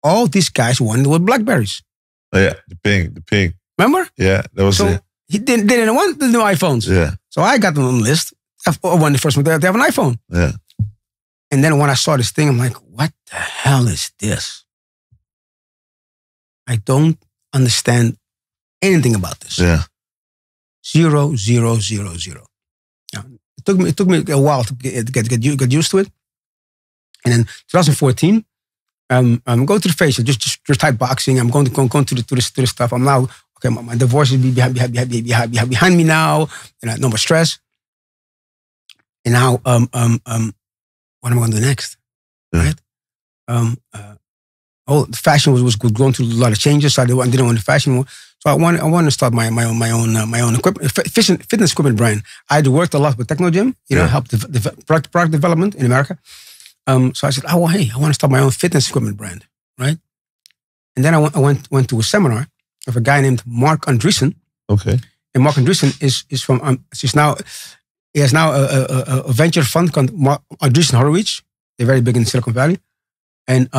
all these guys wanted with Blackberries. Oh yeah, the ping. Remember? Yeah, that was it. They didn't want the new iPhones. Yeah. So I got them on the list. One of the first ones to have an iPhone. Yeah. And then when I saw this thing, I'm like, what the hell is this? I don't understand anything about this. Yeah. 0, 0, 0, 0. Now, it took me a while to get used to it. And then 2014, I'm going to the face, just type boxing. I'm going to the stuff. I'm now, okay, my divorce is behind me now, and I no more stress. And now, what am I going to do next? Yeah. Right? The fashion was going through a lot of changes. So I didn't want the fashion more. So I want to start my own equipment, fitness equipment brand. I had worked a lot with Technogym, helped product development in America. So I said, I want to start my own fitness equipment brand, right? And then I went to a seminar of a guy named Mark Andreessen. Okay. And Mark Andreessen is from he has now a venture fund called Andreessen Horowitz. They're very big in Silicon Valley, and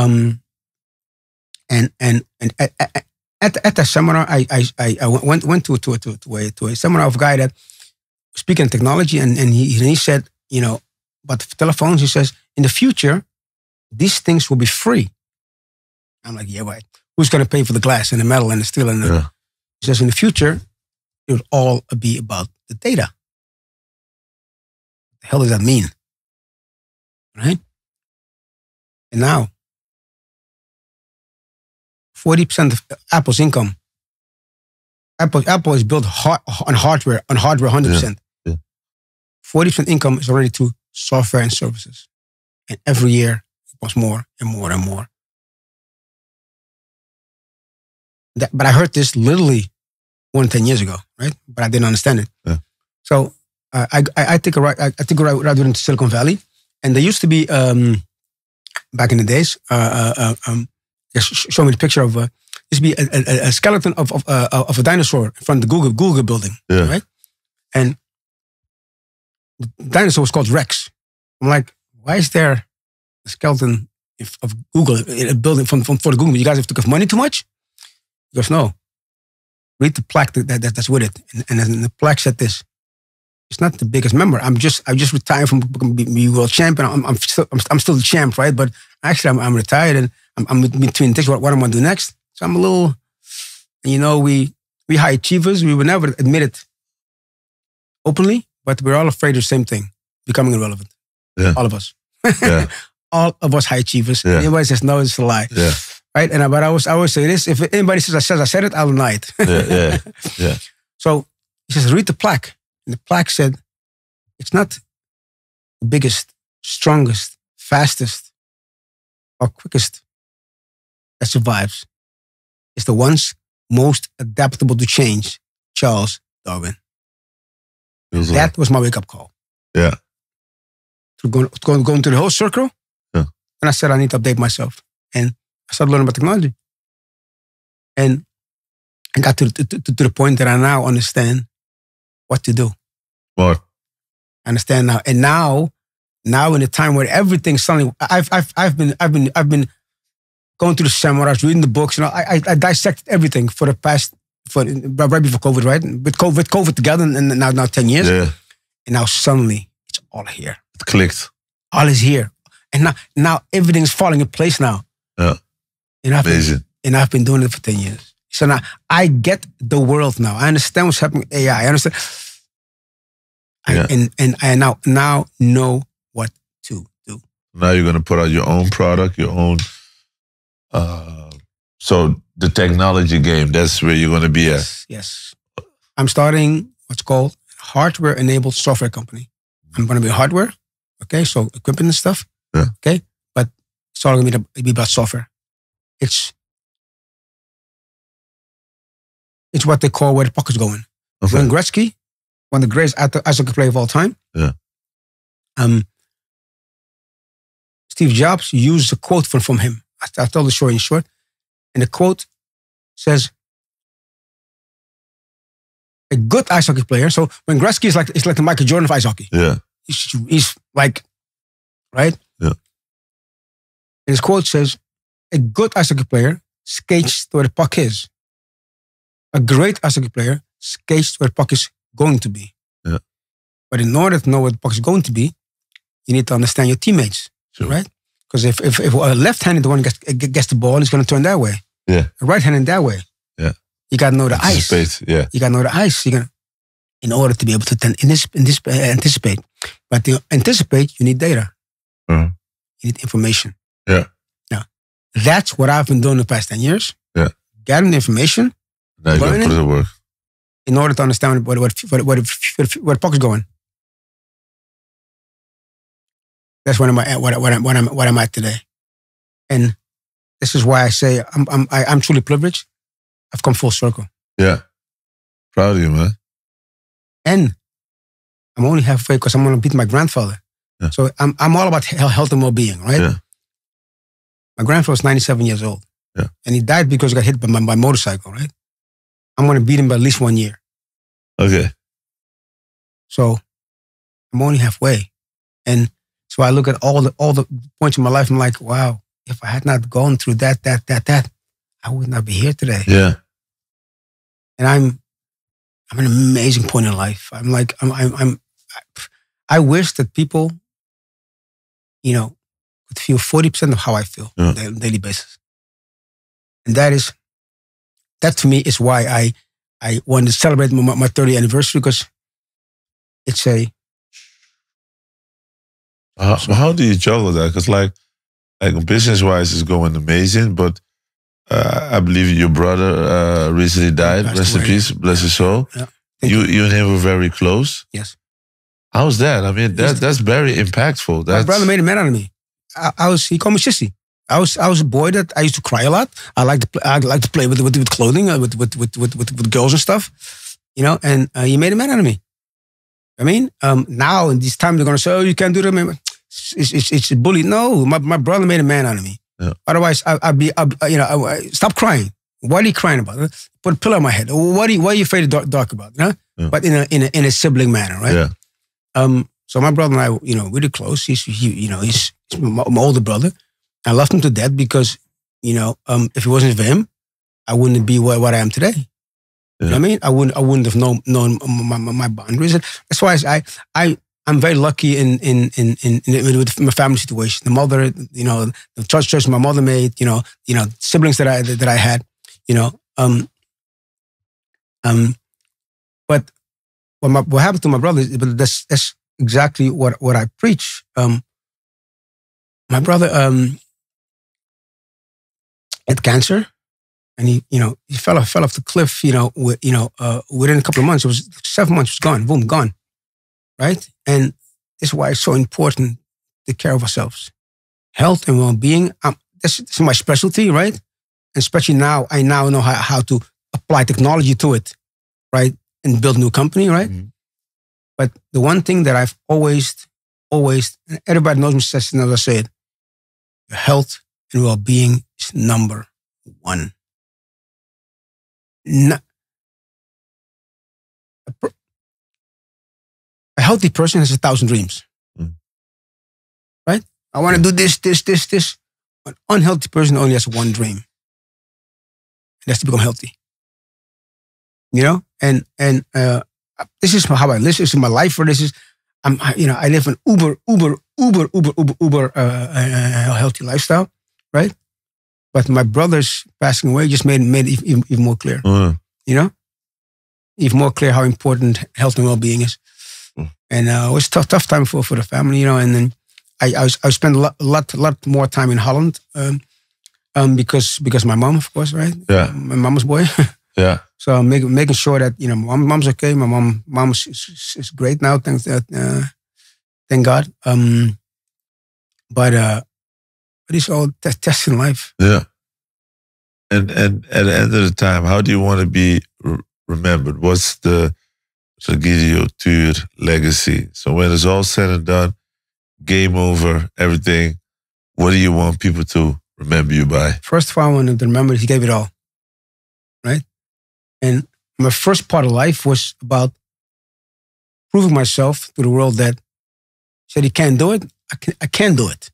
at that seminar, I went to a seminar of a guy that was speaking technology, and he said, about the telephones. He says, in the future, these things will be free. I'm like, yeah, right. Who's going to pay for the glass and the metal and the steel? And the... He says, in the future, it will all be about the data. What the hell does that mean? Right? And now, 40% of Apple's income. Apple is built on hardware 100%. 40% income is already to software and services. And every year, it was more and more and more. But I heard this literally 10 years ago, right? But I didn't understand it. Yeah. So I took a ride into Silicon Valley. And there used to be, back in the days, just show me the picture of, used to be a skeleton of a dinosaur in front of the Google building, right? And the dinosaur was called Rex. I'm like, why is there a skeleton of Google in a building for the Google? You guys have took money too much? He goes, no. Read the plaque that's with it. And the plaque said this. It's not the biggest member. I just retired from being world champion. I'm still the champ, right? But actually, I'm retired and I'm between things. What I'm gonna do next? So I'm a little, we high achievers. We would never admit it openly, but we're all afraid of the same thing: becoming irrelevant. Yeah. All of us. Yeah. All of us high achievers. Yeah. Anybody says no, it's a lie. Yeah. Right? But I always say this: if anybody says I said it, I'll deny it. Yeah. So he says, read the plaque. And the plaque said, it's not the biggest, strongest, fastest, or quickest that survives. It's the ones most adaptable to change, Charles Darwin. That was my wake-up call. Yeah. To go into the whole circle. Yeah. And I said, I need to update myself. And I started learning about technology. And I got to the point that I now understand what to do. What? I understand now. And now in a time where everything suddenly, I've been going through the seminars, reading the books. I dissected everything for the past, right before COVID, right? With COVID together, and now 10 years. Yeah. And now suddenly it's all here. It clicked. All is here, and now everything's falling in place now. Yeah. And I've been doing it for 10 years. So now I get the world now. I understand what's happening with AI. I understand. And I now know what to do. Now you're going to put out your own product, your own. So the technology game, that's where you're going to be at. Yes. I'm starting what's called hardware-enabled software company. I'm going to be hardware, okay? So equipment and stuff, okay? But it's all going to be about software. It's what they call where the puck is going. Okay. Wayne Gretzky, one of the greatest ice hockey players of all time. Yeah. Steve Jobs used a quote from him. I told the story in short. And the quote says, a good ice hockey player. So when Gretzky is like the Michael Jordan of ice hockey. Yeah. He's like, right? Yeah. And his quote says, a good ice hockey player skates to where the puck is. A great ice hockey player skates to where the puck is going to be. Yeah. But in order to know where the puck is going to be, you need to understand your teammates, right? Because if a left-handed one gets the ball, he's going to turn that way. Yeah. A right-handed that way. Yeah. You got to know the ice. Yeah. You got to know the ice. In order to be able to anticipate. But to anticipate, you need data. You need information. Yeah. Now, that's what I've been doing the past 10 years. Yeah. Gathering information. Now you got to put it to work. In order to understand where the puck is going. That's what I'm at today. And this is why I say I'm truly privileged. I've come full circle. Yeah. Proud of you, man. And I'm only halfway because I'm going to beat my grandfather. Yeah. So I'm all about health and well-being, right? Yeah. My grandfather was 97 years old. Yeah. And he died because he got hit by my motorcycle, right? I'm going to beat him by at least 1 year. Okay. So I'm only halfway. And so I look at all the points in my life. I'm like, wow, if I had not gone through that, I would not be here today. Yeah. And I'm an amazing point in life. I wish that people could feel 40% of how I feel on a daily basis. And that to me is why I wanted to celebrate my 30th anniversary, because it's how do you juggle that? Because like business-wise, it's going amazing, but I believe your brother recently died. Rest in peace, bless his soul. Yeah. You and him were very close. Yes. How's that? I mean, that's very impactful. My brother made a man out of me. He called me sissy. I was a boy that I used to cry a lot. I like to play with clothing, with girls and stuff, And he made a man out of me. I mean, now in these times they're gonna say, "Oh, you can't do that, man." It's a bully. No, my brother made a man out of me. Yeah. Otherwise, stop crying. What are you crying about? Put a pillow on my head. What are you afraid to talk about? Huh? Yeah. But in a sibling manner, right? Yeah. So my brother and I, really close. He's my older brother. I loved him to death because, if it wasn't for him, I wouldn't be what I am today. You know what I mean? I wouldn't have known my boundaries. That's why I'm very lucky with my family situation. The mother, the choice my mother made, siblings that I had, But what happened to my brother? But that's exactly what I preach. My brother had cancer, and he fell off the cliff. Within a couple of months, it was 7 months. He was gone. Boom, gone. Right, and this is why it's so important to take care of ourselves, health and well-being. This is my specialty, right? And especially now, I now know how to apply technology to it, right, and build a new company, right? Mm-hmm. But the one thing that I've always, and everybody knows me, as I said, your health and well-being is number one. A healthy person has 1,000 dreams, right? I want to do this. An unhealthy person only has one dream, and that's to become healthy. And this is how I live. This is my life. Or I live an uber healthy lifestyle, right? But my brother's passing away just made it even more clear. Even more clear how important health and well-being is. And it was a tough time for the family, And then I spent a lot more time in Holland because my mom, of course, right? Yeah. My mama's boy. Yeah. So making sure that my mom's okay. My mom is great now. Thank God. But it's all tests in life. Yeah. And at the end of the time, how do you want to be remembered? What's the Regilio Tuur legacy? So when it's all said and done, game over, everything, what do you want people to remember you by? First of all, I want them to remember he gave it all, right? And my first part of life was about proving myself to the world that said he can't do it, I can do it,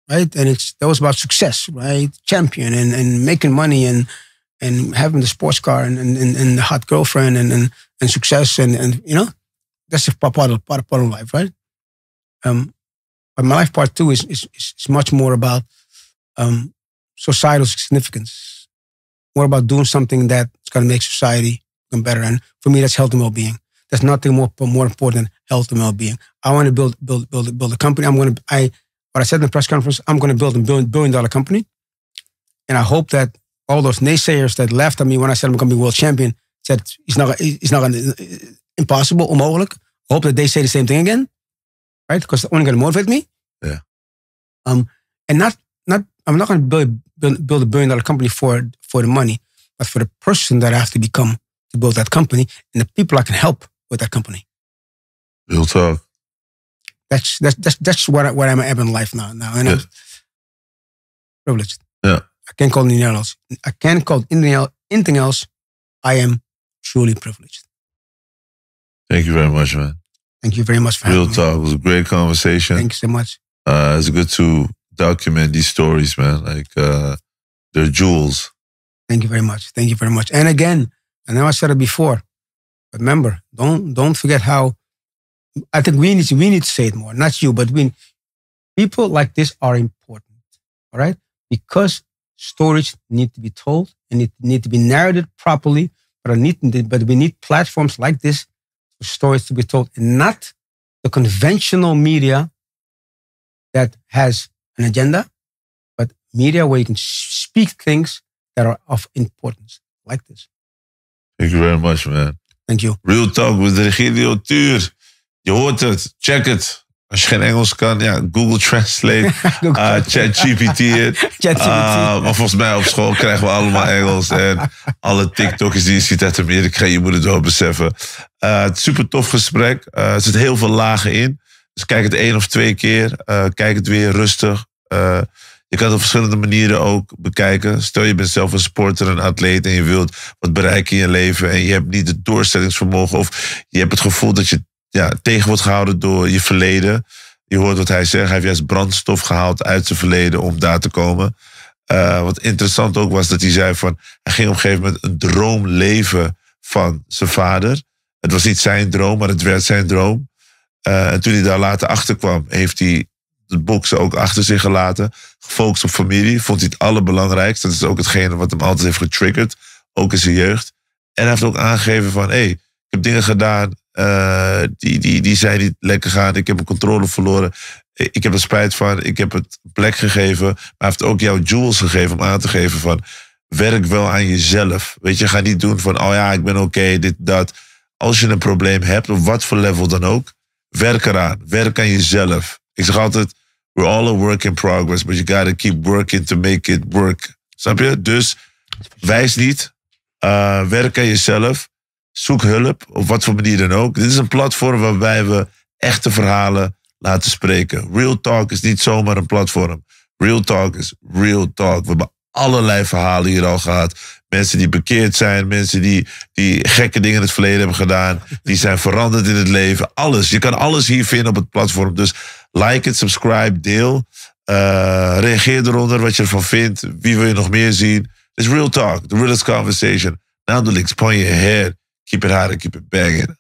right? And that was about success, right? Champion and making money and having the sports car and the hot girlfriend and success and that's a part of life, right? But my life part two is much more about societal significance, more about doing something that's going to make society become better. And for me, that's health and well-being. There's nothing more important than health and well-being. I want to build a company. what I said in the press conference, I'm going to build a billion-dollar company. And I hope that all those naysayers that laughed at me when I said I'm going to be world champion said it's not impossible, onmogelijk. I hope that they say the same thing again, right? Because it's only going to motivate me. Yeah. And I'm not going to build a billion-dollar company for the money, but for the person that I have to become to build that company and the people I can help with that company. Real talk. That's what I'm at in life now. And I'm privileged. Yeah. I can't call it anything else. I can't call it anything else. I am truly privileged. Thank you very much, man. Thank you very much for having me. Real talk. It was a great conversation. Thank you so much. It's good to document these stories, man. Like, they're jewels. Thank you very much. Thank you very much. And again, I know I said it before, but remember, don't forget how. I think we need to say it more. Not you, but we People like this are important, all right? Because stories need to be told and it need to be narrated properly, but we need platforms like this for stories to be told, and not the conventional media that has an agenda, but media where you can speak things that are of importance, like this. Thank you very much, man. Thank you. Real Talk with Regilio Tuur. Je hoort het, check het. Als je geen Engels kan, ja, Google Translate, ChatGPT het. Maar volgens mij op school krijgen we allemaal Engels. En alle TikTokers die je ziet uit Amerika, je moet het wel beseffen. Het is super tof gesprek. Er zitten heel veel lagen in. Dus kijk het 1 of 2 keer. Kijk het weer rustig. Je kan het op verschillende manieren ook bekijken. Stel je bent zelf een sporter, een atleet en je wilt wat bereiken in je leven. En je hebt niet het doorzettingsvermogen of je hebt het gevoel dat je tegen wordt gehouden door je verleden. Je hoort wat hij zegt. Hij heeft juist brandstof gehaald uit zijn verleden om daar te komen. Wat interessant ook was dat hij zei van... Hij ging op een gegeven moment een droom leven van zijn vader. Het was niet zijn droom, maar het werd zijn droom. En toen hij daar later achter kwam, heeft hij het boksen ook achter zich gelaten. Gefocust op familie. Vond hij het allerbelangrijkste. Dat is ook hetgene wat hem altijd heeft getriggerd. Ook in zijn jeugd. En hij heeft ook aangegeven van... ik heb dingen gedaan... Die zijn niet lekker gaan. Ik heb mijn controle verloren. Ik heb er spijt van. Ik heb het plek gegeven. Maar hij heeft ook jou jewels gegeven om aan te geven van... werk wel aan jezelf. Weet je, ga niet doen van... ik ben oké, dit, dat. Als je een probleem hebt, op wat voor level dan ook... werk eraan. Werk aan jezelf. Ik zeg altijd... we're all a work in progress. But you gotta keep working to make it work. Snap je? Dus wijs niet. Werk aan jezelf. Zoek hulp, op wat voor manier dan ook. Dit is een platform waarbij we echte verhalen laten spreken. Real Talk is niet zomaar een platform. Real Talk is real talk. We hebben allerlei verhalen hier al gehad. Mensen die bekeerd zijn, mensen die gekke dingen in het verleden hebben gedaan. Die zijn veranderd in het leven. Alles. Je kan alles hier vinden op het platform. Dus like het, subscribe, deel. Reageer eronder wat je ervan vindt. Wie wil je nog meer zien? Het is Real Talk, the realest conversation. NandoLeaks, point your head. Keep it hot and keep it banging.